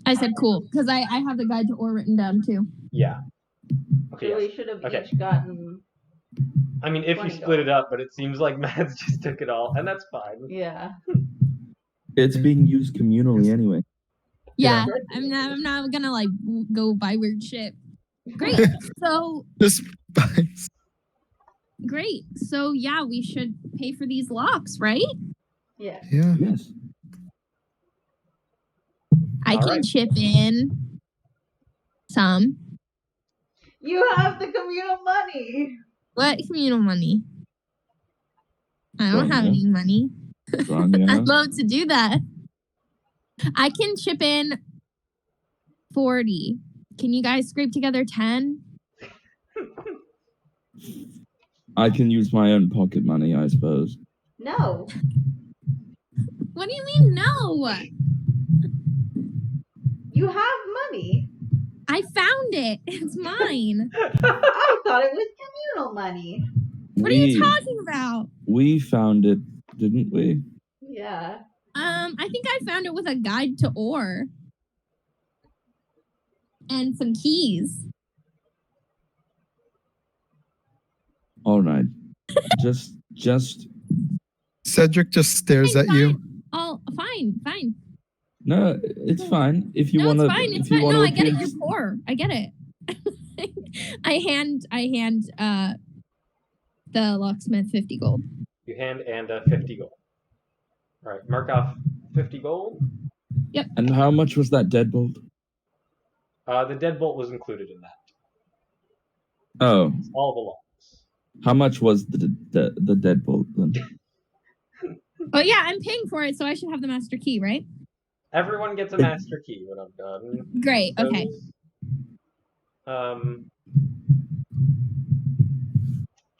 [SPEAKER 2] I said cool because I have the guide to ore written down too.
[SPEAKER 1] Yeah. Okay.
[SPEAKER 5] So
[SPEAKER 1] Yes.
[SPEAKER 5] we should have
[SPEAKER 1] Okay.
[SPEAKER 5] each gotten.
[SPEAKER 1] I mean, if you
[SPEAKER 5] 20
[SPEAKER 1] split
[SPEAKER 5] gold.
[SPEAKER 1] it up, but it seems like Mads just took it all, and that's fine.
[SPEAKER 5] Yeah.
[SPEAKER 3] It's being used communally anyway.
[SPEAKER 2] Yeah, I'm not gonna like go buy weird shit. Great. So
[SPEAKER 6] Just buys.
[SPEAKER 2] great. So yeah, we should pay for these locks, right?
[SPEAKER 5] Yeah.
[SPEAKER 6] Yeah.
[SPEAKER 3] Yes.
[SPEAKER 2] I
[SPEAKER 1] All
[SPEAKER 2] can
[SPEAKER 1] right.
[SPEAKER 2] chip in some.
[SPEAKER 5] You have the communal money.
[SPEAKER 2] What communal money? I don't have
[SPEAKER 3] Strong,
[SPEAKER 2] any money.
[SPEAKER 3] Strong, yeah.
[SPEAKER 2] I'd love to do that. I can chip in 40. Can you guys scrape together 10?
[SPEAKER 3] I can use my own pocket money, I suppose.
[SPEAKER 5] No.
[SPEAKER 2] What do you mean no?
[SPEAKER 5] You have money.
[SPEAKER 2] I found it. It's mine.
[SPEAKER 5] I thought it was communal money.
[SPEAKER 2] What are you talking about?
[SPEAKER 3] We found it, didn't we?
[SPEAKER 5] Yeah.
[SPEAKER 2] I think I found it with a guide to ore. And some keys.
[SPEAKER 3] All right. Just
[SPEAKER 6] Cedric just stares at you.
[SPEAKER 2] Oh, fine.
[SPEAKER 3] no, it's fine. If you
[SPEAKER 2] No,
[SPEAKER 3] want to,
[SPEAKER 2] it's fine. It's fine. No, I get it. You're poor. I get it. I hand the locksmith 50 gold.
[SPEAKER 1] You hand Anda 50 gold. All right, mark off 50 gold.
[SPEAKER 2] Yep.
[SPEAKER 3] And how much was that deadbolt?
[SPEAKER 1] The deadbolt was included in that.
[SPEAKER 3] Oh,
[SPEAKER 1] All the locks.
[SPEAKER 3] how much was the deadbolt then?
[SPEAKER 2] Oh yeah, I'm paying for it, so I should have the master key, right?
[SPEAKER 1] Everyone gets a master key when I'm done.
[SPEAKER 2] Great. Okay.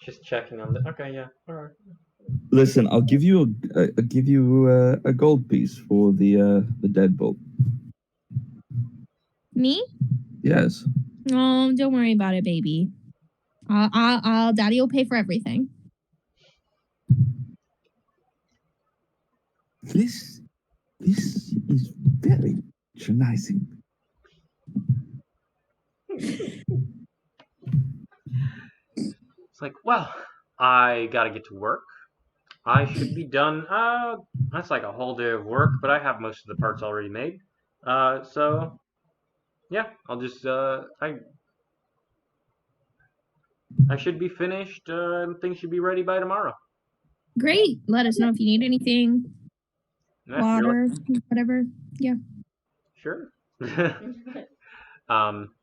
[SPEAKER 1] Just checking on the. Okay, yeah. All right.
[SPEAKER 3] Listen, I'll give you a gold piece for the deadbolt.
[SPEAKER 2] Me?
[SPEAKER 3] Yes.
[SPEAKER 2] Oh, don't worry about it, baby. Daddy will pay for everything.
[SPEAKER 3] This is very patronizing.
[SPEAKER 1] It's like, well, I gotta get to work. I should be done. That's like a whole day of work, but I have most of the parts already made. So yeah, I'll just I should be finished. Things should be ready by tomorrow.
[SPEAKER 2] Great. Let us know if you need anything.
[SPEAKER 1] Yeah,
[SPEAKER 2] Water, whatever. Yeah.
[SPEAKER 1] Sure.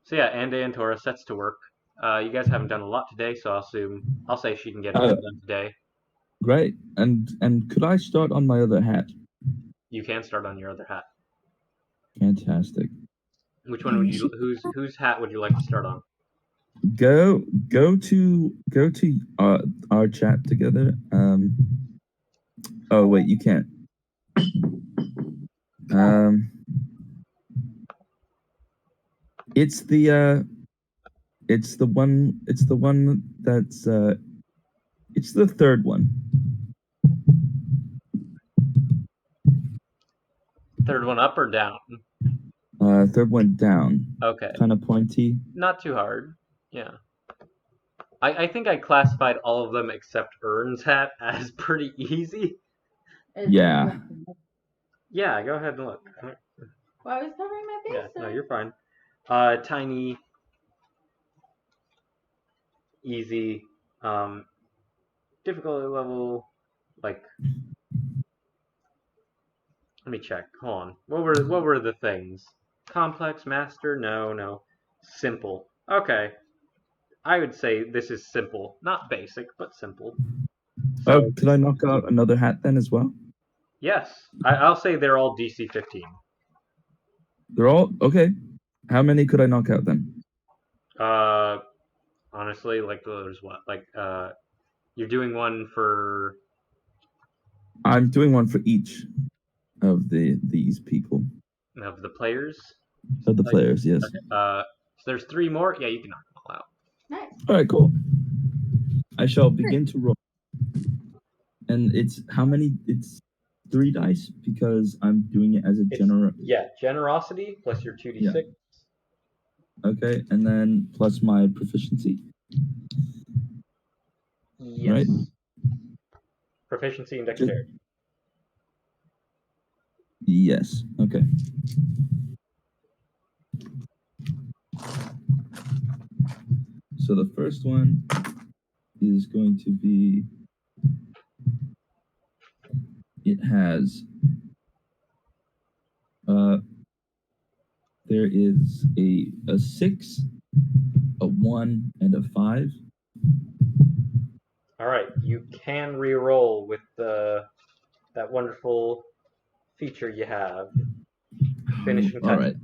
[SPEAKER 1] So yeah, Antora sets to work. You guys haven't done a lot today, so I'll say she can get it done today.
[SPEAKER 3] Great. And could I start on my other hat?
[SPEAKER 1] You can start on your other hat.
[SPEAKER 3] Fantastic.
[SPEAKER 1] Which one would you? Whose hat would you like to start on?
[SPEAKER 3] Go to our chat together. Oh wait, you can't. It's the one that's it's the third one.
[SPEAKER 1] Third one up or down?
[SPEAKER 3] Third one down.
[SPEAKER 1] Okay.
[SPEAKER 3] Kind of pointy.
[SPEAKER 1] Not too hard. Yeah. I think I classified all of them except Ern's hat as pretty easy.
[SPEAKER 3] Yeah.
[SPEAKER 1] Yeah, go ahead and look.
[SPEAKER 5] Well, I was covering my face.
[SPEAKER 1] Yeah, no, you're fine. Tiny, easy, difficulty level, like. Let me check. Hold on. What were the things? Complex, master? No. Simple. Okay. I would say this is simple. Not basic, but simple.
[SPEAKER 3] So, could I knock out another hat then as well?
[SPEAKER 1] Yes. I'll say they're all DC 15.
[SPEAKER 3] They're all okay. How many could I knock out then?
[SPEAKER 1] Honestly, like there's what? Like you're doing one for.
[SPEAKER 3] I'm doing one for each of these people.
[SPEAKER 1] Of the players?
[SPEAKER 3] Of the players, yes.
[SPEAKER 1] Okay. So there's 3 more? Yeah, you can knock them all out.
[SPEAKER 5] Nice.
[SPEAKER 3] Alright, cool. I shall begin to roll. And it's how many? It's 3 dice because I'm doing it as a
[SPEAKER 1] generosity plus your 2d6.
[SPEAKER 3] Yeah. Okay, and then plus my proficiency.
[SPEAKER 1] Yes.
[SPEAKER 3] Right?
[SPEAKER 1] Proficiency and dexterity.
[SPEAKER 3] Yes. Okay. So the first one is going to be. It has. There is a 6, a 1, and a 5.
[SPEAKER 1] All right, you can re-roll with that wonderful feature you have. Finishing touches.
[SPEAKER 3] All right,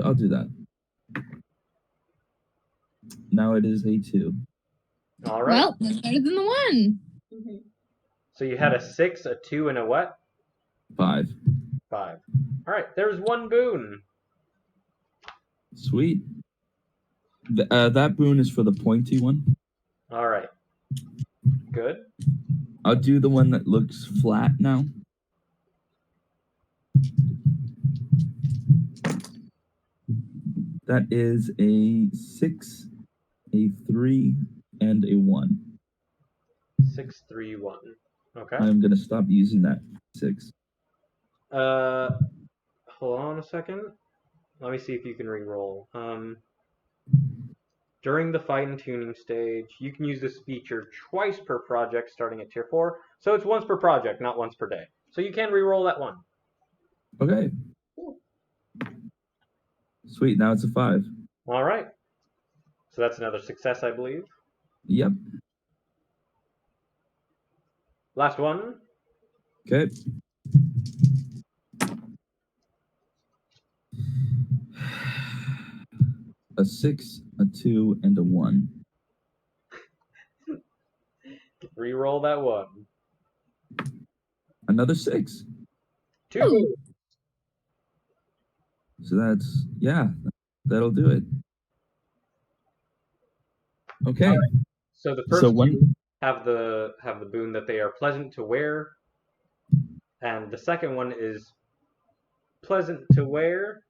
[SPEAKER 3] I'll do that. Now it is a 2.
[SPEAKER 1] All right.
[SPEAKER 2] Well, that's better than the 1.
[SPEAKER 5] Mm-hmm.
[SPEAKER 1] So you had a 6, a 2, and a what?
[SPEAKER 3] 5.
[SPEAKER 1] 5. All right, there's 1 boon.
[SPEAKER 3] Sweet. That boon is for the pointy one.
[SPEAKER 1] All right. Good.
[SPEAKER 3] I'll do the one that looks flat now. That is a 6, a 3, and a 1.
[SPEAKER 1] 6, 3, 1. Okay.
[SPEAKER 3] I'm gonna stop using that 6.
[SPEAKER 1] Hold on a second. Let me see if you can re-roll. During the fine-tuning stage, you can use this feature twice per project starting at tier 4. So it's once per project, not once per day. So you can re-roll that one.
[SPEAKER 3] Okay. Sweet, now it's a 5.
[SPEAKER 1] All right. So that's another success, I believe.
[SPEAKER 3] Yep.
[SPEAKER 1] Last one.
[SPEAKER 3] Okay. A 6, a 2, and a 1.
[SPEAKER 1] Re-roll that one.
[SPEAKER 3] Another 6.
[SPEAKER 1] 2.
[SPEAKER 3] So that's, yeah, that'll do it. Okay.
[SPEAKER 1] Right. So the first
[SPEAKER 3] one
[SPEAKER 1] two have the boon that they are pleasant to wear, and the second one is pleasant to wear.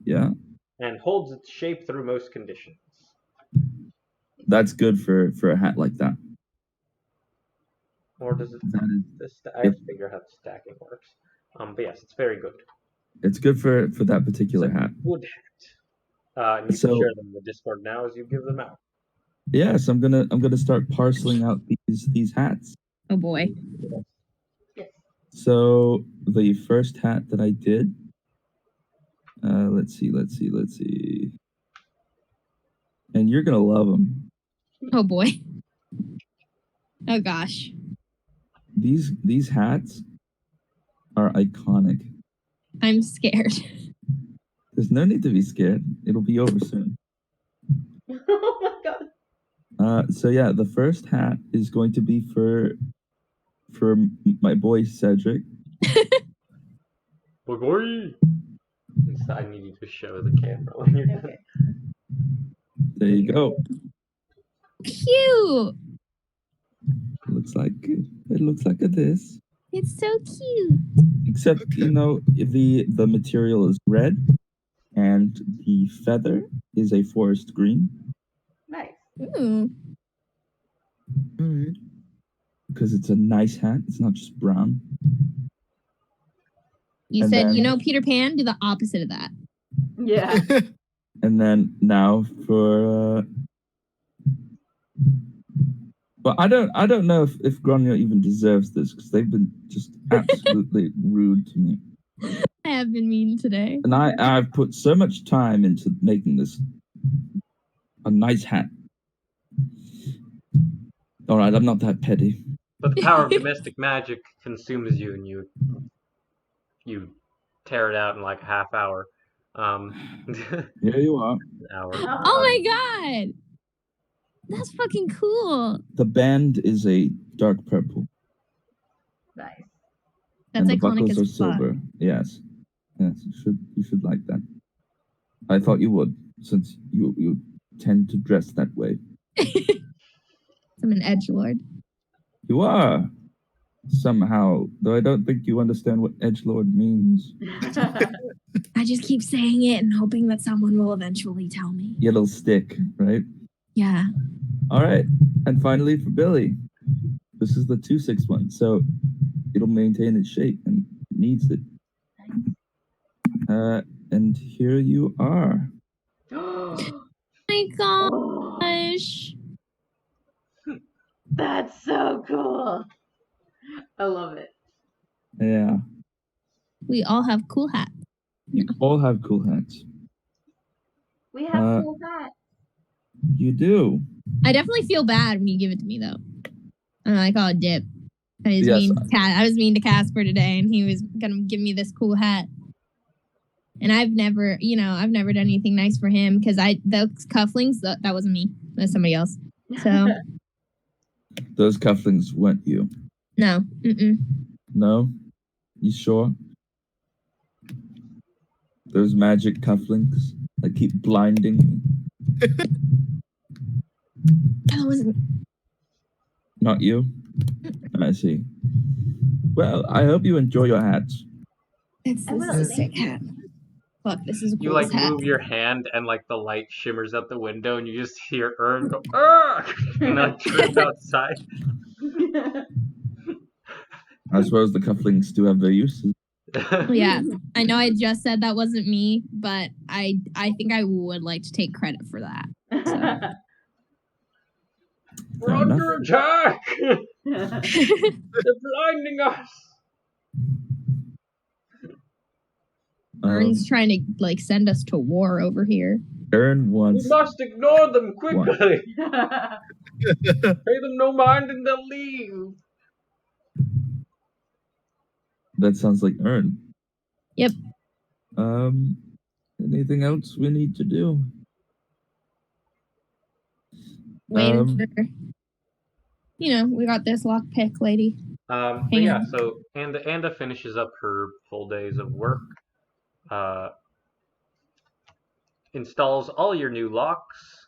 [SPEAKER 3] Yeah.
[SPEAKER 1] And holds its shape through most conditions.
[SPEAKER 3] That's good for a hat like that.
[SPEAKER 1] Or does it? I have to figure out how the stacking works. But yes, it's very good.
[SPEAKER 3] It's good for that particular hat.
[SPEAKER 1] Good hat. And you can share them in the Discord now as you give them out.
[SPEAKER 3] Yes, I'm gonna start parceling out these hats.
[SPEAKER 2] Oh boy.
[SPEAKER 5] Yes.
[SPEAKER 3] So the first hat that I did, Let's see. And you're gonna love them.
[SPEAKER 2] Oh boy. Oh gosh.
[SPEAKER 3] These hats are iconic.
[SPEAKER 2] I'm scared.
[SPEAKER 3] There's no need to be scared. It'll be over soon.
[SPEAKER 5] Oh my god.
[SPEAKER 3] So yeah, the first hat is going to be for my boy Cedric.
[SPEAKER 1] Boy. I need you to show the camera when you're done.
[SPEAKER 5] Okay.
[SPEAKER 3] There you go.
[SPEAKER 2] Cute.
[SPEAKER 3] It looks like this.
[SPEAKER 2] It's so cute.
[SPEAKER 3] Except the material is red, and the feather is a forest green.
[SPEAKER 5] Nice.
[SPEAKER 2] Ooh.
[SPEAKER 6] All right.
[SPEAKER 3] Because it's a nice hat. It's not just brown.
[SPEAKER 2] You
[SPEAKER 3] And
[SPEAKER 2] said,
[SPEAKER 3] then-
[SPEAKER 2] Peter Pan, do the opposite of that.
[SPEAKER 5] Yeah.
[SPEAKER 3] And then now for well, I don't know if Grania even deserves this because they've been just absolutely rude to me.
[SPEAKER 2] I have been mean today.
[SPEAKER 3] And I've put so much time into making this a nice hat. All right, I'm not that petty.
[SPEAKER 1] But the power of domestic magic consumes you, and you tear it out in like a half hour.
[SPEAKER 3] Here you are.
[SPEAKER 1] Hour.
[SPEAKER 2] Oh my god. That's fucking cool.
[SPEAKER 3] The band is a dark purple.
[SPEAKER 5] Nice.
[SPEAKER 2] That's
[SPEAKER 3] and the
[SPEAKER 2] iconic
[SPEAKER 3] buckles
[SPEAKER 2] as
[SPEAKER 3] are
[SPEAKER 2] fuck.
[SPEAKER 3] silver. Yes, you should like that. I thought you would, since you tend to dress that way.
[SPEAKER 2] I'm an edgelord.
[SPEAKER 3] You are somehow, though I don't think you understand what edgelord means.
[SPEAKER 2] I just keep saying it and hoping that someone will eventually tell me.
[SPEAKER 3] It'll stick, right?
[SPEAKER 2] Yeah.
[SPEAKER 3] All right, and finally for Billy, this is the 261, so it'll maintain its shape and it needs it. And here you are.
[SPEAKER 2] My gosh.
[SPEAKER 5] That's so cool. I love it.
[SPEAKER 3] Yeah,
[SPEAKER 2] We all have cool hats.
[SPEAKER 3] you all have cool hats.
[SPEAKER 5] We have cool hats.
[SPEAKER 3] You do.
[SPEAKER 2] I definitely feel bad when you give it to me, though. I'm like, oh, dip. I was,
[SPEAKER 3] Yes.
[SPEAKER 2] I was mean to Casper today, and he was gonna give me this cool hat. And I've never done anything nice for him because those cufflinks, that wasn't me. That was somebody else. So
[SPEAKER 3] Those cufflinks weren't you.
[SPEAKER 2] no,
[SPEAKER 3] No? You sure? Those magic cufflinks that keep blinding me.
[SPEAKER 2] that wasn't.
[SPEAKER 3] Not you? I see. Well, I hope you enjoy your hats.
[SPEAKER 2] This is a sick hat. Fuck, this is a cool
[SPEAKER 1] You like
[SPEAKER 2] hat.
[SPEAKER 1] move your hand and like the light shimmers out the window and you just hear Ern go, "Argh!" and like trip outside.
[SPEAKER 3] I suppose the cufflinks do have their uses.
[SPEAKER 2] Yeah, I know I just said that wasn't me, but I think I would like to take credit for that. So.
[SPEAKER 1] We're
[SPEAKER 3] Fair
[SPEAKER 1] under attack!
[SPEAKER 5] Nice.
[SPEAKER 1] They're blinding us!
[SPEAKER 2] Ern's trying to like send us to war over here.
[SPEAKER 3] Ern
[SPEAKER 1] We
[SPEAKER 3] wants.
[SPEAKER 1] must ignore them quickly! Pay them no mind and they'll leave!
[SPEAKER 3] That sounds like Ern.
[SPEAKER 2] Yep.
[SPEAKER 3] Anything else we need to do?
[SPEAKER 2] Waiting for. We got this lockpick lady.
[SPEAKER 1] But
[SPEAKER 2] Hang
[SPEAKER 1] yeah,
[SPEAKER 2] on.
[SPEAKER 1] so Anda finishes up her full days of work. Installs all your new locks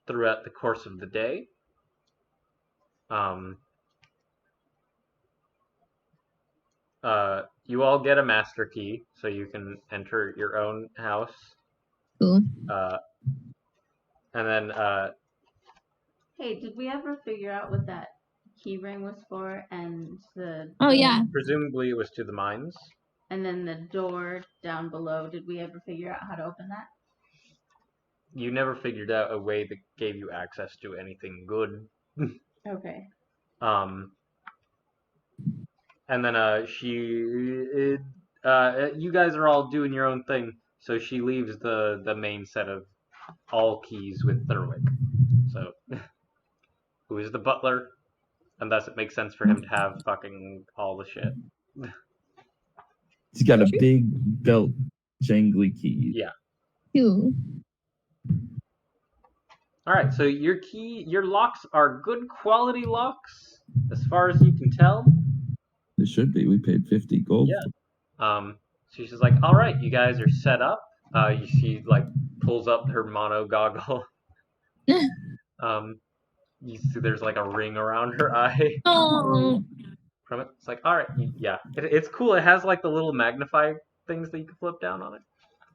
[SPEAKER 1] throughout the course of the day. You all get a master key, so you can enter your own house.
[SPEAKER 2] Cool.
[SPEAKER 1] And then
[SPEAKER 5] Hey, did we ever figure out what that key ring was for? And
[SPEAKER 2] Oh yeah.
[SPEAKER 1] presumably it was to the mines.
[SPEAKER 5] And then the door down below, did we ever figure out how to open that?
[SPEAKER 1] You never figured out a way that gave you access to anything good.
[SPEAKER 5] Okay.
[SPEAKER 1] And then she you guys are all doing your own thing. So she leaves the main set of all keys with Thurwick. So, who is the butler? And thus it makes sense for him to have fucking all the shit.
[SPEAKER 3] He's got a big belt, jangly key.
[SPEAKER 1] Yeah.
[SPEAKER 2] Cool.
[SPEAKER 1] Alright, so your locks are good quality locks, as far as you can tell.
[SPEAKER 3] It should be. We paid 50 gold.
[SPEAKER 1] Yeah. So she's just like, alright, you guys are set up. She like pulls up her mono goggle. You see there's like a ring around her eye.
[SPEAKER 2] Oh.
[SPEAKER 1] From it. It's like, alright, yeah. It's cool. It has like the little magnify things that you can flip down on it.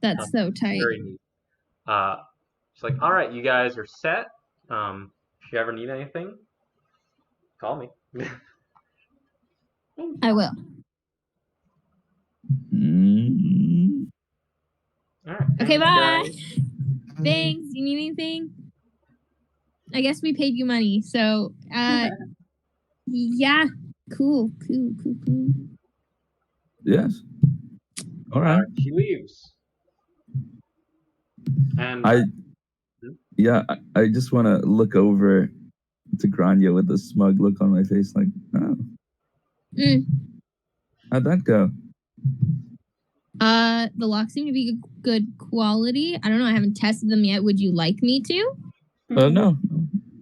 [SPEAKER 2] That's so tight.
[SPEAKER 1] Very neat. It's like, alright, you guys are set. If you ever need anything, call me.
[SPEAKER 2] I will.
[SPEAKER 1] Alright.
[SPEAKER 2] Okay, bye.
[SPEAKER 1] Guys,
[SPEAKER 2] Thanks. You need anything? I guess we paid you money, so yeah. Cool.
[SPEAKER 3] Yes. All right.
[SPEAKER 1] she leaves. And
[SPEAKER 3] I just want to look over to Grania with a smug look on my face, like, oh. How'd that go?
[SPEAKER 2] The locks seem to be good quality. I don't know. I haven't tested them yet. Would you like me to?
[SPEAKER 3] No,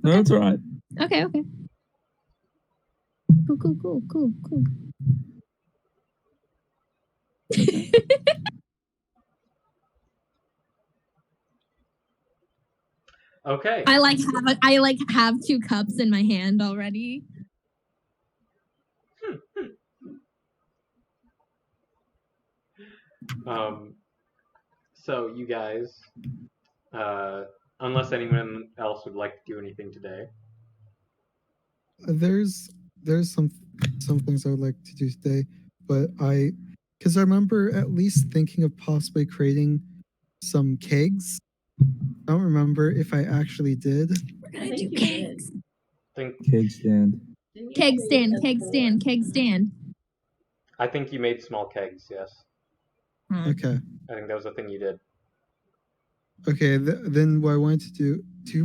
[SPEAKER 3] it's all right.
[SPEAKER 2] Okay. Cool.
[SPEAKER 1] okay.
[SPEAKER 2] I have 2 cups in my hand already.
[SPEAKER 1] So you guys, unless anyone else would like to do anything today.
[SPEAKER 6] There's some things I would like to do today, but because I remember at least thinking of possibly creating some kegs. I don't remember if I actually did.
[SPEAKER 2] We're gonna do kegs.
[SPEAKER 3] Keg stand.
[SPEAKER 2] Keg stand.
[SPEAKER 1] I think you made small kegs, yes.
[SPEAKER 6] Okay.
[SPEAKER 1] I think that was the thing you did.
[SPEAKER 6] Okay, then what I wanted to do. Do you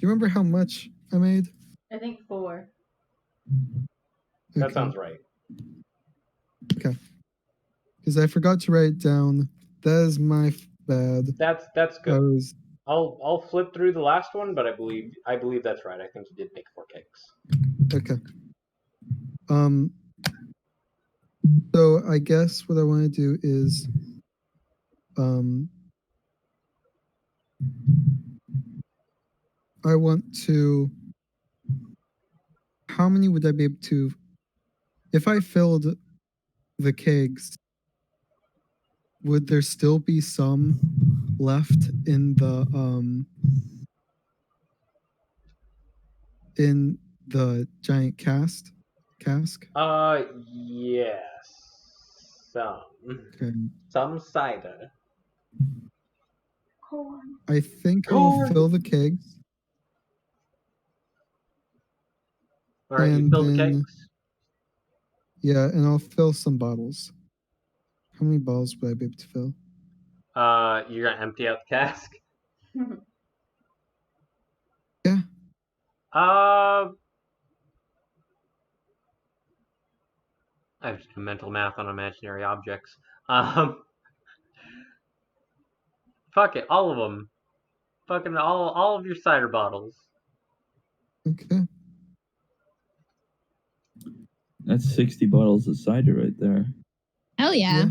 [SPEAKER 6] remember how much I made?
[SPEAKER 5] I think 4.
[SPEAKER 1] That sounds right.
[SPEAKER 6] Okay. Because I forgot to write it down. That is my bad.
[SPEAKER 1] That's good. I'll flip through the last one, but I believe that's right. I think you did make 4 kegs.
[SPEAKER 6] Okay. So I guess what I want to do is I want to. How many would I be able to? If I filled the kegs, would there still be some left in the giant cask?
[SPEAKER 1] Yes. Some.
[SPEAKER 6] Okay.
[SPEAKER 1] Some cider.
[SPEAKER 6] I think I'll fill the kegs.
[SPEAKER 1] Alright, you fill the kegs?
[SPEAKER 6] Yeah, and I'll fill some bottles. How many bottles would I be able to fill?
[SPEAKER 1] You're gonna empty out the cask?
[SPEAKER 6] Yeah.
[SPEAKER 1] I have to do mental math on imaginary objects. Fuck it, all of them. Fucking all of your cider bottles.
[SPEAKER 6] Okay.
[SPEAKER 3] That's 60 bottles of cider right there.
[SPEAKER 2] Hell yeah.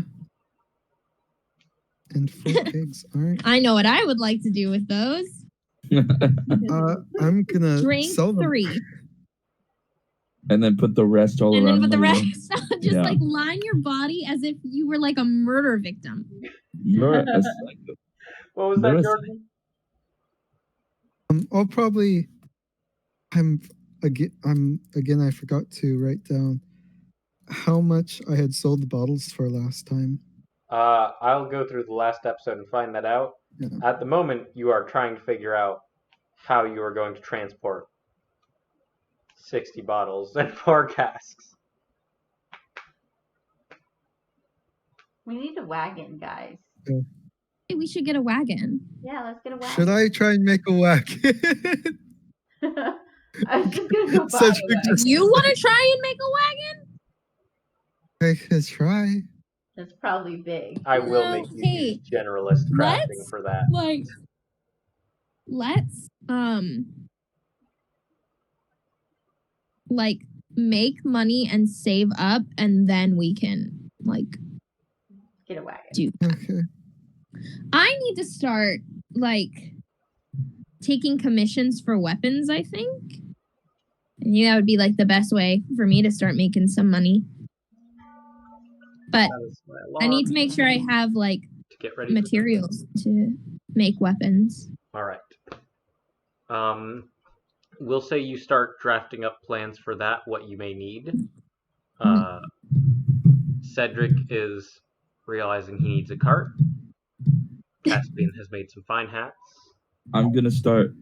[SPEAKER 6] And 4 kegs. All right.
[SPEAKER 2] I know what I would like to do with those.
[SPEAKER 6] I'm gonna
[SPEAKER 2] Drink
[SPEAKER 6] sell them.
[SPEAKER 2] 3.
[SPEAKER 3] And then put the rest all
[SPEAKER 2] And
[SPEAKER 3] around.
[SPEAKER 2] then put the
[SPEAKER 3] my room.
[SPEAKER 2] rest just like line your body as if you were like a murder victim.
[SPEAKER 3] You're a psycho.
[SPEAKER 1] What was that, Jordan?
[SPEAKER 6] I'll probably. Again. I forgot to write down how much I had sold the bottles for last time.
[SPEAKER 1] I'll go through the last episode and find that out.
[SPEAKER 6] Yeah.
[SPEAKER 1] At the moment, you are trying to figure out how you are going to transport 60 bottles and 4 casks.
[SPEAKER 5] We need a wagon, guys.
[SPEAKER 2] Hey, we should get a wagon.
[SPEAKER 5] Yeah, let's get a wagon.
[SPEAKER 6] Should I try and make a wagon?
[SPEAKER 5] I was just gonna go buy
[SPEAKER 6] Such
[SPEAKER 5] a
[SPEAKER 6] a
[SPEAKER 5] wagon.
[SPEAKER 2] You want to try and make a wagon?
[SPEAKER 6] I could try.
[SPEAKER 5] That's probably big.
[SPEAKER 1] I will
[SPEAKER 2] No,
[SPEAKER 1] make you
[SPEAKER 2] hey,
[SPEAKER 1] use generalist crafting
[SPEAKER 2] let's-
[SPEAKER 1] for that.
[SPEAKER 2] Like, let's like make money and save up, and then we can like
[SPEAKER 5] Get a wagon.
[SPEAKER 2] do.
[SPEAKER 6] Okay.
[SPEAKER 2] I need to start like taking commissions for weapons, I think. And that would be like the best way for me to start making some money. But
[SPEAKER 1] That is my
[SPEAKER 2] I need
[SPEAKER 1] alarm
[SPEAKER 2] to make sure I have like
[SPEAKER 1] to get ready. for
[SPEAKER 2] materials to make weapons.
[SPEAKER 1] All right. We'll say you start drafting up plans for that, what you may need. Cedric is realizing he needs a cart. Caspian has made some fine hats.
[SPEAKER 3] I'm gonna start,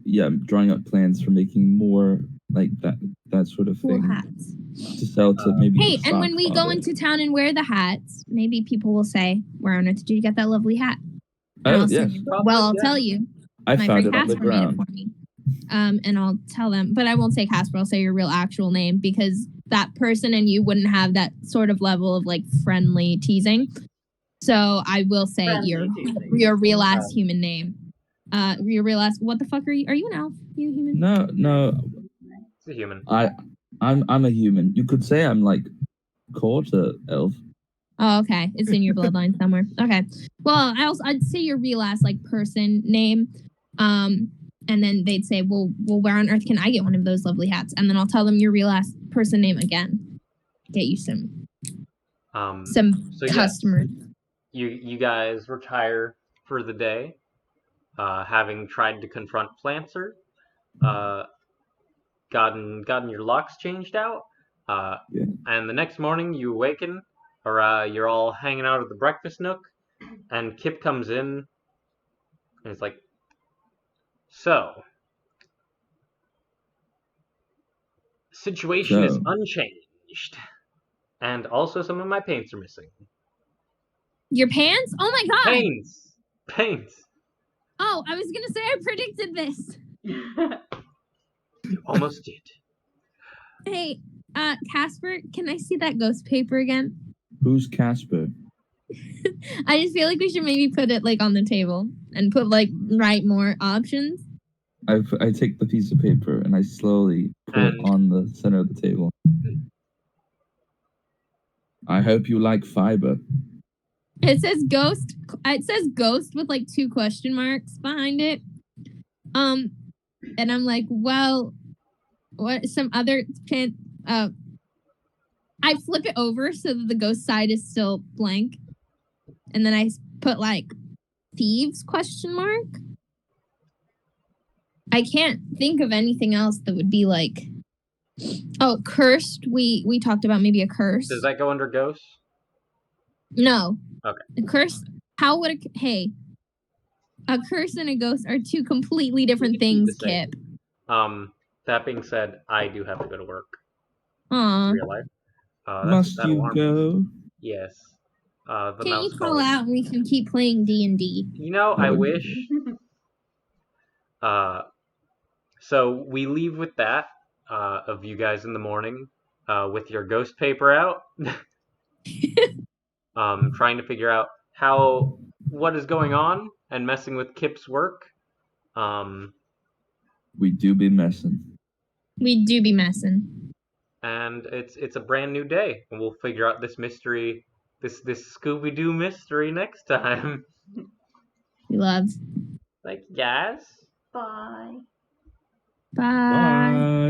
[SPEAKER 3] drawing up plans for making more like that sort of
[SPEAKER 2] Cool
[SPEAKER 3] thing
[SPEAKER 2] hats.
[SPEAKER 3] to sell to maybe.
[SPEAKER 2] Hey,
[SPEAKER 3] the
[SPEAKER 2] and when we go
[SPEAKER 3] stockpile.
[SPEAKER 2] into town and wear the hats, maybe people will say, "Where on earth did you get that lovely hat?" And
[SPEAKER 3] Oh
[SPEAKER 2] I'll say,
[SPEAKER 3] yes,
[SPEAKER 2] well, I'll tell you.
[SPEAKER 3] I
[SPEAKER 2] My
[SPEAKER 3] found
[SPEAKER 2] friend
[SPEAKER 3] it on the
[SPEAKER 2] Casper made it
[SPEAKER 3] ground.
[SPEAKER 2] for me. And I'll tell them, but I won't say Casper. I'll say your real actual name because that person and you wouldn't have that sort of level of like friendly teasing. So I will say
[SPEAKER 5] Friendly teasing.
[SPEAKER 2] your real ass human name. Your real ass. What the fuck are you? Are you an elf? You a human?
[SPEAKER 3] No,
[SPEAKER 1] It's a human.
[SPEAKER 3] I'm a human. You could say I'm like quarter elf.
[SPEAKER 2] Oh, okay. It's in your bloodline somewhere. Okay. Well, I'd say your real ass like person name. And then they'd say, well, where on earth can I get one of those lovely hats? And then I'll tell them your real ass person name again. Get you some
[SPEAKER 1] So
[SPEAKER 2] customers.
[SPEAKER 1] Yes, you guys retire for the day, having tried to confront Plancer, gotten your locks changed out, and the next morning you awaken, or you're all hanging out at the breakfast nook, and Kip comes in, and it's like, so, situation is unchanged, and also some of my paints are missing.
[SPEAKER 2] Your pants? Oh my god!
[SPEAKER 1] Paints.
[SPEAKER 2] Oh, I was gonna say I predicted this.
[SPEAKER 1] You almost did.
[SPEAKER 2] Hey, Casper, can I see that ghost paper again?
[SPEAKER 3] Who's Casper?
[SPEAKER 2] I just feel like we should maybe put it like on the table and put like write more options.
[SPEAKER 3] I take the piece of paper and I slowly put it on the center of the table. I hope you like fiber.
[SPEAKER 2] It says ghost. It says ghost with like 2 question marks behind it. And I'm like, well, what? Some other chant? I flip it over so that the ghost side is still blank, and then I put like thieves question mark. I can't think of anything else that would be like, oh, cursed. We talked about maybe a curse.
[SPEAKER 1] Does that go under ghosts?
[SPEAKER 2] No.
[SPEAKER 1] Okay.
[SPEAKER 2] A curse. How would a curse and a ghost are 2 completely different things, Kip.
[SPEAKER 1] That being said, I do have to go to work.
[SPEAKER 2] Aw.
[SPEAKER 1] In real life.
[SPEAKER 3] Must you go?
[SPEAKER 1] Yes. The
[SPEAKER 2] Can't
[SPEAKER 1] mouse
[SPEAKER 2] you call
[SPEAKER 1] calling.
[SPEAKER 2] out and we can keep playing D&D?
[SPEAKER 1] You know, I wish. So we leave with that of you guys in the morning with your ghost paper out, trying to figure out what is going on and messing with Kip's work.
[SPEAKER 3] We do be messing.
[SPEAKER 2] We do be messing.
[SPEAKER 1] And it's a brand new day, and we'll figure out this mystery, this Scooby-Doo mystery next time.
[SPEAKER 2] We love.
[SPEAKER 1] Like, guys.
[SPEAKER 5] Bye.
[SPEAKER 2] Bye.
[SPEAKER 3] Bye.